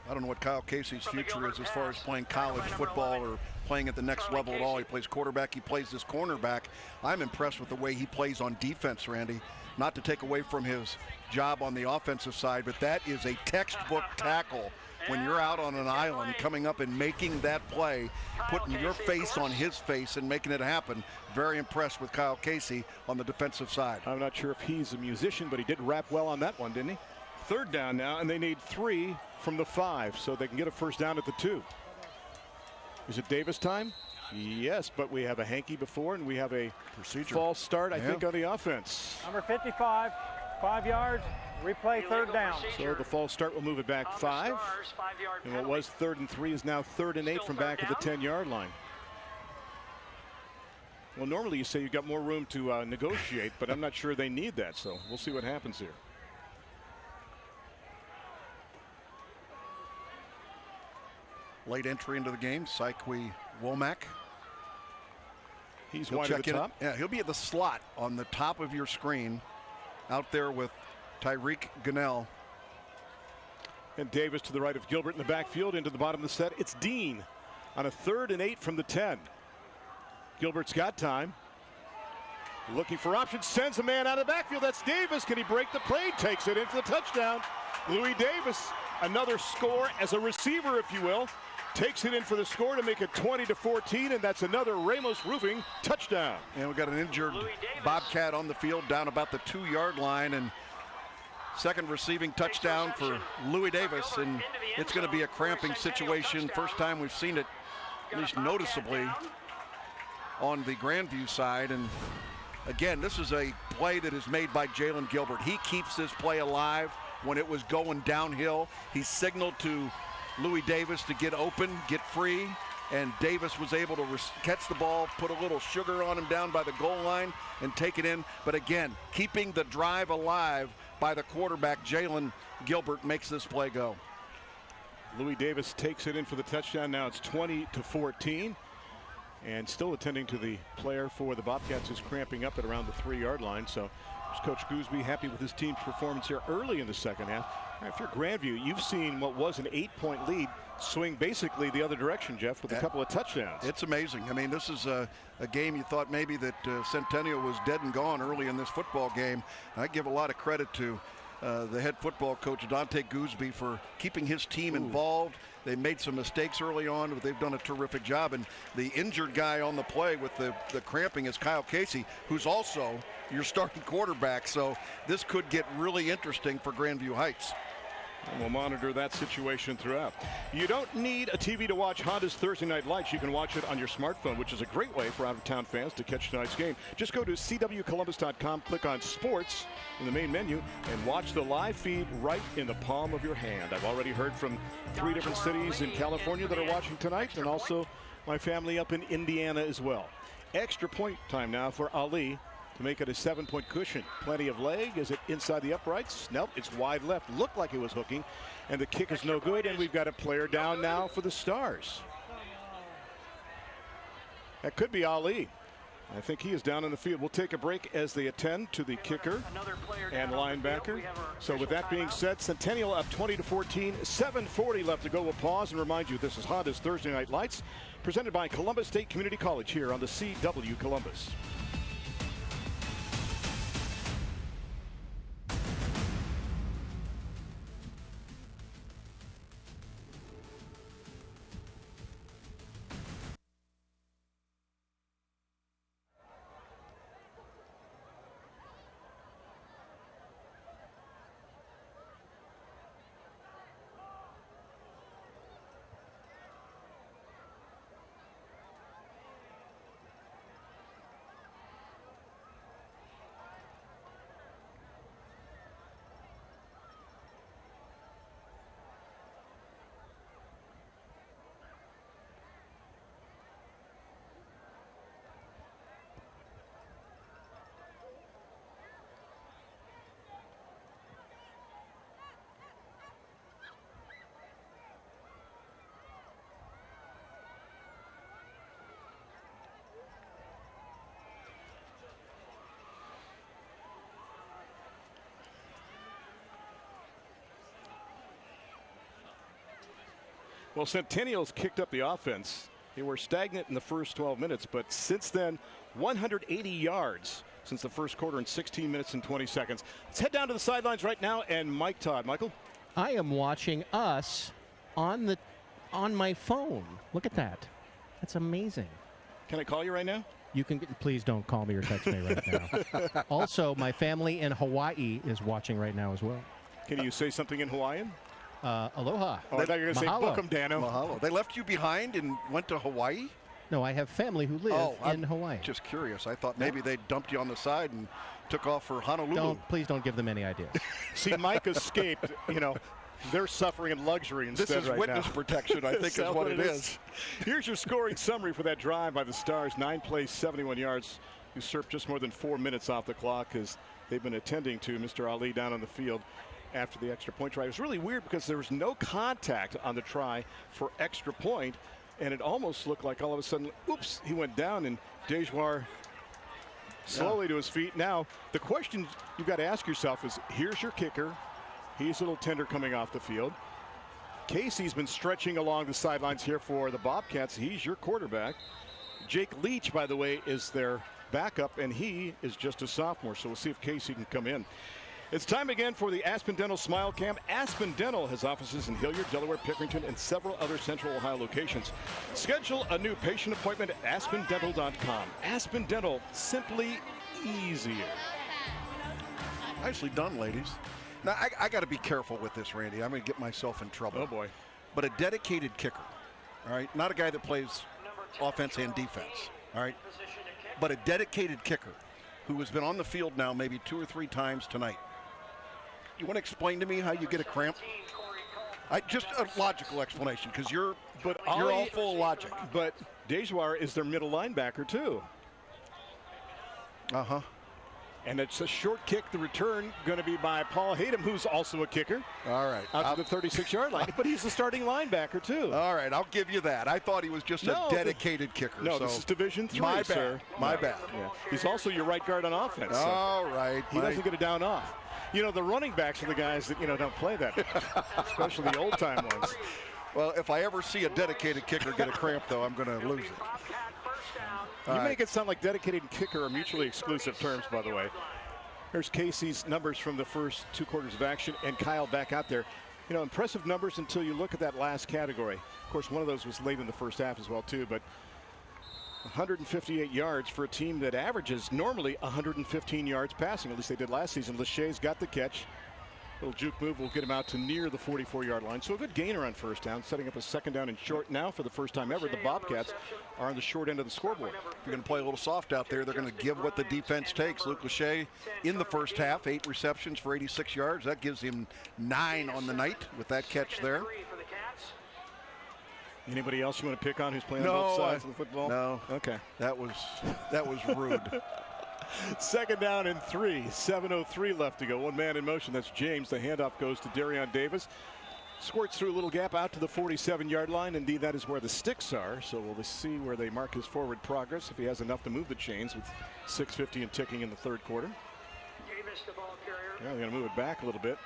I don't know what Kyle Casey's future is as far as playing college football or playing at the next level at all. He plays quarterback, he plays this cornerback. I'm impressed with the way he plays on defense, Randy. Not to take away from his job on the offensive side, but that is a textbook tackle when you're out on an island coming up and making that play, putting your face on his face and making it happen. Very impressed with Kyle Casey on the defensive side. I'm not sure if he's a musician, but he did rap well on that one, didn't he? 3rd down now, and they need 3 from the 5, so they can get a first down at the 2. Is it Davis time? Yes, but we have a hanky before, and we have a false start, I think, on the offense. Number 55, 5 yards, replay 3rd down. So the false start will move it back 5. And what was 3rd and 3 is now 3rd and 8 from back of the 10-yard line. Well, normally you say you've got more room to negotiate, but I'm not sure they need that, so we'll see what happens here. Late entry into the game, Syque Womack. He's wide at the top. Yeah, he'll be at the slot on the top of your screen, out there with Tyreek Gunnell. And Davis to the right of Gilbert in the backfield into the bottom of the set. It's Dean on a 3rd and 8 from the 10. Gilbert's got time. Looking for options, sends a man out of the backfield. That's Davis. Can he break the play? Takes it into the touchdown. Louis Davis, another score as a receiver, if you will. Takes it in for the score to make it 20-14, and that's another Ramos Roofing touchdown. And we got an injured Bobcat on the field down about the 2-yard line, and second receiving touchdown for Louis Davis, and it's going to be a cramping situation. First time we've seen it, at least noticeably, on the Grandview side. And again, this is a play that is made by Jalen Gilbert. He keeps this play alive when it was going downhill. He signaled to Louis Davis to get open, get free, and Davis was able to catch the ball, put a little sugar on him down by the goal line, and take it in. But again, keeping the drive alive by the quarterback, Jalen Gilbert, makes this play go. Louis Davis takes it in for the touchdown. Now it's 20-14. And still attending to the player for the Bobcats is cramping up at around the 3-yard line. So Coach Gooseby happy with his team's performance here early in the second half. After Grandview, you've seen what was an 8-point lead swing basically the other direction, Jeff, with a couple of touchdowns. It's amazing. I mean, this is a game you thought maybe that Centennial was dead and gone early in this football game. I give a lot of credit to the head football coach, Dante Gooseby, for keeping his team involved. They made some mistakes early on, but they've done a terrific job. And the injured guy on the play with the cramping is Kyle Casey, who's also your starting quarterback. So this could get really interesting for Grandview Heights. And we'll monitor that situation throughout. You don't need a TV to watch Honda's Thursday Night Lights. You can watch it on your smartphone, which is a great way for out-of-town fans to catch tonight's game. Just go to cwcolumbus.com, click on Sports in the main menu, and watch the live feed right in the palm of your hand. I've already heard from 3 different cities in California that are watching tonight, and also my family up in Indiana as well. Extra point time now for Ali to make it a 7-point cushion. Plenty of leg. Is it inside the uprights? Nope, it's wide left. Looked like it was hooking, and the kick is no good, and we've got a player down now for the Stars. That could be Ali. I think he is down in the field. We'll take a break as they attend to the kicker and linebacker. So with that being said, Centennial up 20-14, 7:40 left to go. We'll pause and remind you this is Honda's Thursday Night Lights, presented by Columbus State Community College here on the CW Columbus. Well, Centennial's kicked up the offense. They were stagnant in the first 12 minutes, but since then, 180 yards since the first quarter in 16 minutes and 20 seconds. Let's head down to the sidelines right now and Mike Todd. Michael? I am watching us on my phone. Look at that. That's amazing. Can I call you right now? You can. Please don't call me or text me right now. Also, my family in Hawaii is watching right now as well. Can you say something in Hawaiian? Aloha. Oh, I thought you were going to say book 'em, Dano. Mahalo. They left you behind and went to Hawaii? No, I have family who live in Hawaii. Just curious. I thought maybe they dumped you on the side and took off for Honolulu. Please don't give them any ideas. See, Mike escaped. They're suffering in luxury instead This is right witness now. protection, I think, is what it is. Here's your scoring summary for that drive by the Stars. 9 plays, 71 yards. Usurped just more than 4 minutes off the clock as they've been attending to Mr. Ali down on the field after the extra point try. It was really weird because there was no contact on the try for extra point, and it almost looked like all of a sudden, oops, he went down, and Dejoir slowly to his feet. Now, the question you've got to ask yourself is, here's your kicker. He's a little tender coming off the field. Casey's been stretching along the sidelines here for the Bobcats. He's your quarterback. Jake Leach, by the way, is their backup, and he is just a sophomore, so we'll see if Casey can come in. It's time again for the Aspen Dental Smile Cam. Aspen Dental has offices in Hilliard, Delaware, Pickerington, and several other Central Ohio locations. Schedule a new patient appointment at aspendental.com. Aspen Dental, simply easier. Nicely done, ladies. Now, I got to be careful with this, Randy. I'm going to get myself in trouble. Oh, boy. But a dedicated kicker, all right? Not a guy that plays offense and defense, all right? But a dedicated kicker who has been on the field now maybe 2 or 3 times tonight. You want to explain to me how you get a cramp? Just a logical explanation, because you're all full of logic. But Dejoir is their middle linebacker, too. Uh-huh. And it's a short kick. The return going to be by Paul Hayden, who's also a kicker. All right. Out to the 36-yard line. But he's the starting linebacker, too. All right, I'll give you that. I thought he was just a dedicated kicker. No, so this is Division III, my bad. sir. My bad. Yeah. He's also your right guard on offense. All right. He doesn't get a down off. The running backs are the guys that, don't play that much, especially the old-time ones. Well, if I ever see a dedicated kicker get a cramp, though, I'm going to lose it. You make it sound like dedicated and kicker are mutually exclusive terms, by the way. Here's Casey's numbers from the first 2 quarters of action, and Kyle back out there. Impressive numbers until you look at that last category. Of course, one of those was late in the first half as well, too, but 158 yards for a team that averages normally 115 yards passing. At least they did last season. Lachey's got the catch. Little juke move will get him out to near the 44-yard line. So a good gainer on first down, setting up a second down and short. Now, for the first time ever, the Bobcats are on the short end of the scoreboard. If you're going to play a little soft out there, they're going to give what the defense takes. Luke Lachey in the first half, 8 receptions for 86 yards. That gives him 9 on the night with that catch there. Anybody else you want to pick on who's playing on both sides of the football? No. Okay. That was rude. Second down and 3. 7:03 left to go. One man in motion. That's James. The handoff goes to Darian Davis. Squirts through a little gap out to the 47-yard line. Indeed, that is where the sticks are. So we'll see where they mark his forward progress if he has enough to move the chains with 6:50 and ticking in the third quarter. Yeah, they're going to move it back a little bit.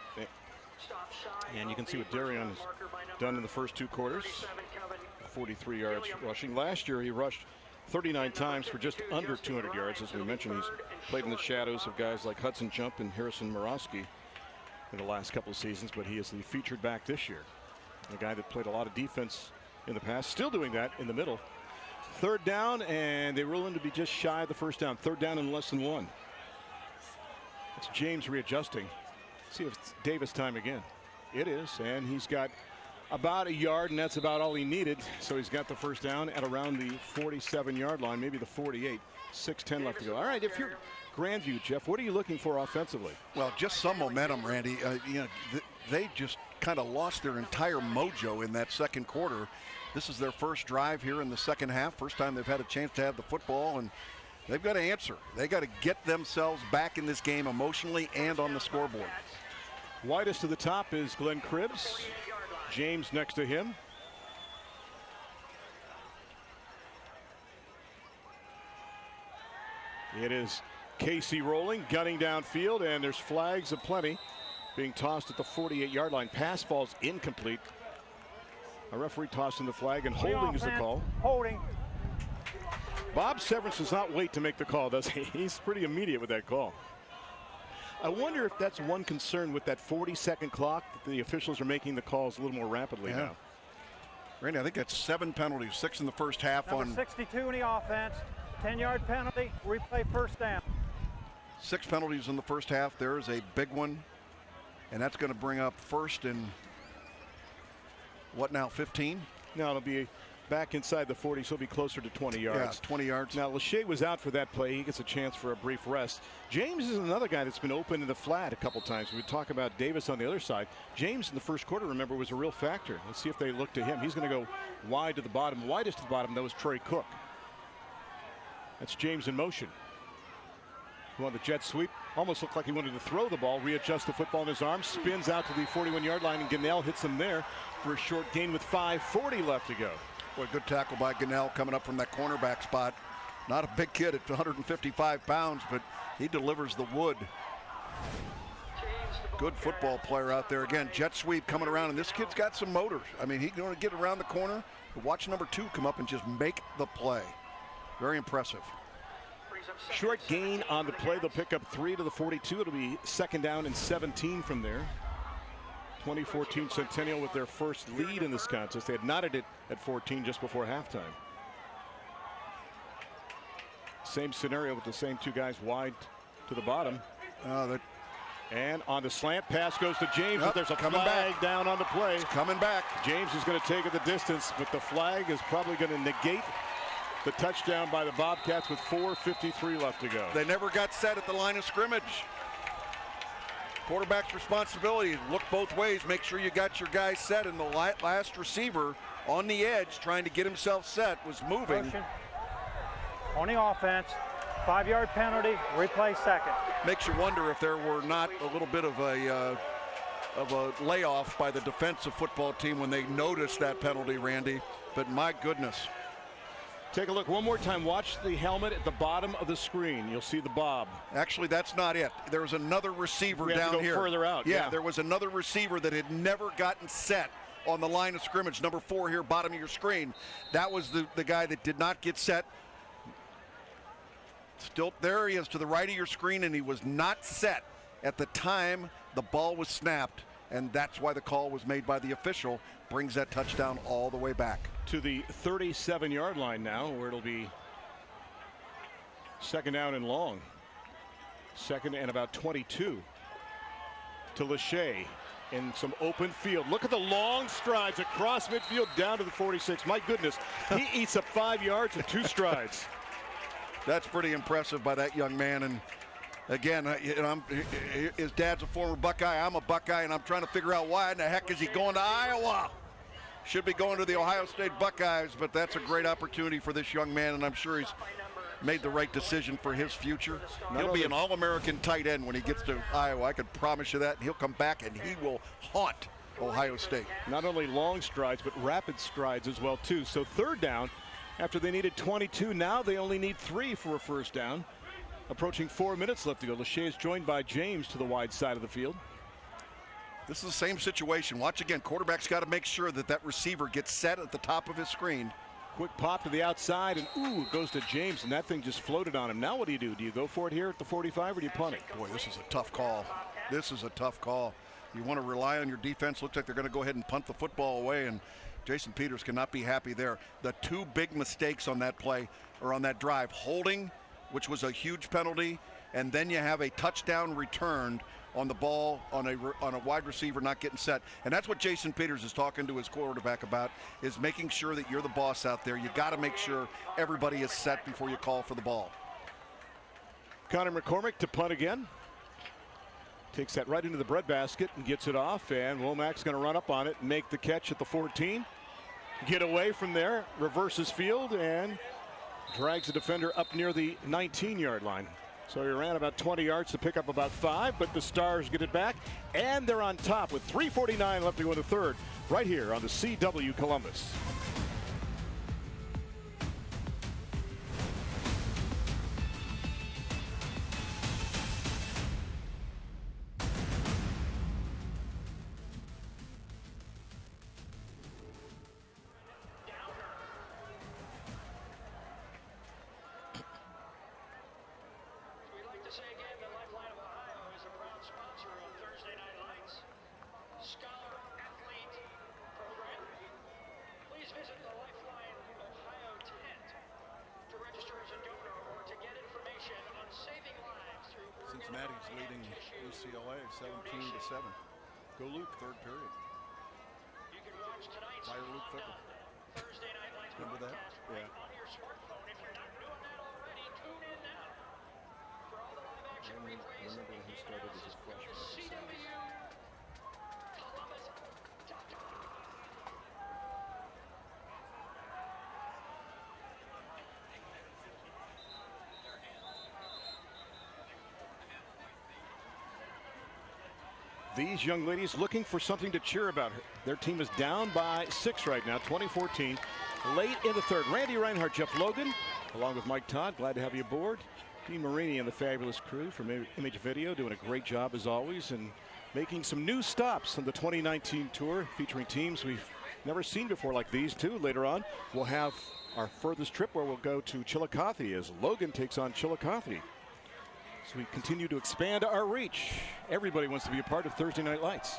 And you can see what Darian has done in the first 2 quarters. 43 yards rushing. Last year, he rushed 39 times for just under 200 yards. As we mentioned, he's played in the shadows of guys like Hudson Jump and Harrison Morosky in the last couple of seasons, but he is the featured back this year. A guy that played a lot of defense in the past, still doing that in the middle. Third down, and they roll in to be just shy of the first down. Third down and less than 1. It's James readjusting. See if it's Davis time again. It is, and he's got about a yard, and that's about all he needed. So he's got the first down at around the 47-yard line, maybe the 48. 6:10 left to go. All right, if you're Grandview, Jeff, what are you looking for offensively? Well, just some momentum, Randy. They just kind of lost their entire mojo in that second quarter. This is their first drive here in the second half. First time they've had a chance to have the football, and they've got to answer. They got to get themselves back in this game emotionally and on the scoreboard. Widest to the top is Glenn Cribbs. James next to him. It is Casey rolling, gunning downfield, and there's flags aplenty being tossed at the 48-yard line. Pass falls incomplete. A referee tossing the flag, and holding is the call. Holding. Bob Severance does not wait to make the call, does he? He's pretty immediate with that call. I wonder if that's one concern with that 40-second clock, that the officials are making the calls a little more rapidly now. Randy, I think that's 7 penalties, 6 in the first half. Number 62 in the offense. 10-yard penalty. Replay first down. 6 penalties in the first half. There's a big one. And that's going to bring up first and what now, 15? No, it'll be back inside the 40, so it'll be closer to 20 yards. Yeah, 20 yards. Now, Lachey was out for that play. He gets a chance for a brief rest. James is another guy that's been open in the flat a couple times. We talk about Davis on the other side. James in the first quarter, remember, was a real factor. Let's see if they look to him. He's going to go wide to the bottom. Widest to the bottom, that was Trey Cook. That's James in motion. He wanted the jet sweep. Almost looked like he wanted to throw the ball, readjust the football in his arms, spins out to the 41-yard line, and Gunnell hits him there for a short gain with 5:40 left to go. Boy, good tackle by Gunnell coming up from that cornerback spot. Not a big kid at 155 pounds, but he delivers the wood. Good football player out there. Again, jet sweep coming around, and this kid's got some motors. I mean, he's going to get around the corner. Watch number 2 come up and just make the play. Very impressive. Short gain on the play. They'll pick up 3 to the 42. It'll be 2nd down and 17 from there. 2014 Centennial with their first lead in this contest. They had knotted it at 14 just before halftime. Same scenario with the same 2 guys wide to the bottom. And on the slant, pass goes to James, but there's a flag down on the play. It's coming back. James is going to take it the distance, but the flag is probably going to negate the touchdown by the Bobcats with 4:53 left to go. They never got set at the line of scrimmage. Quarterback's responsibility, look both ways, make sure you got your guys set, and the last receiver on the edge trying to get himself set was moving. Motion. On the offense, 5-yard penalty, replay second. Makes you wonder if there were not a little bit of a layoff by the defensive football team when they noticed that penalty, Randy, but my goodness. Take a look one more time. Watch the helmet at the bottom of the screen. You'll see the bob. Actually, that's not it. There was another receiver down down here. Further out. Yeah, there was another receiver that had never gotten set on the line of scrimmage. Number 4 here, bottom of your screen. That was the guy that did not get set. Still, there he is to the right of your screen, and he was not set at the time the ball was snapped, and that's why the call was made by the official. Brings that touchdown all the way back to the 37-yard line now, where it'll be 2nd down and long. 2nd and about 22 to Lachey in some open field. Look at the long strides across midfield down to the 46. My goodness, he eats up 5 yards in 2 strides. That's pretty impressive by that young man. And again, his dad's a former Buckeye. I'm a Buckeye, and I'm trying to figure out why in the heck is he going to Iowa? Should be going to the Ohio State Buckeyes, but that's a great opportunity for this young man, and I'm sure he's made the right decision for his future. He'll be an All-American tight end when he gets to Iowa. I can promise you that. He'll come back, and he will haunt Ohio State. Not only long strides, but rapid strides as well, too. So 3rd down, after they needed 22, now they only need 3 for a first down. Approaching 4 minutes left to go. Lachey is joined by James to the wide side of the field. This is the same situation. Watch again. Quarterback's got to make sure that receiver gets set at the top of his screen. Quick pop to the outside, and it goes to James, and that thing just floated on him. Now what do you do? Do you go for it here at the 45, or do you punt it? Boy, this is a tough call. This is a tough call. You want to rely on your defense. Looks like they're going to go ahead and punt the football away, and Jason Peters cannot be happy there. The 2 big mistakes on that play, or on that drive, holding, which was a huge penalty, and then you have a touchdown returned on the ball on a wide receiver not getting set. And that's what Jason Peters is talking to his quarterback about, is making sure that you're the boss out there. You got to make sure everybody is set before you call for the ball. Connor McCormick to punt again. Takes that right into the breadbasket and gets it off, and Womack's going to run up on it and make the catch at the 14. Get away from there, reverses field, and drags the defender up near the 19-yard line. So he ran about 20 yards to pick up about 5, but the Stars get it back, and they're on top with 3:49 left to go in the 3rd, right here on the CW Columbus. Maddie's leading UCLA 17-7. Go Luke, third period. Fire Luke football. Remember that? Yeah. I remember when he started as a freshman. These young ladies looking for something to cheer about. Their team is down by 6 right now, 2014. Late in the third, Randy Reinhardt, Jeff Logan, along with Mike Todd. Glad to have you aboard. Dean Marini and the fabulous crew from Image Video doing a great job as always and making some new stops on the 2019 tour featuring teams we've never seen before like these two. Later on, we'll have our furthest trip where we'll go to Chillicothe as Logan takes on Chillicothe. So we continue to expand our reach. Everybody wants to be a part of Thursday Night Lights.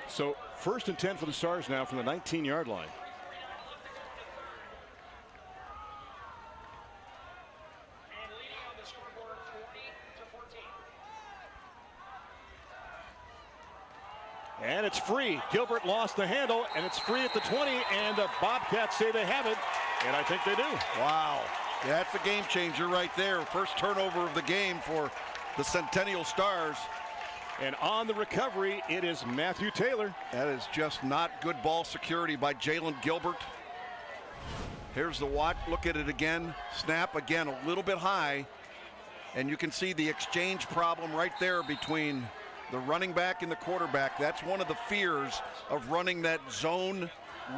So 1st and 10 for the Stars now from the 19-yard line. And it's free. Gilbert lost the handle, and it's free at the 20, and the Bobcats say they have it, and I think they do. Wow. Yeah, that's a game changer right there. First turnover of the game for the Centennial Stars. And on the recovery, it is Matthew Taylor. That is just not good ball security by Jalen Gilbert. Here's the watch. Look at it again. Snap again, a little bit high. And you can see the exchange problem right there between the running back and the quarterback. That's one of the fears of running that zone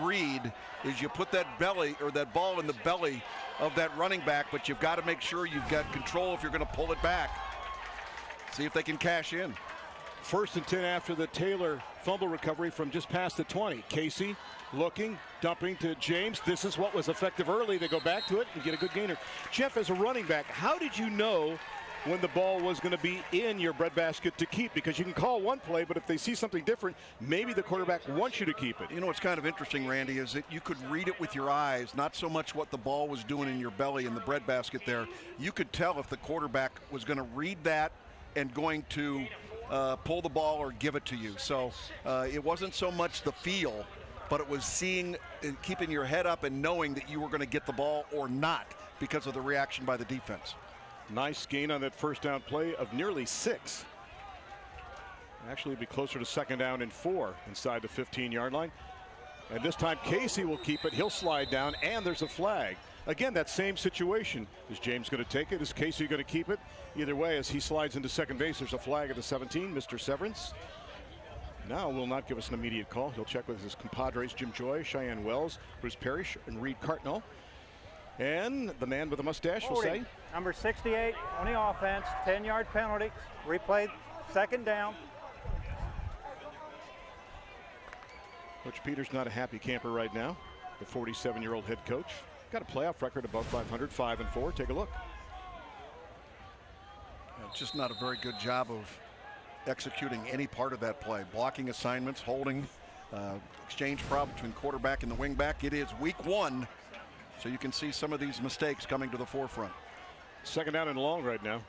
read, is you put that belly or that ball in the belly of that running back, but you've got to make sure you've got control if you're going to pull it back. See if they can cash in. 1st and 10 after the Taylor fumble recovery from just past the 20. Casey looking, dumping to James. This is what was effective early. They go back to it and get a good gainer. Jeff, as a running back, how did you know when the ball was going to be in your breadbasket to keep? Because you can call one play, but if they see something different, maybe the quarterback wants you to keep it. You know what's kind of interesting, Randy, is that you could read it with your eyes, not so much what the ball was doing in your belly in the breadbasket there. You could tell if the quarterback was going to read that and going to pull the ball or give it to you. So it wasn't so much the feel, but it was seeing and keeping your head up and knowing that you were going to get the ball or not because of the reaction by the defense. Nice gain on that first down play of nearly 6. Actually, it'd be closer to 2nd down and 4 inside the 15-yard line. And this time Casey will keep it. He'll slide down, and there's a flag. Again, that same situation. Is James going to take it? Is Casey going to keep it? Either way, as he slides into second base, there's a flag at the 17. Mr. Severance now will not give us an immediate call. He'll check with his compadres, Jim Joy, Cheyenne Wells, Bruce Parrish, and Reed Cartnell. And the man with the mustache will say, number 68 on the offense, 10-yard penalty, replayed 2nd down. Coach Peters not a happy camper right now. The 47-year-old head coach. Got a playoff record above 500, 5-4. Take a look. Just not a very good job of executing any part of that play. Blocking assignments, holding, exchange problem between quarterback and the wingback. It is week 1. So you can see some of these mistakes coming to the forefront. 2nd down and long right now.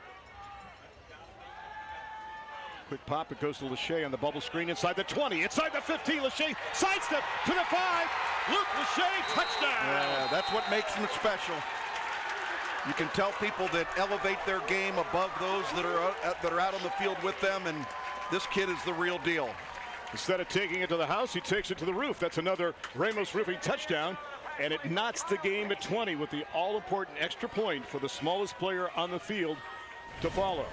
Quick pop, it goes to Lachey on the bubble screen inside the 20, inside the 15. Lachey sidestep to the 5. Luke Lachey, touchdown. Yeah, that's what makes him special. You can tell people that elevate their game above those that are out on the field with them, and this kid is the real deal. Instead of taking it to the house, he takes it to the roof. That's another Ramos Roofing touchdown. And it knots the game at 20 with the all-important extra point for the smallest player on the field to follow.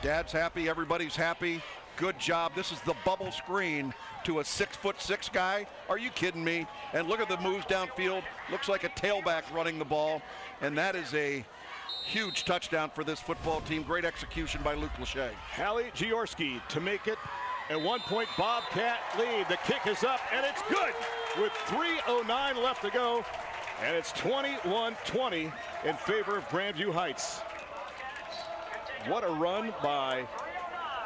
Dad's happy, everybody's happy. Good job. This is the bubble screen to a 6'6" guy. Are you kidding me? And look at the moves downfield. Looks like a tailback running the ball. And that is a huge touchdown for this football team. Great execution by Luke Lachey. Hallie Georski to make it a 1-point Bobcat lead. The kick is up, and it's good with 3:09 left to go. And it's 21-20 in favor of Grandview Heights. What a run by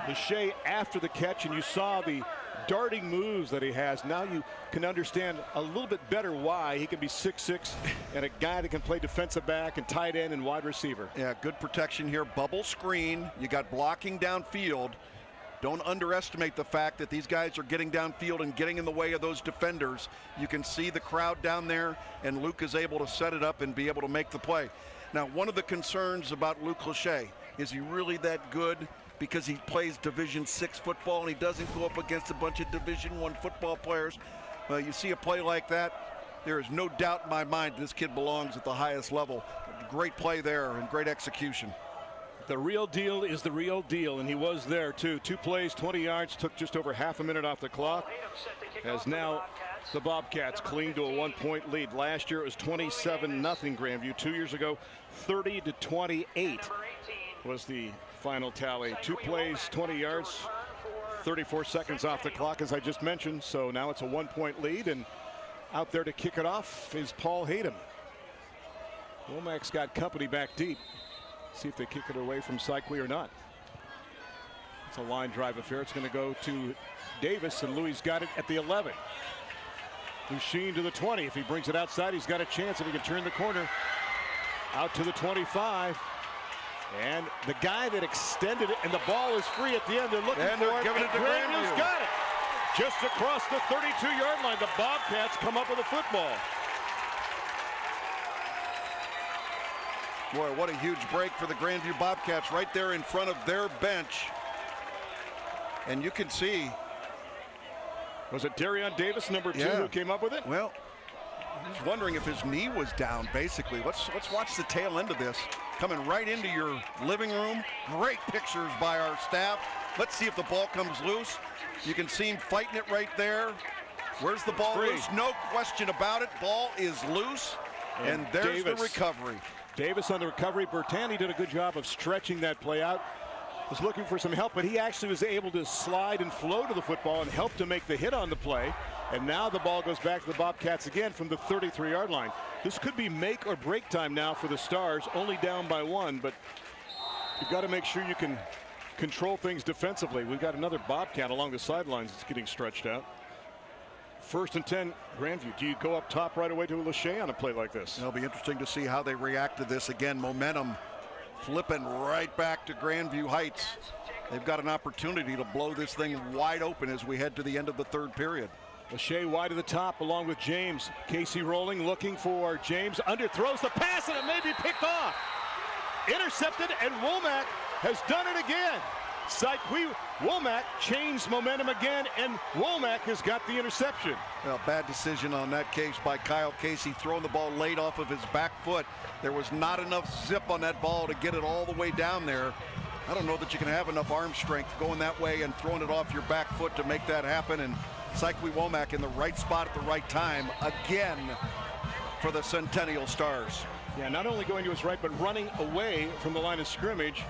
Lachey after the catch, and you saw the darting moves that he has. Now you can understand a little bit better why he can be 6'6" and a guy that can play defensive back and tight end and wide receiver. Yeah, good protection here. Bubble screen. You got blocking downfield. Don't underestimate the fact that these guys are getting downfield and getting in the way of those defenders. You can see the crowd down there, and Luke is able to set it up and be able to make the play. Now, one of the concerns about Luke Lachey, is he really that good because he plays Division VI football and he doesn't go up against a bunch of Division I football players? You see a play like that, there is no doubt in my mind this kid belongs at the highest level. Great play there and great execution. The real deal is the real deal, and he was there too. 2 plays, 20 yards, took just over half a minute off the clock. As now the Bobcats cling to a 1-point lead. Last year it was 27-0 Grandview. 2 years ago, 30-28 was the final tally. 2 plays, 20 yards, 34 seconds off the clock, as I just mentioned. So now it's a 1-point lead, and out there to kick it off is Paul Hayden. Womack's got company back deep. See if they kick it away from Syquy or not. It's a line drive affair. It's going to go to Davis, and Louis got it at the 11. Lucien to the 20. If he brings it outside, he's got a chance if he can turn the corner. Out to the 25. And the guy that extended it, and the ball is free at the end. They're looking for it. Giving it to Grandview's got it. Just across the 32-yard line, the Bobcats come up with a football. Boy, what a huge break for the Grandview Bobcats right there in front of their bench. And you can see. Was it Darion Davis, number 2, who came up with it? Well, I was wondering if his knee was down, basically. Let's watch the tail end of this. Coming right into your living room. Great pictures by our staff. Let's see if the ball comes loose. You can see him fighting it right there. Where's the ball loose? No question about it. Ball is loose. And there's the recovery. Davis on the recovery. Bertani did a good job of stretching that play out. Was looking for some help, but he actually was able to slide and flow to the football and help to make the hit on the play. And now the ball goes back to the Bobcats again from the 33-yard line. This could be make or break time now for the Stars, only down by 1, but you've got to make sure you can control things defensively. We've got another Bobcat along the sidelines that's getting stretched out. 1st and 10, Grandview. Do you go up top right away to Lachey on a play like this? It'll be interesting to see how they react to this. Again, momentum flipping right back to Grandview Heights. They've got an opportunity to blow this thing wide open as we head to the end of the 3rd period. Lachey wide to the top along with James. Casey rolling, looking for James. Underthrows the pass, and it may be picked off. Intercepted, and Womack has done it again. Womack changed momentum again, and Womack has got the interception. Well, bad decision on that case by Kyle Casey, throwing the ball late off of his back foot. There was not enough zip on that ball to get it all the way down there. I don't know that you can have enough arm strength going that way and throwing it off your back foot to make that happen. And Syquy Womack in the right spot at the right time again for the Centennial Stars. Yeah, not only going to his right, but running away from the line of scrimmage.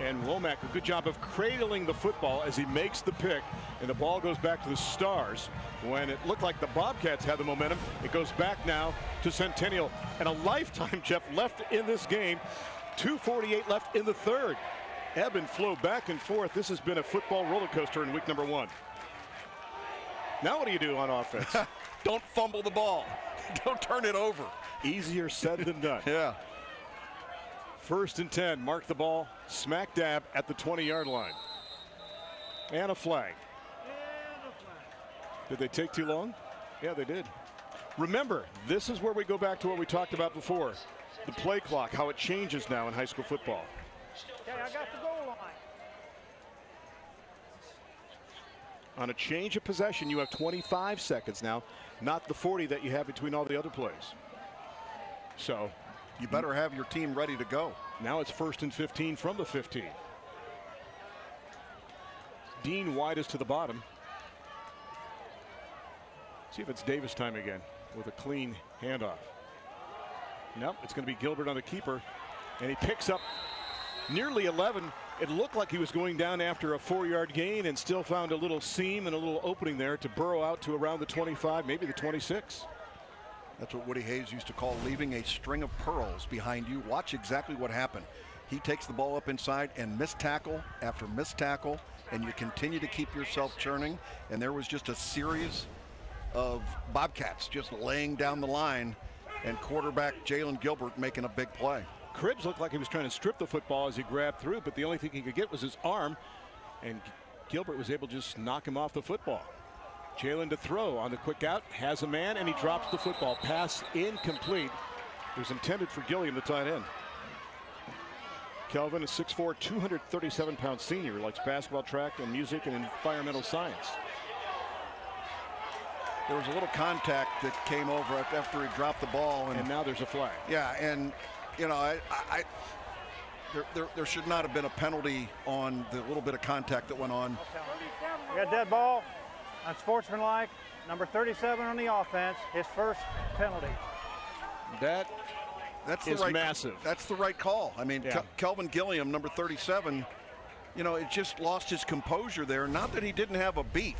And Womack, a good job of cradling the football as he makes the pick, and the ball goes back to the Stars. When it looked like the Bobcats had the momentum, it goes back now to Centennial. And a lifetime, Jeff, left in this game. 2:48 left in the 3rd. Ebb and flow back and forth. This has been a football roller coaster in week number 1. Now what do you do on offense? Don't fumble the ball. Don't turn it over. Easier said than done. Yeah. 1st and 10, mark the ball smack dab at the 20-yard line. And a flag. Did they take too long? Yeah, they did. Remember, this is where we go back to what we talked about before. The play clock, how it changes now in high school football. Okay, I got the goal line. On a change of possession, you have 25 seconds now, not the 40 that you have between all the other plays. So you better have your team ready to go. Now it's 1st and 15 from the 15. Dean widest to the bottom. See if it's Davis time again with a clean handoff. Nope, it's going to be Gilbert on the keeper, and he picks up nearly 11. It looked like he was going down after a 4-yard gain and still found a little seam and a little opening there to burrow out to around the 25, maybe the 26. That's what Woody Hayes used to call leaving a string of pearls behind you. Watch exactly what happened. he takes the ball up inside and missed tackle after missed tackle, and you continue to keep yourself churning. And there was just a series of Bobcats just laying down the line, and quarterback Jalen Gilbert making a big play. Cribbs looked like he was trying to strip the football as he grabbed through, but the only thing he could get was his arm, and Gilbert was able to just knock him off the football. Jalen to throw on the quick out, has a man, and he drops the football. Pass incomplete. It was intended for Gilliam, the tight end. Kelvin, a 6'4", 237-pound senior, likes basketball, track, and music, and environmental science. There was a little contact that came over after he dropped the ball. And now there's a flag. Yeah, and, you know, there should not have been a penalty on the little bit of contact that went on. We got dead ball. Unsportsmanlike. Number 37 on the offense. His first penalty. That's is massive. That's the right call. I mean, yeah. Kelvin Gilliam, number 37, you know, it just lost his composure there. Not that he didn't have a beef,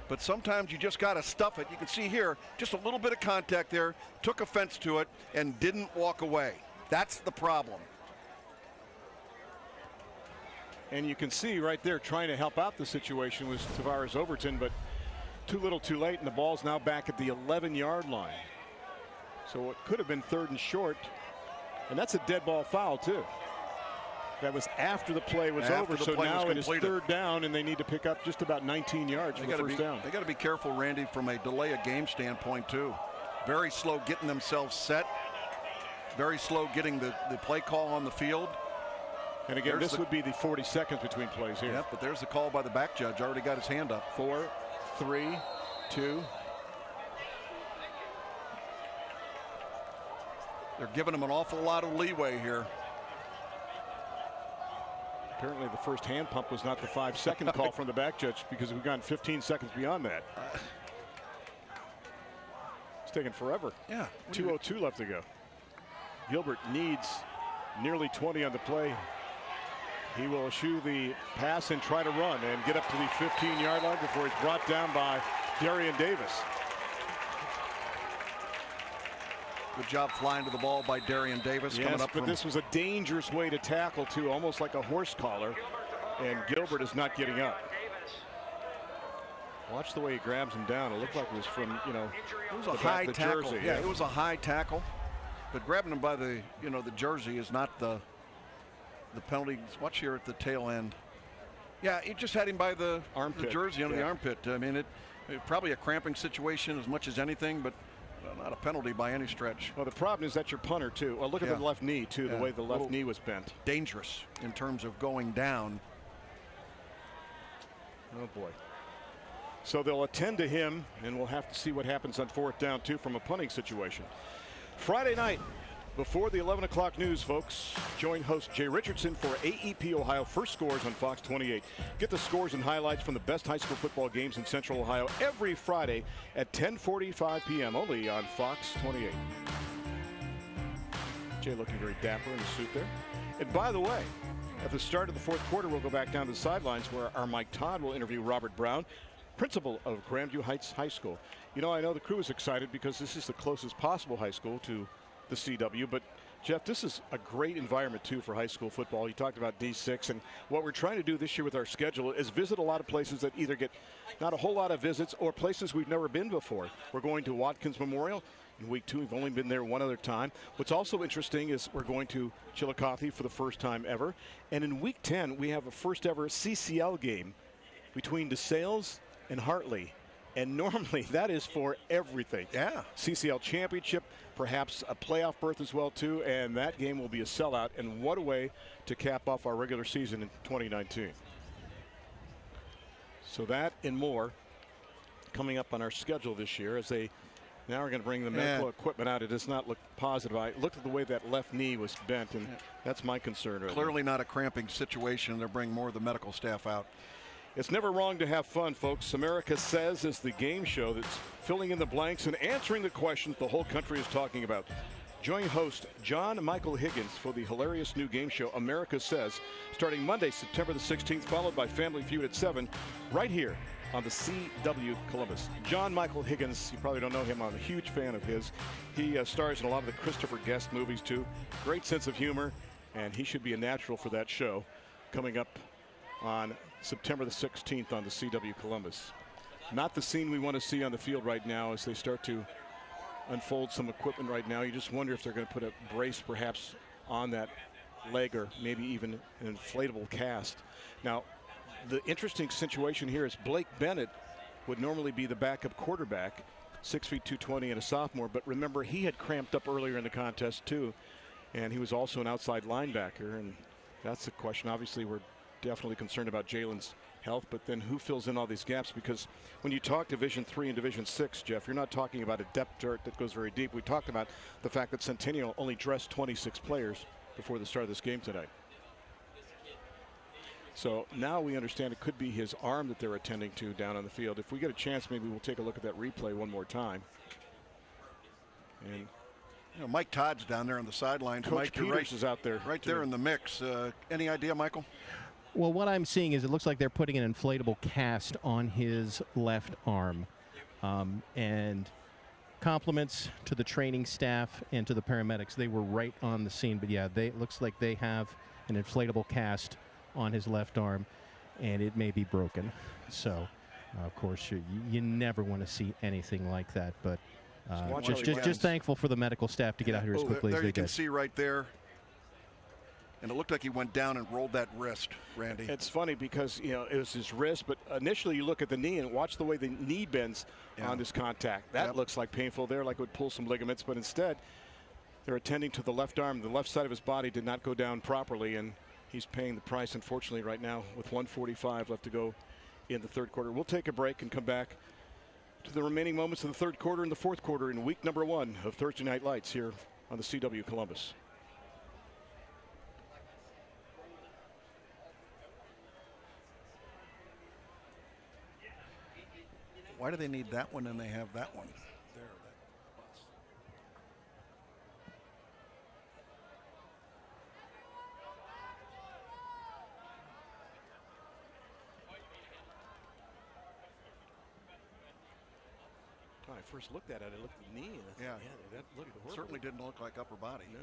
but sometimes you just got to stuff it. You can see here, just a little bit of contact there, took offense to it, and didn't walk away. That's the problem. And you can see right there, trying to help out the situation was Tavares Overton, but too little too late, and the ball's now back at the 11-yard line. So it could have been 3rd and short, and that's a dead ball foul too. That was after the play was over, so now it is 3rd down, and they need to pick up just about 19 yards for the first down. They got to be careful, Randy, from a delay of game standpoint too. Very slow getting themselves set. Very slow getting the play call on the field. And again, this would be the 40 seconds between plays here. Yep, but there's the call by the back judge. Already got his hand up. 4, 3, 2. They're giving him an awful lot of leeway here. Apparently the first hand pump was not the 5-second call from the back judge, because we've gone 15 seconds beyond that. It's taking forever. Yeah. 2:02 left to go. Gilbert needs nearly 20 on the play. He will eschew the pass and try to run and get up to the 15-yard line before he's brought down by Darian Davis. Good job flying to the ball by Darian Davis. Yes, coming up but this was a dangerous way to tackle too, almost like a horse collar, and Gilbert is not getting up. Watch the way he grabs him down. It looked like it was from, you know, it was a high tackle. Yeah, it was a high tackle, but grabbing him by the, you know, the jersey is not the penalty. Watch here at the tail end. Yeah, he just had him by the armpit, the jersey under the armpit. I mean, it probably a cramping situation as much as anything, but not a penalty by any stretch. Well, the problem is that your punter too. Well, look at the left knee too, the way the left knee was bent. Dangerous in terms of going down. Oh boy. So they'll attend to him, and we'll have to see what happens on 4th down too from a punting situation. Friday night, before the 11 o'clock news, folks, join host Jay Richardson for AEP Ohio First Scores on Fox 28. Get the scores and highlights from the best high school football games in Central Ohio every Friday at 10:45 p.m. only on Fox 28. Jay looking very dapper in the suit there. And by the way, at the start of the 4th quarter, we'll go back down to the sidelines where our Mike Todd will interview Robert Brown, principal of Grandview Heights High School. You know, I know the crew is excited because this is the closest possible high school to the CW, but Jeff, this is a great environment too for high school football. You talked about D6, and what we're trying to do this year with our schedule is visit a lot of places that either get not a whole lot of visits or places we've never been before. We're going to Watkins Memorial in week 2. We've only been there one other time. What's also interesting is we're going to Chillicothe for the first time ever, and in week 10 we have a first ever CCL game between DeSales and Hartley. And normally that is for everything. Yeah. CCL championship, perhaps a playoff berth as well too, and that game will be a sellout. And what a way to cap off our regular season in 2019. So that and more coming up on our schedule this year, as they now are going to bring the medical equipment out. It does not look positive. I looked at the way that left knee was bent, and that's my concern. Clearly not a cramping situation. They're bringing more of the medical staff out. It's never wrong to have fun, folks. America Says is the game show that's filling in the blanks and answering the questions the whole country is talking about. Join host John Michael Higgins for the hilarious new game show America Says, starting Monday, September the 16th, followed by Family Feud at 7, right here on the CW Columbus. John Michael Higgins, you probably don't know him. I'm a huge fan of his. He stars in a lot of the Christopher Guest movies, too. Great sense of humor. and he should be a natural for that show coming up on September the 16th on the CW Columbus. Not the scene we want to see on the field right now as they start to unfold some equipment right now. You just wonder if they're going to put a brace perhaps on that leg, or maybe even an inflatable cast. Now, the interesting situation here is Blake Bennett would normally be the backup quarterback, 6 feet 220 and a sophomore, but remember he had cramped up earlier in the contest too, and he was also an outside linebacker, and that's the question. Obviously we're definitely concerned about Jalen's health, but then who fills in all these gaps? Because when you talk Division III and Division VI, Jeff, you're not talking about a depth chart that goes very deep. We talked about the fact that Centennial only dressed 26 players before the start of this game tonight. So now we understand it could be his arm that they're attending to down on the field. If we get a chance, maybe we'll take a look at that replay one more time. And Mike Todd's down there on the sidelines. Coach Mike Peters is out there. Right there in the mix. Any idea, Michael? Well, what I'm seeing is it looks like they're putting an inflatable cast on his left arm. And compliments to the training staff and to the paramedics. They were right on the scene. But yeah, it looks like they have an inflatable cast on his left arm, and it may be broken. So, of course, you never want to see anything like that. But just thankful for the medical staff to get out here as quickly as they did. There you can see right there. And it looked like he went down and rolled that wrist, Randy. It's funny because, it was his wrist, but initially you look at the knee and watch the way the knee bends on this contact. That looks like painful there, like it would pull some ligaments, but instead they're attending to the left arm. The left side of his body did not go down properly, and he's paying the price, unfortunately, right now with 1:45 left to go in the third quarter. We'll take a break and come back to the remaining moments of the third quarter and the fourth quarter in week number 1 of Thursday Night Lights here on the CW Columbus. Why do they need that one and they have that one? There. When I first looked at it, I looked at the knee, and that looked horrible. Certainly didn't look like upper body. No.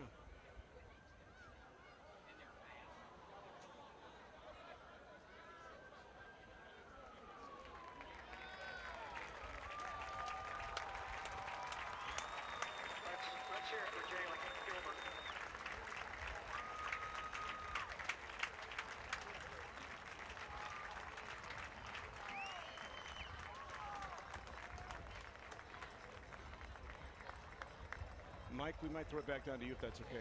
Let's hear it for Jalen Gilbert. Mike, we might throw it back down to you if that's okay.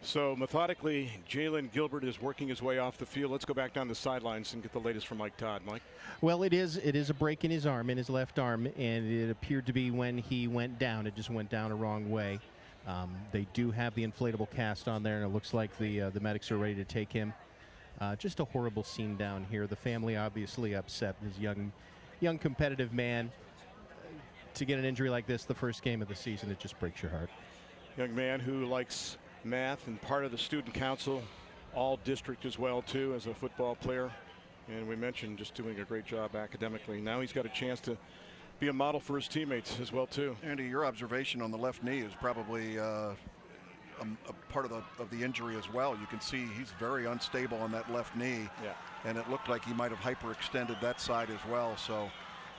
So methodically, Jalen Gilbert is working his way off the field. Let's go back down the sidelines and get the latest from Mike Todd. Mike? Well, it is a break in his arm, in his left arm, and it appeared to be when he went down. It just went down a wrong way. They do have the inflatable cast on there, and it looks like the medics are ready to take him. Just a horrible scene down here. The family obviously upset. His young competitive man, to get an injury like this the first game of the season, it just breaks your heart. Young man who likes math and part of the student council, all district as well too, as a football player, and we mentioned just doing a great job academically. Now he's got a chance to be a model for his teammates as well too. Andy, your observation on the left knee is probably a part of the injury as well. You can see he's very unstable on that left knee, and it looked like he might have hyperextended that side as well. So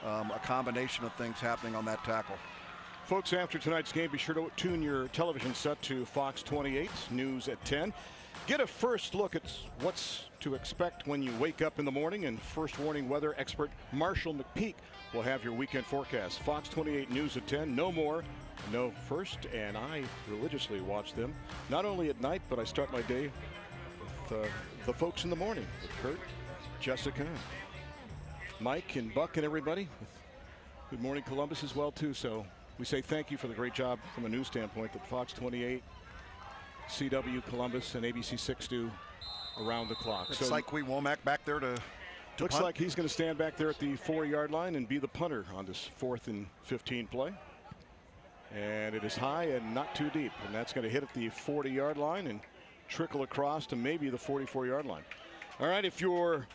a combination of things happening on that tackle. Folks, after tonight's game, be sure to tune your television set to Fox 28 News at 10. Get a first look at what's to expect when you wake up in the morning, and first warning weather expert Marshall McPeak will have your weekend forecast. Fox 28 News at 10. No more, no first, and I religiously watch them. Not only at night, but I start my day with the folks in the morning. With Kurt, Jessica, Mike, and Buck, and everybody. Good Morning Columbus as well, too. So we say thank you for the great job from a news standpoint that Fox 28, CW Columbus, and ABC 6 do around the clock. It's like Womack back there to looks punt. like he's going to stand back there at the 4-yard line and be the punter on this 4th and 15 play. And it is high and not too deep, and that's going to hit at the 40-yard line and trickle across to maybe the 44-yard line. All right, if you're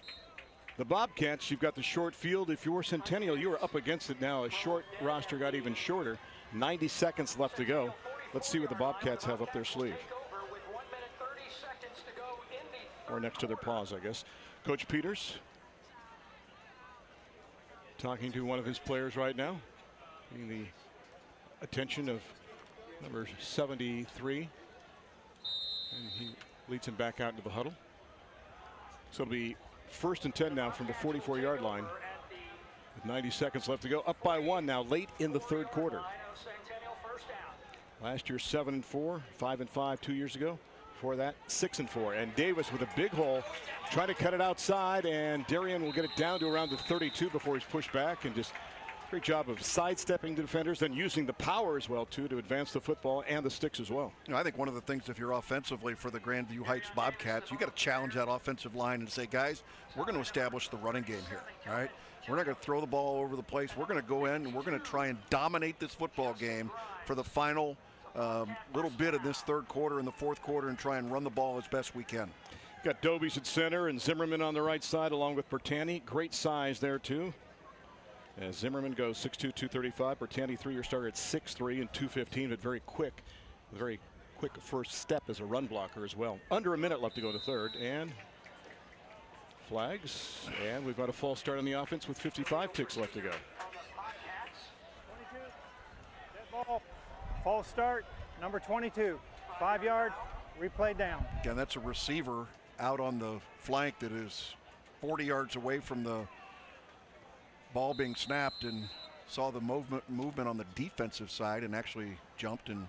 The Bobcats, you've got the short field. If you're Centennial, you are up against it now. A short roster got even shorter. 90 seconds left to go. Let's see what the Bobcats have up their sleeve. Or next to their paws, I guess. Coach Peters talking to one of his players right now, getting the attention of number 73. And he leads him back out into the huddle. So it'll be 1st and 10 now from the 44-yard line. With 90 seconds left to go. Up by 1 now late in the 3rd quarter. Last year 7-4, 5-5 2 years ago. Before that 6-4. And Davis with a big hole trying to cut it outside, and Darian will get it down to around the 32 before he's pushed back, and just great job of sidestepping the defenders, then using the power as well too to advance the football and the sticks as well. You know, I think one of the things, if you're offensively for the Grandview Heights Bobcats, you got to challenge that offensive line and say, guys, we're going to establish the running game here. All right, we're not going to throw the ball all over the place. We're going to go in and we're going to try and dominate this football game for the final little bit of this 3rd quarter and the 4th quarter, and try and run the ball as best we can. Got Dobies at center and Zimmerman on the right side along with Bertani. Great size there too. As Zimmerman goes 6'2", 235. Bertani, 3-year starter at 6'3" and 215, but very quick first step as a run blocker as well. Under a minute left to go to 3rd, and flags, and we've got a false start on the offense with 55 ticks left to go. 22, dead ball, false start, number 22, 5 yards, replay down. Again, that's a receiver out on the flank that is 40 yards away from the ball being snapped, and saw the movement on the defensive side and actually jumped. And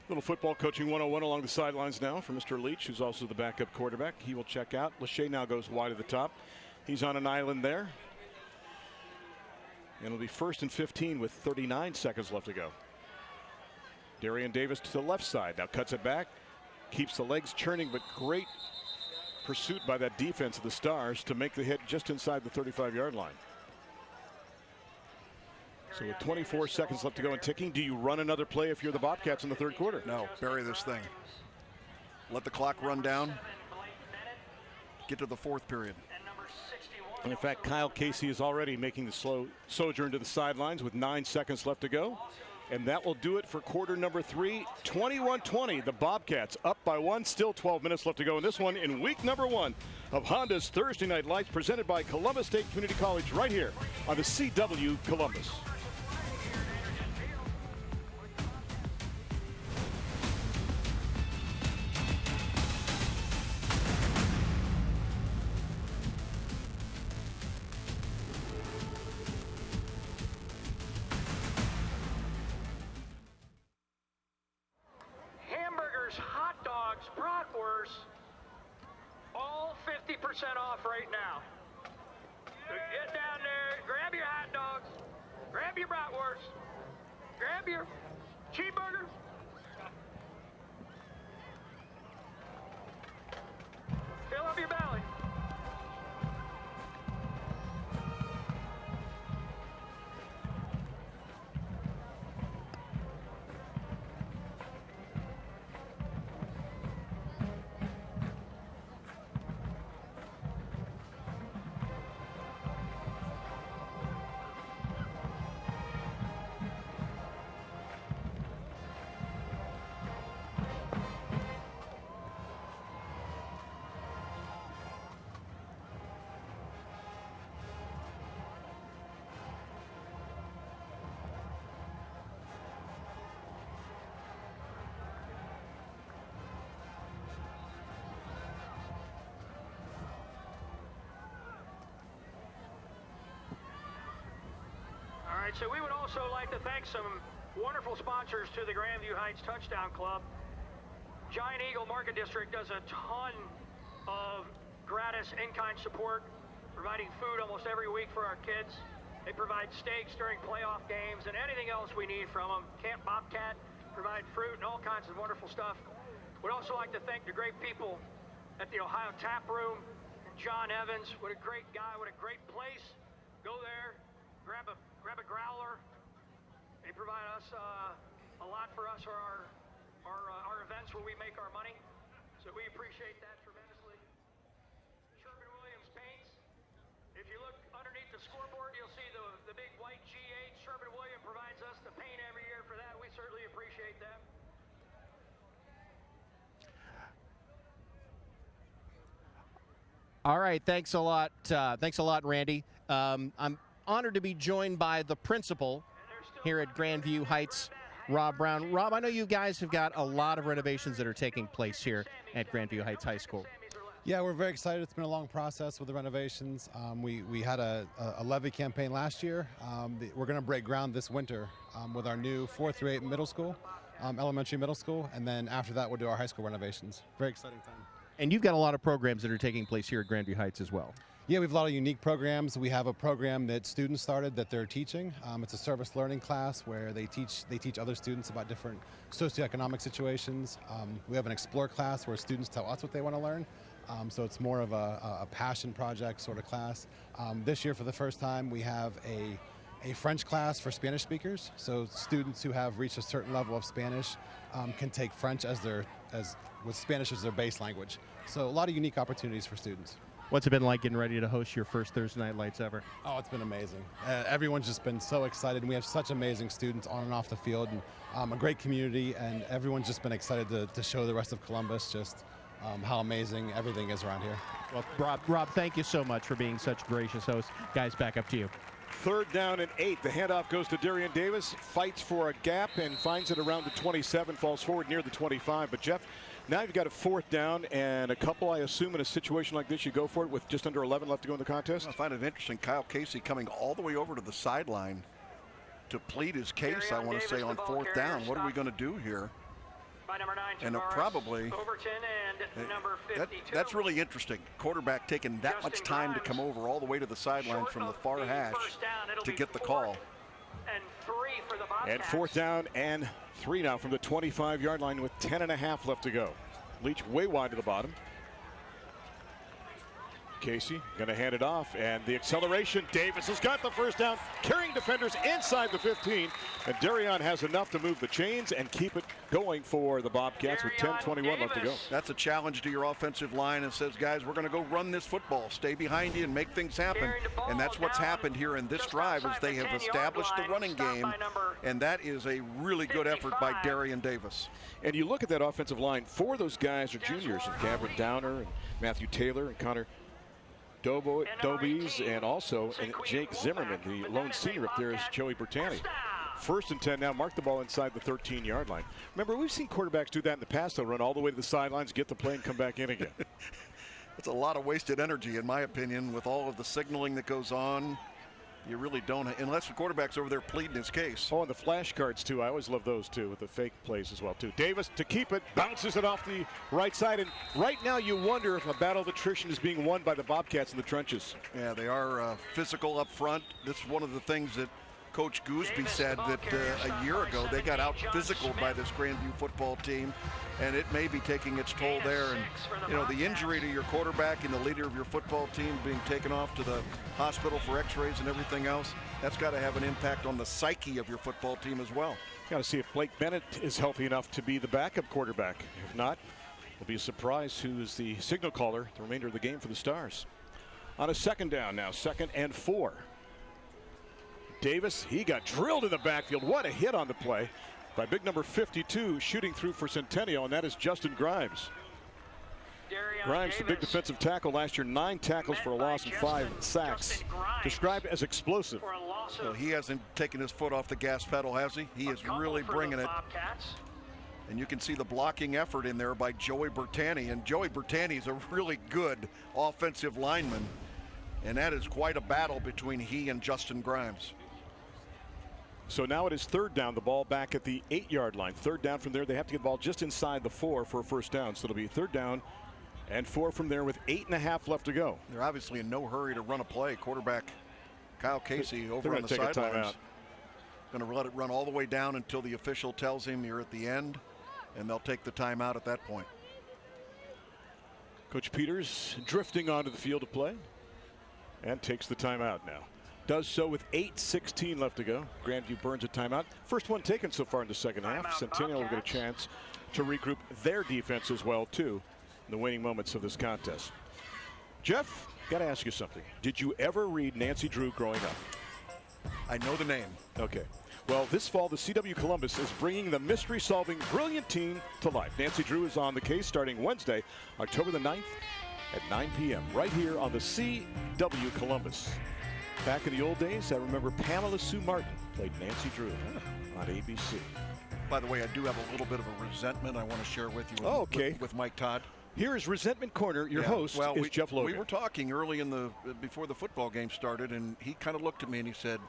little football coaching 101 along the sidelines now for Mr. Leach, who's also the backup quarterback. He will check out. Lachey now goes wide at the top. He's on an island there. And it'll be 1st and 15 with 39 seconds left to go. Darian Davis to the left side. Now cuts it back. Keeps the legs churning, but great pursuit by that defense of the Stars to make the hit just inside the 35-yard line. So with 24 seconds left to go and ticking, do you run another play if you're the Bobcats in the 3rd quarter? No, bury this thing. Let the clock run down. Get to the 4th period. And in fact, Kyle Casey is already making the slow sojourn to the sidelines with 9 seconds left to go. And that will do it for quarter number 3. 21-20. The Bobcats up by 1. Still 12 minutes left to go in this one in week number 1 of Honda's Thursday Night Lights, presented by Columbus State Community College right here on the CW Columbus. Off right now. Get down there, grab your hot dogs, grab your bratwurst, grab your cheeseburger. Fill up your belly. So we would also like to thank some wonderful sponsors to the Grandview Heights Touchdown Club. Giant Eagle Market District does a ton of gratis in-kind support, providing food almost every week for our kids. They provide steaks during playoff games and anything else we need from them. Camp Bobcat provide fruit and all kinds of wonderful stuff. We'd also like to thank the great people at the Ohio Tap Room. John Evans, what a great guy, what a great place. Go there, grab a growler. They provide us a lot for us, our events where we make our money. So we appreciate that tremendously. Sherman Williams Paints, If you look underneath the scoreboard, you'll see the big white G8. Sherman-Williams provides us the paint every year for that. We certainly appreciate that. All right, thanks a lot. Thanks a lot, Randy. I'm honored to be joined by the principal here at Grandview Heights, Rob Brown. Rob, I know you guys have got a lot of renovations that are taking place here at Grandview Heights High School. Yeah, we're very excited. It's been a long process with the renovations. We had a levy campaign last year. We're going to break ground this winter with our new 4th through 8 middle school, elementary middle school, and then after that we'll do our high school renovations. Very exciting time. And you've got a lot of programs that are taking place here at Grandview Heights as well. Yeah, we have a lot of unique programs. We have a program that students started that they're teaching. It's a service learning class where they teach other students about different socioeconomic situations. We have an explore class where students tell us what they want to learn. So it's more of a passion project sort of class. This year, for the first time, we have a French class for Spanish speakers. So students who have reached a certain level of Spanish can take French with Spanish as their base language. So a lot of unique opportunities for students. What's it been like getting ready to host your first Thursday Night Lights ever? Oh, it's been amazing. Everyone's just been so excited, and we have such amazing students on and off the field, and a great community, and everyone's just been excited to show the rest of Columbus just how amazing everything is around here. Well, Rob, thank you so much for being such gracious hosts. Guys, back up to you. 3rd down and 8. The handoff goes to Darian Davis, fights for a gap and finds it around the 27, falls forward near the 25. But Jeff, now you've got a 4th down and a couple. I assume in a situation like this you go for it with just under 11 left to go in the contest. I find it interesting. Kyle Casey coming all the way over to the sideline to plead his case, I want to say, on 4th down. What are we going to do here? By number 9, and probably Overton and number 52. That's really interesting. Quarterback taking that much time to come over all the way to the sideline from the far hash to get the call. And 3 for the Bobcats. And 4th down and 3 now from the 25-yard line with 10.5 left to go. Leach way wide to the bottom. Casey going to hand it off, and the acceleration. Davis has got the first down, carrying defenders inside the 15, and Darian has enough to move the chains and keep it going for the Bobcats with 10:21 left to go. That's a challenge to your offensive line and says, guys, we're going to go run this football, stay behind you and make things happen. And that's what's happened here in this drive is they have established the running game, and that is a really good effort by Darian Davis. And you look at that offensive line, 4 of those guys are juniors, and Gavin Downer and Matthew Taylor and Connor Dobies, and also Jake Zimmerman, the lone senior up there, is Joey Bertani. 1st and 10 now, mark the ball inside the 13-yard line. Remember, we've seen quarterbacks do that in the past. They'll run all the way to the sidelines, get the play, and come back in again. It's a lot of wasted energy, in my opinion, with all of the signaling that goes on. You really don't, unless the quarterback's over there pleading his case. Oh, and the flashcards, too. I always love those, too, with the fake plays as well, too. Davis to keep it, bounces it off the right side. And right now you wonder if a battle of attrition is being won by the Bobcats in the trenches. Yeah, they are physical up front. This is one of the things that Coach Gooseby said that a year ago they got out physical by this Grandview football team, and it may be taking its toll there. And you know, the injury to your quarterback and the leader of your football team being taken off to the hospital for x-rays and everything else, that's got to have an impact on the psyche of your football team as well. Got to see if Blake Bennett is healthy enough to be the backup quarterback. If not, it'll be a surprise who's the signal caller the remainder of the game for the Stars. On a 2nd down now, 2nd and 4. Davis, he got drilled in the backfield. What a hit on the play by big number 52, shooting through for Centennial, and that is Justin Grimes. Grimes, the big defensive tackle last year, 9 tackles for a loss and 5 sacks. Described as explosive. So he hasn't taken his foot off the gas pedal, has he? He is really bringing it. And you can see the blocking effort in there by Joey Bertani. And Joey Bertani is a really good offensive lineman. And that is quite a battle between he and Justin Grimes. So now it is 3rd down, the ball back at the 8-yard line. 3rd down from there, they have to get the ball just inside the 4 for a first down. So it'll be 3rd down and 4 from there with 8.5 left to go. They're obviously in no hurry to run a play. Quarterback Kyle Casey over on the sidelines. Going to let it run all the way down until the official tells him you're at the end, and they'll take the timeout at that point. Coach Peters drifting onto the field of play and takes the timeout now. Does so with 8:16 left to go. Grandview burns a timeout. First one taken so far in the second half. Centennial will get a chance to regroup their defense as well, too, in the waning moments of this contest. Jeff, got to ask you something. Did you ever read Nancy Drew growing up? I know the name. Okay. Well, this fall, the CW Columbus is bringing the mystery-solving brilliant teen to life. Nancy Drew is on the case starting Wednesday, October the 9th at 9 p.m. right here on the CW Columbus. Back in the old days, I remember Pamela Sue Martin played Nancy Drew on ABC. By the way, I do have a little bit of a resentment I want to share with you with Mike Todd. Here is Resentment Corner. Your host is Jeff Logan. We were talking early before the football game started, and he kind of looked at me and he said,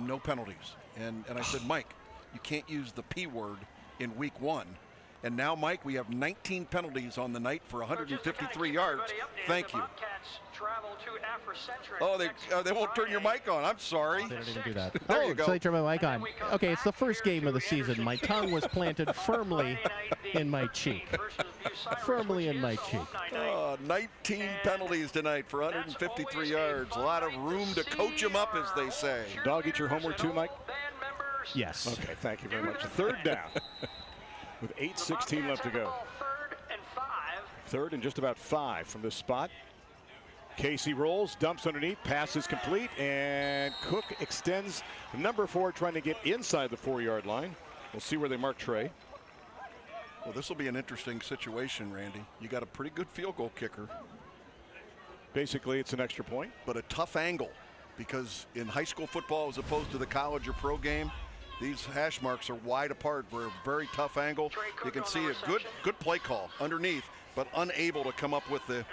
no penalties. And I said, Mike, you can't use the P word in week 1. And now, Mike, we have 19 penalties on the night for 153 yards. Thank you. Oh, they won't turn your mic on. I'm sorry. They don't even do that. There you go. So they turn my mic on. Okay, it's the first game of the season. My tongue was planted firmly in my cheek. Firmly in my cheek. 19 penalties tonight for 153 yards. A lot of room to coach them up, as they say. Dog eat your homework too, Mike? Yes. Okay, thank you very much. Third down with 8:16 left to go. Third and just about 5 from this spot. Casey rolls, dumps underneath, pass is complete, and Cook extends number 4, trying to get inside the 4-yard line. We'll see where they mark Trey. Well, this will be an interesting situation, Randy. You got a pretty good field goal kicker. Basically, it's an extra point. But a tough angle, because in high school football, as opposed to the college or pro game, these hash marks are wide apart for a very tough angle. You can see a good play call underneath, but unable to come up with the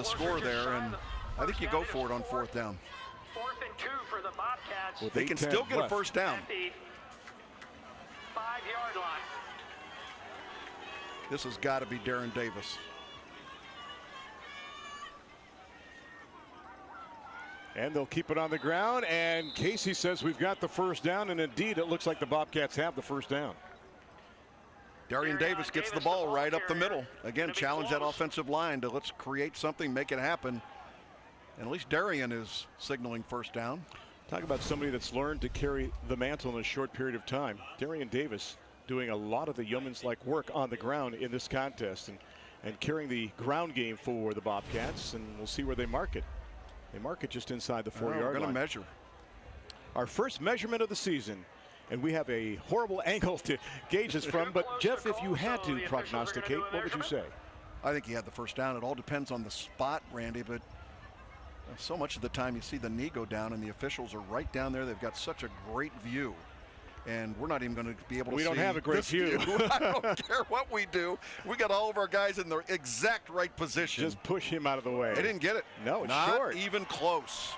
score there. And I think you go for it on 4th down. 4th and 2 for the Bobcats. They can still get a first down. At the 5-yard line. This has got to be Darren Davis. And they'll keep it on the ground, and Casey says we've got the first down, and indeed it looks like the Bobcats have the first down. Darian Davis gets the ball right up the middle. Again, challenge that offensive line to let's create something, make it happen. And at least Darian is signaling first down. Talk about somebody that's learned to carry the mantle in a short period of time. Darian Davis doing a lot of the yeoman's-like work on the ground in this contest and carrying the ground game for the Bobcats, and we'll see where they mark it. They mark it just inside the 4-yard line. We're going to measure. Our first measurement of the season, and we have a horrible angle to gauge this from, but Jeff, if you had to prognosticate, what would you say? I think he had the first down. It all depends on the spot, Randy, but so much of the time you see the knee go down and the officials are right down there. They've got such a great view. And we're not even going to be able to see. We don't have a great view. I don't care what we do. We got all of our guys in the exact right position. Just push him out of the way. They didn't get it. No, it's not short. Even close.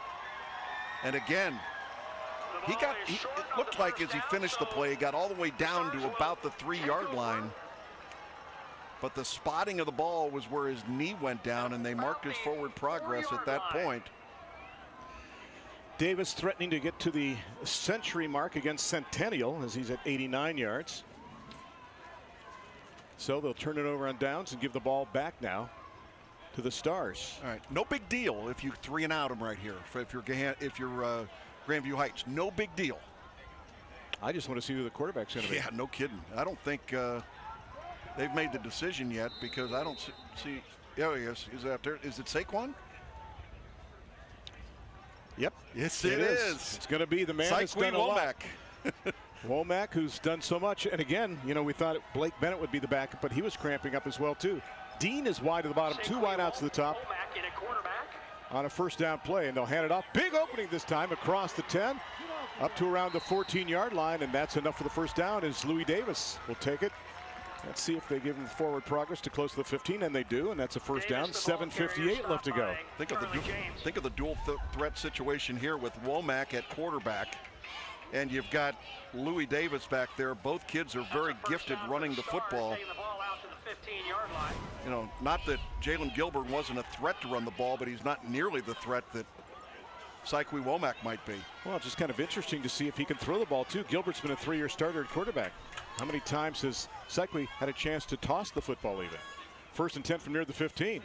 And again, it looked like as he finished the play, he got all the way down to about the 3-yard line. But the spotting of the ball was where his knee went down, and they marked his forward progress at that point. Davis threatening to get to the century mark against Centennial as he's at 89 yards. So they'll turn it over on downs and give the ball back now to the Stars. All right, no big deal if you 3-and-out them right here. If you're Grandview Heights, no big deal. I just want to see who the quarterback's going to be. Yeah, no kidding. I don't think they've made the decision yet because I don't see. There he is. Is that there? Is it Saquon? Yep. Yes, it is. It's going to be the man that's done a lot. Womack. Womack, who's done so much. And again, you know, we thought Blake Bennett would be the backup, but he was cramping up as well, too. Dean is wide to the bottom, 2 wide outs to the top on a first down play, and they'll hand it off. Big opening this time across the 10, up to around the 14-yard line, and that's enough for the first down as Louis Davis will take it. Let's see if they give him forward progress to close to the 15, and they do, and that's a first down. 7:58 left to go. Think of the dual threat situation here with Womack at quarterback, and you've got Louis Davis back there. Both kids are very gifted running the football. You know, not that Jalen Gilbert wasn't a threat to run the ball, but he's not nearly the threat that Syque Womack might be. Well, it's just kind of interesting to see if he can throw the ball, too. Gilbert's been a 3-year starter at quarterback. How many times has Syque had a chance to toss the football even? 1st and 10 from near the 15.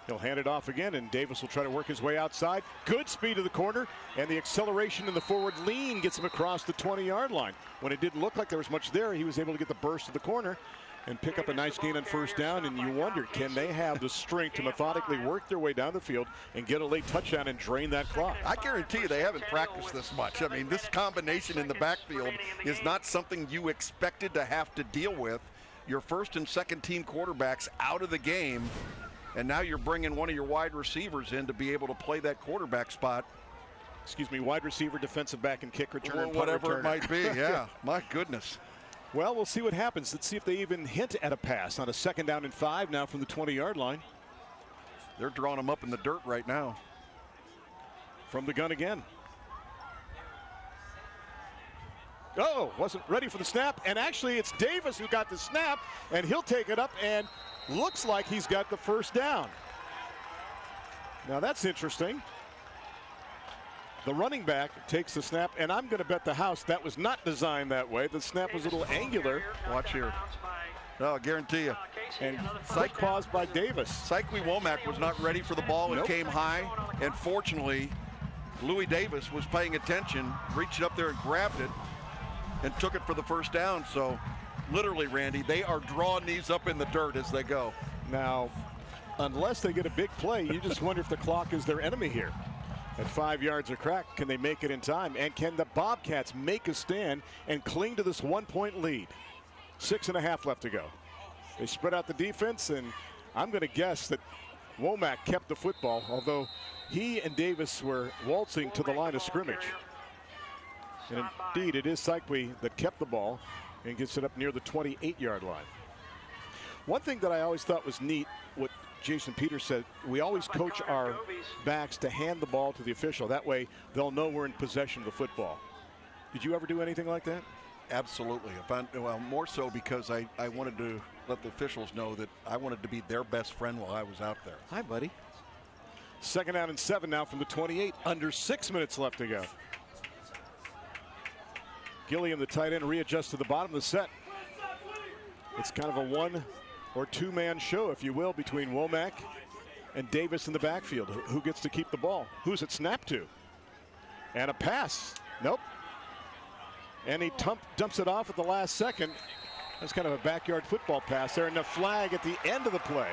He'll hand it off again, and Davis will try to work his way outside. Good speed to the corner, and the acceleration in the forward lean gets him across the 20-yard line. When it didn't look like there was much there, he was able to get the burst to the corner and pick up a nice gain on first down, and you wonder, can they have the strength to methodically work their way down the field and get a late touchdown and drain that clock? I guarantee you they haven't practiced this much. I mean, this combination in the backfield is not something you expected to have to deal with. Your first and second team quarterbacks out of the game, and now you're bringing one of your wide receivers in to be able to play that quarterback spot. Excuse me, wide receiver, defensive back, and kick returner, and punt whatever returner. it might be, yeah. My goodness. Well, we'll see what happens. Let's see if they even hint at a pass on a 2nd down and 5 now from the 20-yard line. They're drawing them up in the dirt right now. From the gun again. Oh, wasn't ready for the snap, and actually it's Davis who got the snap, and he'll take it up, and looks like he's got the first down. Now that's interesting. The running back takes the snap, and I'm going to bet the house that was not designed that way. The snap was a little angular. Watch here. No, I guarantee you. And quick pause by Davis. Cycli Womack was not ready for the ball. It came high, and fortunately, Louis Davis was paying attention, reached up there and grabbed it, and took it for the first down. So, literally, Randy, they are drawing these up in the dirt as they go. Now, unless they get a big play, you just wonder if the clock is their enemy here. At 5 yards of crack, can they make it in time? And can the Bobcats make a stand and cling to this 1-point lead? 6.5 left to go. They spread out the defense, and I'm going to guess that Womack kept the football, although he and Davis were waltzing to the line of scrimmage. And indeed, it is Cycli that kept the ball and gets it up near the 28-yard line. One thing that I always thought was neat, what Jason Peters said, we always coach our backs to hand the ball to the official. That way they'll know we're in possession of the football. Did you ever do anything like that? Absolutely. Well, more so because I wanted to let the officials know that I wanted to be their best friend while I was out there. Hi, buddy. 2nd down and 7 now from the 28. Under 6 minutes left to go. Gilliam, the tight end, readjusts to the bottom of the set. It's kind of a 1 or 2-man show, if you will, between Womack and Davis in the backfield. Who gets to keep the ball? Who's it snapped to? And a pass. Nope. And he dumps it off at the last second. That's kind of a backyard football pass there, and a flag at the end of the play.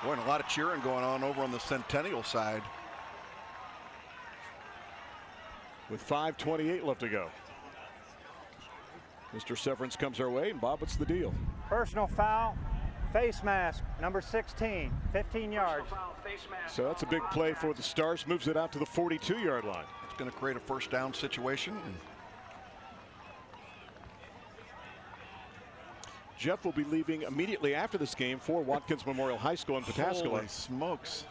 Boy, and a lot of cheering going on over on the Centennial side. With 5:28 left to go. Mr. Severance comes our way, and Bob, what's the deal? Personal foul, face mask, number 16, 15 yards. So that's a big play for the Stars. Moves it out to the 42-yard line. It's going to create a first down situation. Jeff will be leaving immediately after this game for Watkins Memorial High School in Pataskala. Holy smokes.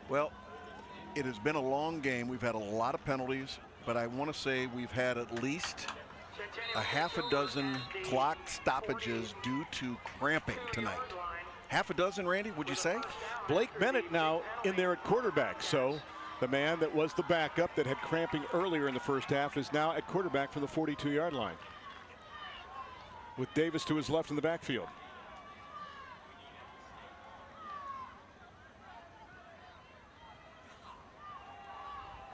Well, it has been a long game. We've had a lot of penalties, but I want to say we've had at least a half a dozen clock stoppages due to cramping tonight. Half a dozen, Randy, would you say? Blake Bennett now in there at quarterback. So the man that was the backup that had cramping earlier in the first half is now at quarterback from the 42-yard line, with Davis to his left in the backfield.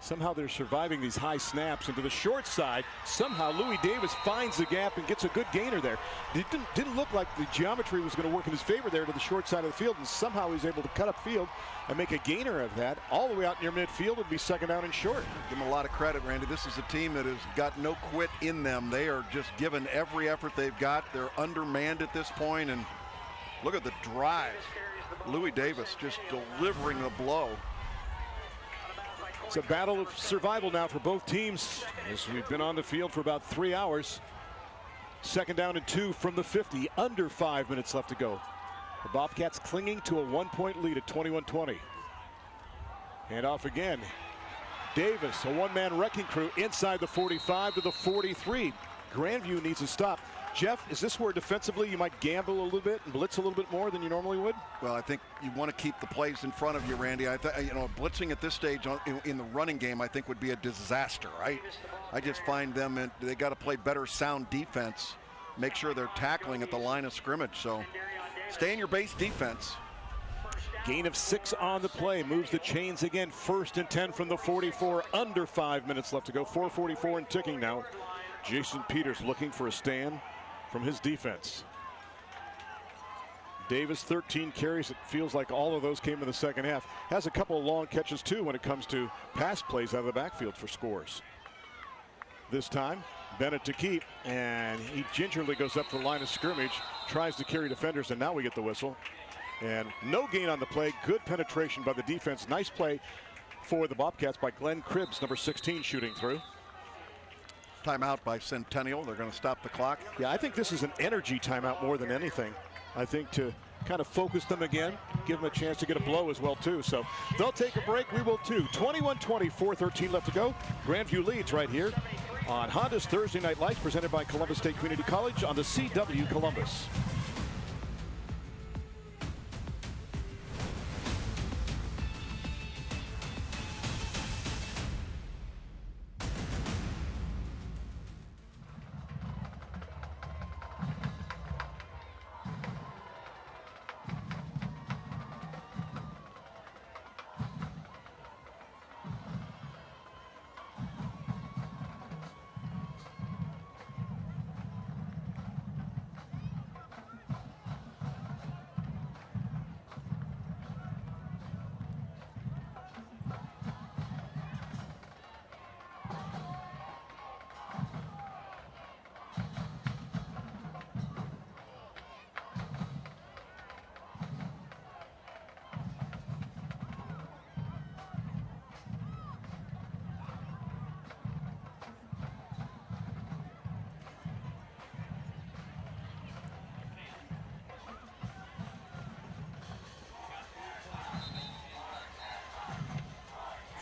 Somehow they're surviving these high snaps into the short side. Somehow Louis Davis finds the gap and gets a good gainer there. It didn't look like the geometry was going to work in his favor there to the short side of the field, and somehow he was able to cut up field and make a gainer of that. All the way out near midfield would be 2nd down and short. Give them a lot of credit, Randy. This is a team that has got no quit in them. They are just giving every effort they've got. They're undermanned at this point, and look at the drive. Louis Davis just delivering the blow. It's a battle of survival now for both teams as we've been on the field for about 3 hours. 2nd down and 2 from the 50, under 5 minutes left to go. The Bobcats clinging to a 1-point lead at 21-20. And off again. Davis, a one-man wrecking crew inside the 45 to the 43. Grandview needs a stop. Jeff, is this where defensively you might gamble a little bit and blitz a little bit more than you normally would? Well, I think you want to keep the plays in front of you, Randy. Blitzing at this stage in the running game, I think would be a disaster. I just find them, they got to play better sound defense, make sure they're tackling at the line of scrimmage. So stay in your base defense. Gain of 6 on the play, moves the chains again. 1st and 10 from the 44, under 5 minutes left to go. 4:44 and ticking now Jason Peters looking for a stand from his defense. Davis, 13 carries. It feels like all of those came in the second half. Has a couple of long catches too when it comes to pass plays out of the backfield for scores. This time, Bennett to keep, and he gingerly goes up to the line of scrimmage, tries to carry defenders, and now we get the whistle. And no gain on the play. Good penetration by the defense. Nice play for the Bobcats by Glenn Cribbs, number 16, shooting through. Timeout by Centennial. They're going to stop the clock. Yeah, I think this is an energy timeout more than anything. I think to kind of focus them again, give them a chance to get a blow as well too. So they'll take a break. We will too. 21-20, 4:13 left to go. Grandview leads right here on Honda's Thursday Night Lights, presented by Columbus State Community College on the CW Columbus.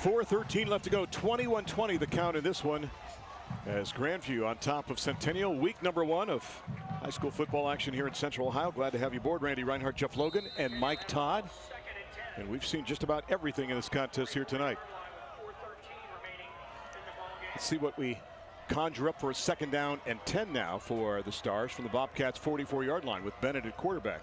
.413 left to go. 21-20 the count in this one, as Grandview on top of Centennial. Week number 1 of high school football action here in Central Ohio. Glad to have you aboard. Randy Reinhardt, Jeff Logan, and Mike Todd. And we've seen just about everything in this contest here tonight. Let's see what we conjure up for a 2nd down and 10 now for the Stars from the Bobcats' 44-yard line with Bennett at quarterback.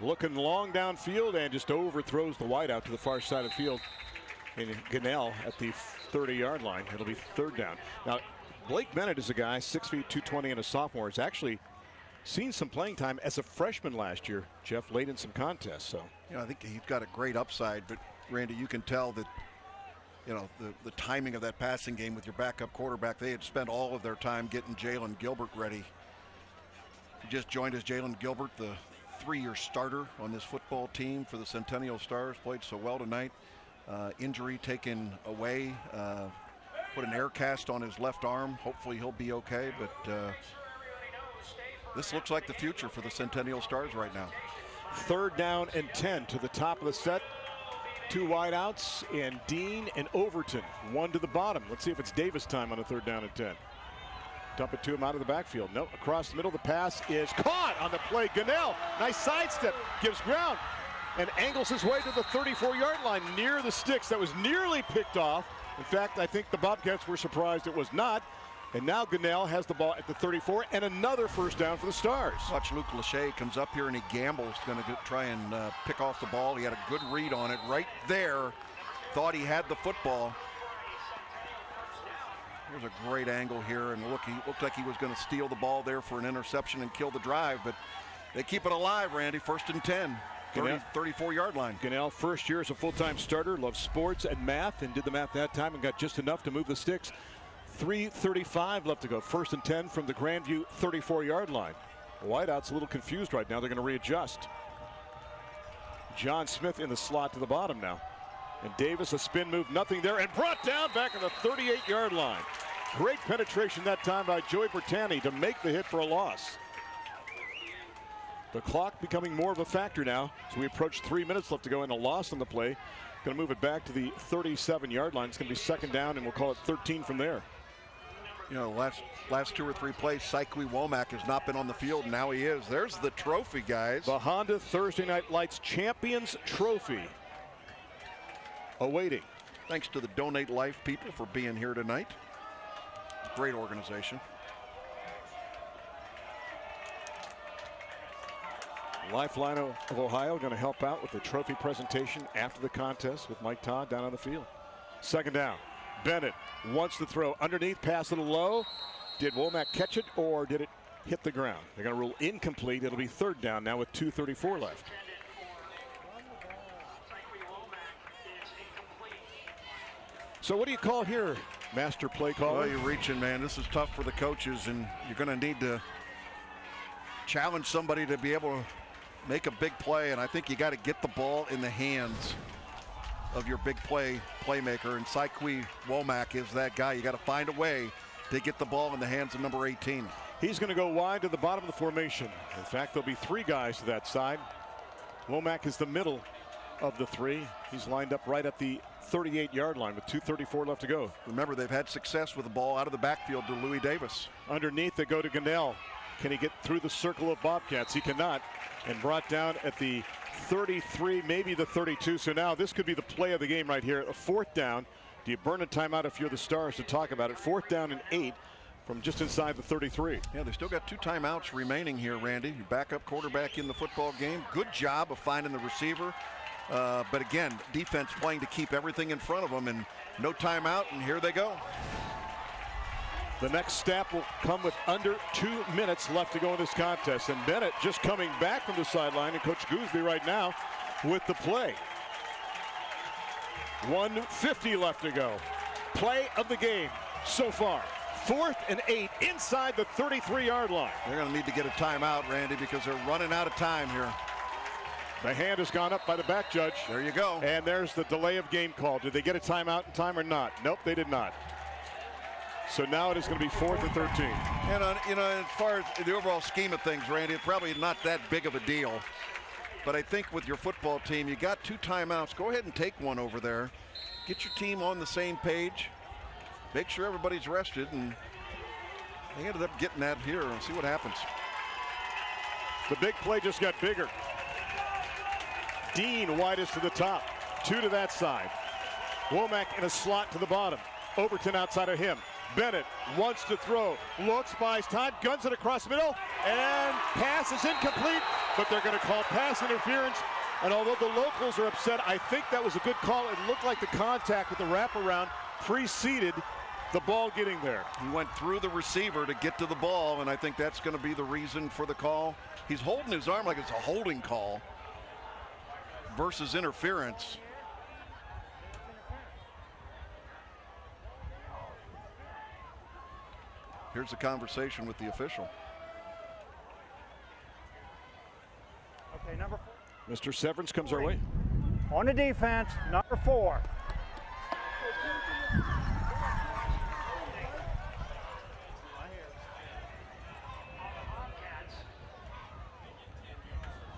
Looking long downfield and just overthrows the wideout to the far side of the field. And Gunnell at the 30-yard line. It'll be 3rd down. Now, Blake Bennett is a guy, 6 feet 220 and a sophomore. Has actually seen some playing time as a freshman last year. Jeff, late in some contests. So, you know, I think he's got a great upside. But Randy, you can tell that, you know, the timing of that passing game with your backup quarterback. They had spent all of their time getting Jalen Gilbert ready. He just joined as Jalen Gilbert, the 3-year starter on this football team for the Centennial Stars. Played so well tonight. Injury taken away. Put an air cast on his left arm. Hopefully he'll be okay. But this looks like the future for the Centennial Stars right now. 3rd down and 10 to the top of the set. 2 wideouts and Dean and Overton. 1 to the bottom. Let's see if it's Davis time on a 3rd down and 10. Dump it to him out of the backfield. No, across the middle. The pass is caught on the play. Gunnell, nice sidestep, gives ground and angles his way to the 34-yard line near the sticks. That was nearly picked off. In fact, I think the Bobcats were surprised it was not. And now Gunnell has the ball at the 34 and another 1st down for the Stars. Watch Luke Lachey comes up here and he gambles, going to try and pick off the ball. He had a good read on it right there. Thought he had the football. There's a great angle here, and look, he looked like he was going to steal the ball there for an interception and kill the drive, but they keep it alive, Randy. 1st and 10, 34-yard line. Gunnell, 1st year as a full-time starter, loves sports and math, and did the math that time and got just enough to move the sticks. 3:35 left to go. 1st and 10 from the Grandview 34-yard line. The wideout's a little confused right now. They're going to readjust. John Smith in the slot to the bottom now. And Davis, a spin move, nothing there, and brought down back at the 38-yard line. Great penetration that time by Joey Bertani to make the hit for a loss. The clock becoming more of a factor now, so we approach 3 minutes left to go, and a loss on the play. Going to move it back to the 37-yard line. It's going to be 2nd down, and we'll call it 13 from there. You know, last 2 or 3 plays, Sykwee Womack has not been on the field, and now he is. There's the trophy, guys. The Honda Thursday Night Lights Champions Trophy awaiting. Thanks to the Donate Life people for being here tonight. Great organization. Lifeline of Ohio going to help out with the trophy presentation after the contest with Mike Todd down on the field. 2nd down. Bennett wants to throw underneath, pass a little low. Did Womack catch it or did it hit the ground? They're going to rule incomplete. It'll be 3rd down now with 2:34 left. So what do you call here, master play caller? Well, you're reaching, man. This is tough for the coaches, and you're going to need to challenge somebody to be able to make a big play, and I think you got to get the ball in the hands of your big playmaker, and Syque Womack is that guy. You got to find a way to get the ball in the hands of number 18. He's going to go wide to the bottom of the formation. In fact, there'll be 3 guys to that side. Womack is the middle of the 3. He's lined up right at the 38-yard line with 2:34 left to go. Remember, they've had success with the ball out of the backfield to Louis Davis. Underneath, they go to Gunnell. Can he get through the circle of Bobcats? He cannot. And brought down at the 33, maybe the 32. So now this could be the play of the game right here. A 4th down. Do you burn a timeout if you're the Stars to talk about it? 4th down and 8 from just inside the 33. Yeah, they still got 2 timeouts remaining here, Randy. Your backup quarterback in the football game. Good job of finding the receiver. But again, defense playing to keep everything in front of them, and no timeout, and here they go. The next snap will come with under 2 minutes left to go in this contest. And Bennett just coming back from the sideline, and Coach Gooseby right now with the play. 1:50 left to go. Play of the game so far. 4th and 8 inside the 33-yard line. They're going to need to get a timeout, Randy, because they're running out of time here. The hand has gone up by the back judge. There you go. And there's the delay of game call. Did they get a timeout in time or not? Nope, they did not. So now it is going to be 4th and 13. And as far as the overall scheme of things, Randy, it's probably not that big of a deal. But I think with your football team, you got 2 timeouts. Go ahead and take one over there. Get your team on the same page. Make sure everybody's rested. And they ended up getting that here. We'll see what happens. The big play just got bigger. Dean widest to the top. 2 to that side. Womack in a slot to the bottom. Overton outside of him. Bennett wants to throw. Looks, buys time, guns it across the middle, and pass is incomplete, but they're going to call pass interference. And although the locals are upset, I think that was a good call. It looked like the contact with the wraparound preceded the ball getting there. He went through the receiver to get to the ball, and I think that's going to be the reason for the call. He's holding his arm like it's a holding call versus interference. Here's the conversation with the official. Okay, number 4. Mr. Severance comes our way. On the defense, number 4.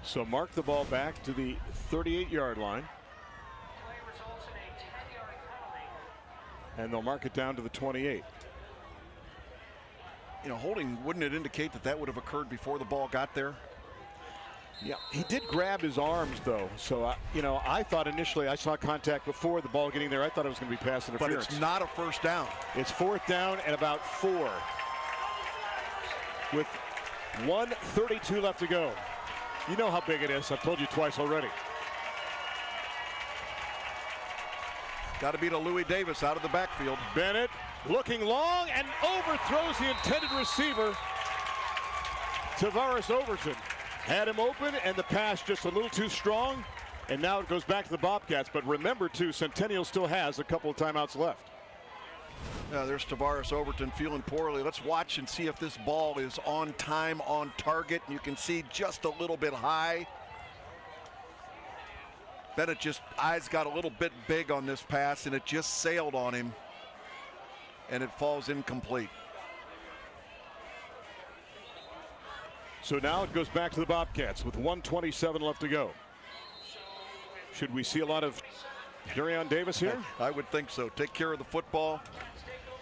So mark the ball back to the 38-yard line. And they'll mark it down to the 28. You know, holding, wouldn't it indicate that that would have occurred before the ball got there? Yeah, he did grab his arms, though. So, I thought initially I saw contact before the ball getting there. I thought it was going to be pass interference. But it's not a 1st down. It's 4th down and about 4. With 1:32 left to go. You know how big it is. I've told you twice already. Got to beat a Louis Davis out of the backfield. Bennett looking long and overthrows the intended receiver. Tavares Overton had him open, and the pass just a little too strong. And now it goes back to the Bobcats. But remember, too, Centennial still has a couple of timeouts left. There's Tavares Overton feeling poorly. Let's watch and see if this ball is on time, on target. You can see just a little bit high. Bennett just eyes got a little bit big on this pass, and it just sailed on him, and it falls incomplete. So now it goes back to the Bobcats with 1:27 left to go. Should we see a lot of Darion Davis here? I would think so. Take care of the football.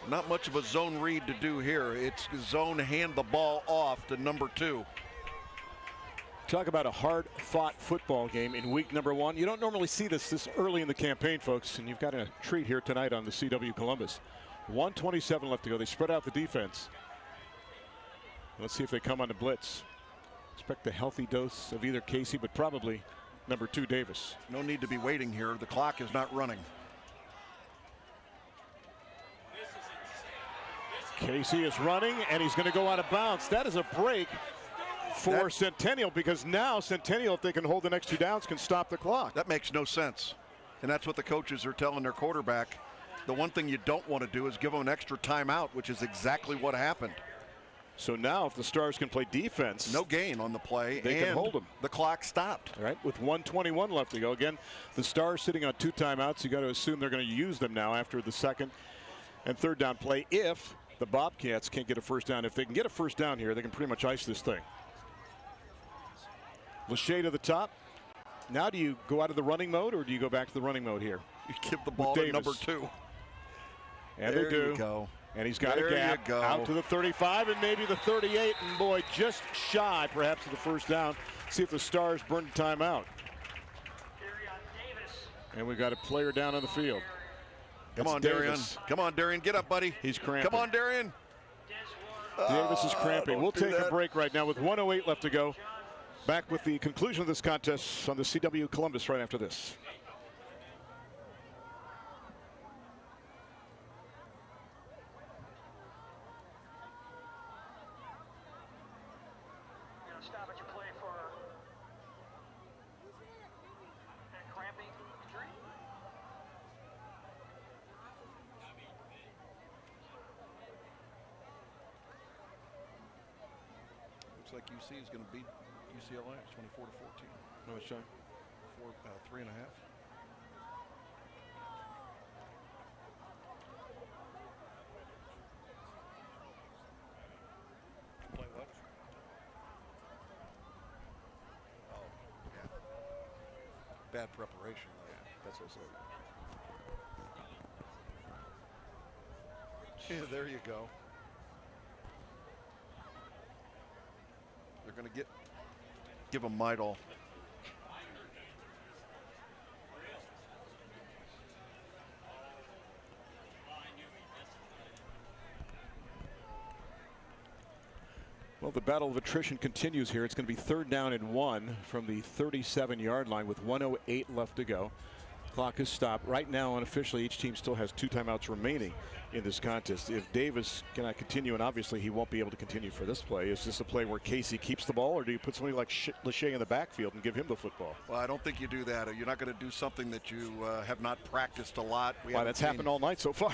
Not much of a zone read to do here. It's zone hand the ball off to number 2. Talk about a hard-fought football game in week number 1. You don't normally see this early in the campaign, folks, and you've got a treat here tonight on the CW Columbus. 1:27 left to go. They spread out the defense. Let's see if they come on the blitz. Expect a healthy dose of either Casey, but probably number 2 Davis. No need to be waiting here. The clock is not running. Casey is running, and he's going to go out of bounds. That is a break for Centennial, because now Centennial, if they can hold the next 2 downs, can stop the clock. That makes no sense. And that's what the coaches are telling their quarterback. The one thing you don't want to do is give them an extra timeout, which is exactly what happened. So now if the Stars can play defense. No gain on the play. They can hold them. The clock stopped. All right, with 1:21 left to go. Again, the Stars sitting on 2 timeouts. You got to assume they're going to use them now after the 2nd and 3rd down play if the Bobcats can't get a first down. If they can get a first down here, they can pretty much ice this thing. Lachey to the top. Now do you go out of the running mode, or do you go back to the running mode here? You give the ball to number 2. And there they do. You go. And he's got a gap out to the 35 and maybe the 38. And boy, just shy perhaps of the first down. See if the Stars burn the timeout. And we got a player down on the field. Come on, Darian. Come on, Darian. Get up, buddy. He's cramping. Come on, Darian. Davis is cramping. We'll take a break right now with 1:08 left to go. Back with the conclusion of this contest on the CW Columbus right after this. Looks like UC is going to beat UCLA. It's 24-14. How much time? 3.5. Play what? Oh, yeah. Bad preparation. Yeah, that's what I said. Yeah, there you go. They're going to give him Midol. Well, the battle of attrition continues here. It's going to be 3rd down and 1 from the 37-yard line with 1:08 left to go. Clock is stopped. Right now, unofficially, each team still has 2 timeouts remaining in this contest. If Davis cannot continue, and obviously he won't be able to continue for this play, is this a play where Casey keeps the ball, or do you put somebody like Lachey in the backfield and give him the football? Well, I don't think you do that. You're not going to do something that you have not practiced a lot. Why, that's happened all night so far.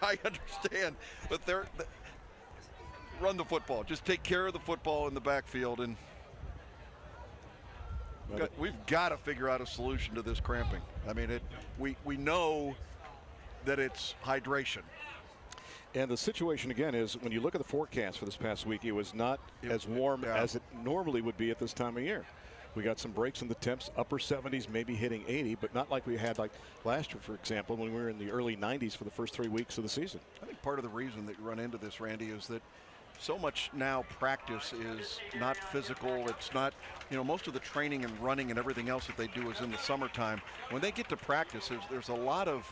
I understand, but run the football. Just take care of the football in the backfield, and we've got to figure out a solution to this cramping. I mean, we know that it's hydration. And the situation again is, when you look at the forecast for this past week, it was not as warm as it normally would be at this time of year. We got some breaks in the temps, upper 70s, maybe hitting 80, but not like we had like last year, for example, when we were in the early 90s for the first 3 weeks of the season. I think part of the reason that you run into this, Randy, is that so much now practice is not physical. It's not, most of the training and running and everything else that they do is in the summertime. When they get to practice, there's a lot of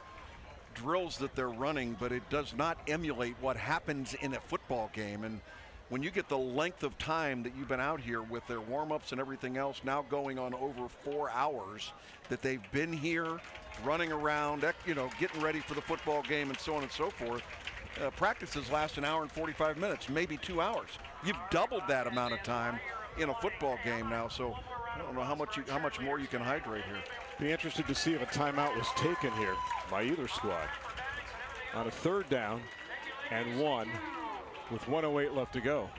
drills that they're running, but it does not emulate what happens in a football game. And when you get the length of time that you've been out here with their warm-ups and everything else now going on over 4 hours that they've been here running around, getting ready for the football game and so on and so forth, practices last 1 hour and 45 minutes, maybe 2 hours. You've doubled that amount of time in a football game now, so I don't know how much more you can hydrate here. Be interested to see if a timeout was taken here by either squad on a 3rd down and 1 with 1:08 left to go.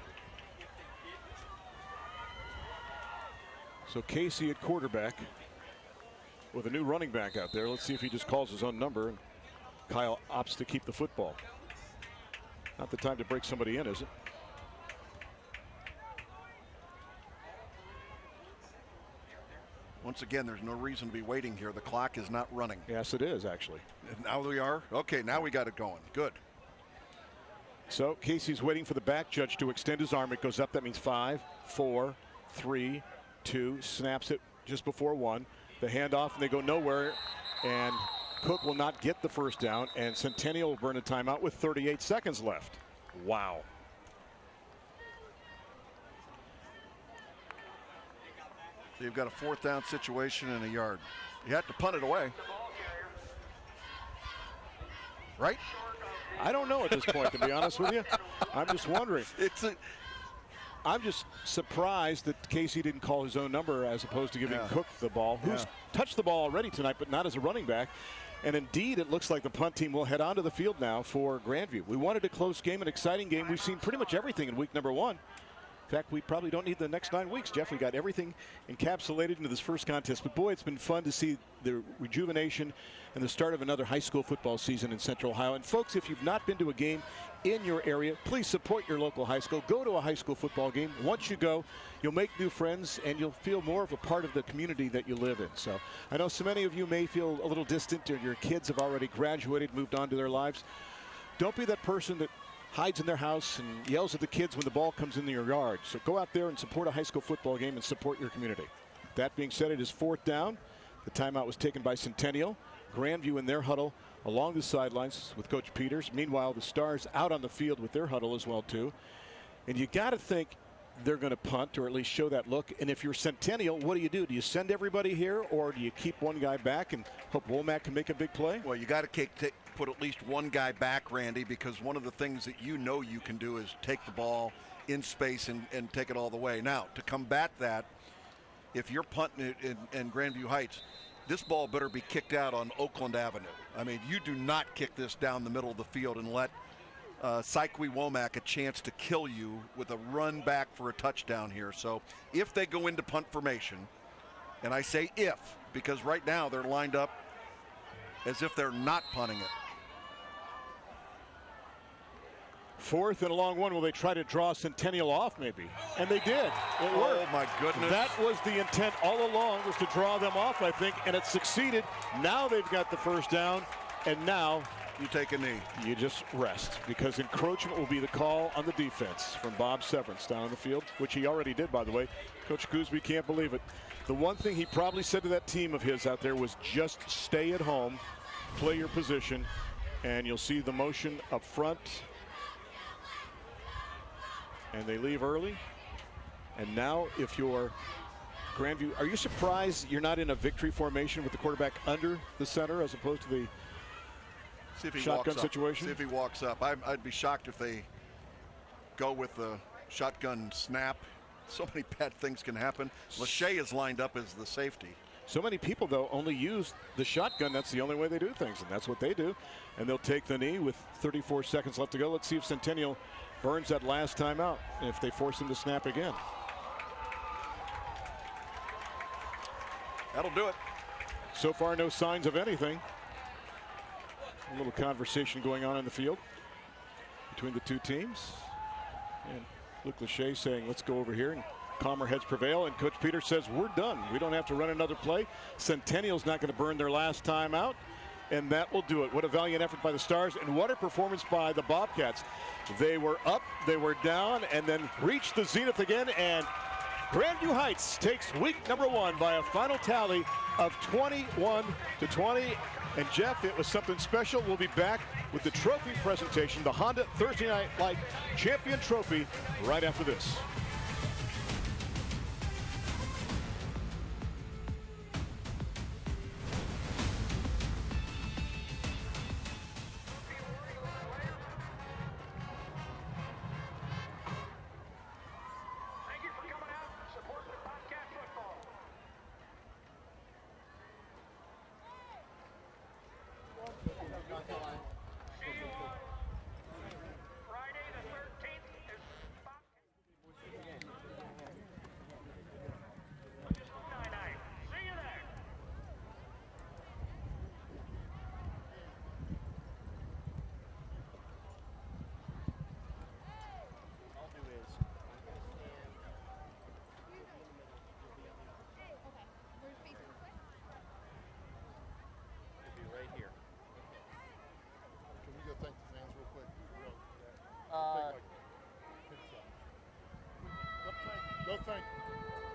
So Casey at quarterback with a new running back out there. Let's see if he just calls his own number and Kyle opts to keep the football. Not the time to break somebody in, is it? Once again, there's no reason to be waiting here. The clock is not running. Yes, it is, actually. Now we are? Okay, now we got it going. Good. So Casey's waiting for the back judge to extend his arm. It goes up. That means 5, 4, 3, 2. Snaps it just before 1. The handoff, and they go nowhere. And Cook will not get the first down, and Centennial will burn a timeout with 38 seconds left. Wow. So you've got a 4th down situation in a yard. You have to punt it away. Right? I don't know at this point, to be honest with you. I'm just wondering. I'm just surprised that Casey didn't call his own number as opposed to giving Cook the ball, who's touched the ball already tonight, but not as a running back. And indeed, it looks like the punt team will head onto the field now for Grandview. We wanted a close game, an exciting game. We've seen pretty much everything in week number 1. In fact, we probably don't need the next 9 weeks, Jeff. We got everything encapsulated into this first contest. But boy, it's been fun to see the rejuvenation and the start of another high school football season in Central Ohio. And folks, if you've not been to a game in your area, please support your local high school. Go to a high school football game. Once you go, you'll make new friends and you'll feel more of a part of the community that you live in. So I know so many of you may feel a little distant, or your kids have already graduated, moved on to their lives. Don't be that person that hides in their house and yells at the kids when the ball comes into your yard. So go out there and support a high school football game and support your community. That being said, it is 4th down. The timeout was taken by Centennial. Grandview in their huddle along the sidelines with Coach Peters. Meanwhile, the Stars out on the field with their huddle as well, too. And you got to think they're going to punt, or at least show that look. And if you're Centennial, what do? Do you send everybody here, or do you keep one guy back and hope Womack can make a big play? Well, you got to put at least one guy back, Randy, because one of the things that you can do is take the ball in space and take it all the way. Now, to combat that, if you're punting it in Grandview Heights, this ball better be kicked out on Oakland Avenue. I mean, you do not kick this down the middle of the field and let Sykwee Womack a chance to kill you with a run back for a touchdown here. So if they go into punt formation, and I say if, because right now they're lined up as if they're not punting it. 4th and a long one. Will they try to draw Centennial off maybe? And they did. It worked. Oh, my goodness. That was the intent all along, was to draw them off, I think, and it succeeded. Now they've got the first down, and now you take a knee. You just rest, because encroachment will be the call on the defense from Bob Severance down on the field, which he already did, by the way. Coach Gooseby can't believe it. The one thing he probably said to that team of his out there was just stay at home, play your position, and you'll see the motion up front. And they leave early. And now if you're Grandview, are you surprised you're not in a victory formation with the quarterback under the center as opposed to the shotgun situation? See if he walks up. I'd be shocked if they go with the shotgun snap. So many bad things can happen. Lachey is lined up as the safety. So many people, though, only use the shotgun. That's the only way they do things, and that's what they do. And they'll take the knee with 34 seconds left to go. Let's see if Centennial burns that last time out, if they force him to snap again. That'll do it. So far, no signs of anything. A little conversation going on in the field between the two teams. And Luke Lachey saying, let's go over here, and calmer heads prevail. And Coach Peters says, we're done. We don't have to run another play. Centennial's not going to burn their last time out. And that will do it. What a valiant effort by the Stars, and what a performance by the Bobcats. They were up, they were down, and then reached the zenith again. And Grandview Heights takes week number 1 by a final tally of 21-20. And Jeff, it was something special. We'll be back with the trophy presentation, the Honda Thursday Night Light Champion Trophy, right after this.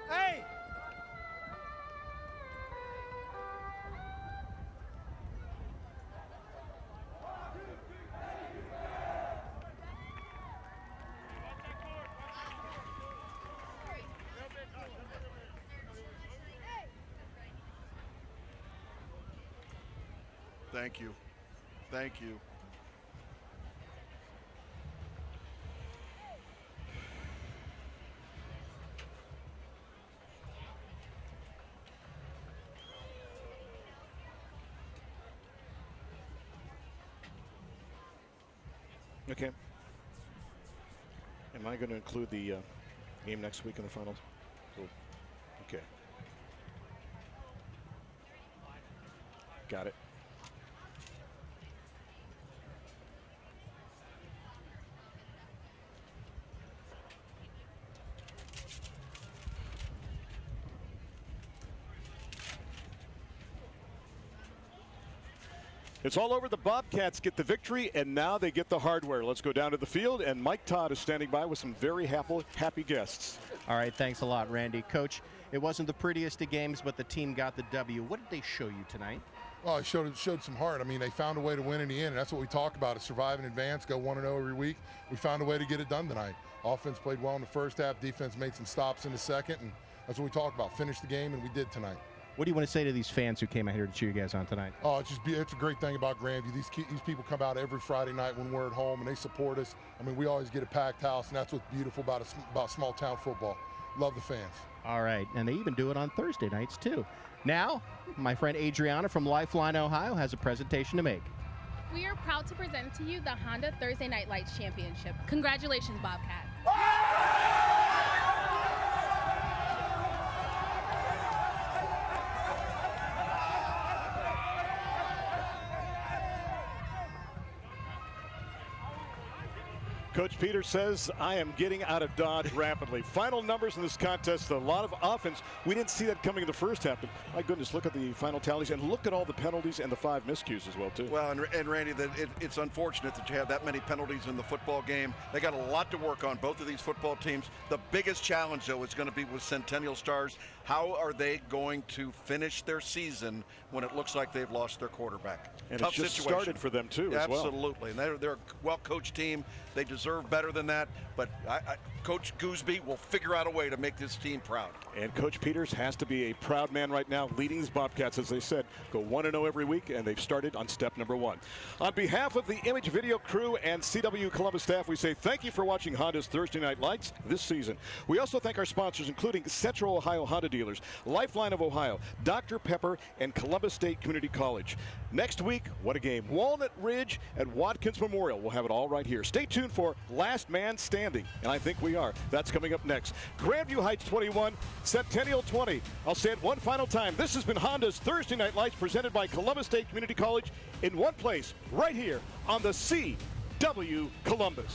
Hey! Thank you. Thank you. Okay. Am I going to include the game next week in the finals? Cool. Okay. Got it. It's all over. The Bobcats get the victory, and now they get the hardware. Let's go down to the field, and Mike Todd is standing by with some very happy guests. All right, thanks a lot, Randy. Coach, it wasn't the prettiest of games, but the team got the W. What did they show you tonight? Well, it showed some heart. I mean, they found a way to win in the end, and that's what we talk about, is survive in advance, go 1-0 every week. We found a way to get it done tonight. Offense played well in the first half. Defense made some stops in the second, and that's what we talk about. Finish the game, and we did tonight. What do you want to say to these fans who came out here to cheer you guys on tonight? Oh, it's a great thing about Grandview. These people come out every Friday night when we're at home, and they support us. I mean, we always get a packed house, and that's what's beautiful about small town football. Love the fans. All right, and they even do it on Thursday nights too. Now, my friend Adriana from Lifeline, Ohio, has a presentation to make. We are proud to present to you the Honda Thursday Night Lights Championship. Congratulations, Bobcats. Coach Peters says, I am getting out of Dodge rapidly. Final numbers in this contest, a lot of offense. We didn't see that coming in the first half, but my goodness, look at the final tallies and look at all the penalties and the 5 miscues as well, too. Well, and Randy, it's unfortunate that you have that many penalties in the football game. They got a lot to work on, both of these football teams. The biggest challenge, though, is going to be with Centennial Stars. How are they going to finish their season when it looks like they've lost their quarterback? And Tough it's just situation. started for them, too, as well. Absolutely, and they're a well-coached team. They deserve better than that, but Coach Gooseby will figure out a way to make this team proud. And Coach Peters has to be a proud man right now, leading these Bobcats, as they said, go 1-0 every week, and they've started on step number 1. On behalf of the Image Video crew and CW Columbus staff, we say thank you for watching Honda's Thursday Night Lights this season. We also thank our sponsors, including Central Ohio Honda dealers, Lifeline of Ohio, Dr. Pepper, and Columbus State Community College. Next week, what a game. Walnut Ridge and Watkins Memorial. We'll have it all right here. Stay tuned for Last Man Standing, and I think we are. That's coming up next. Grandview Heights 21, Centennial 20. I'll say it one final time. This has been Honda's Thursday Night Lights presented by Columbus State Community College in one place, right here on the CW Columbus.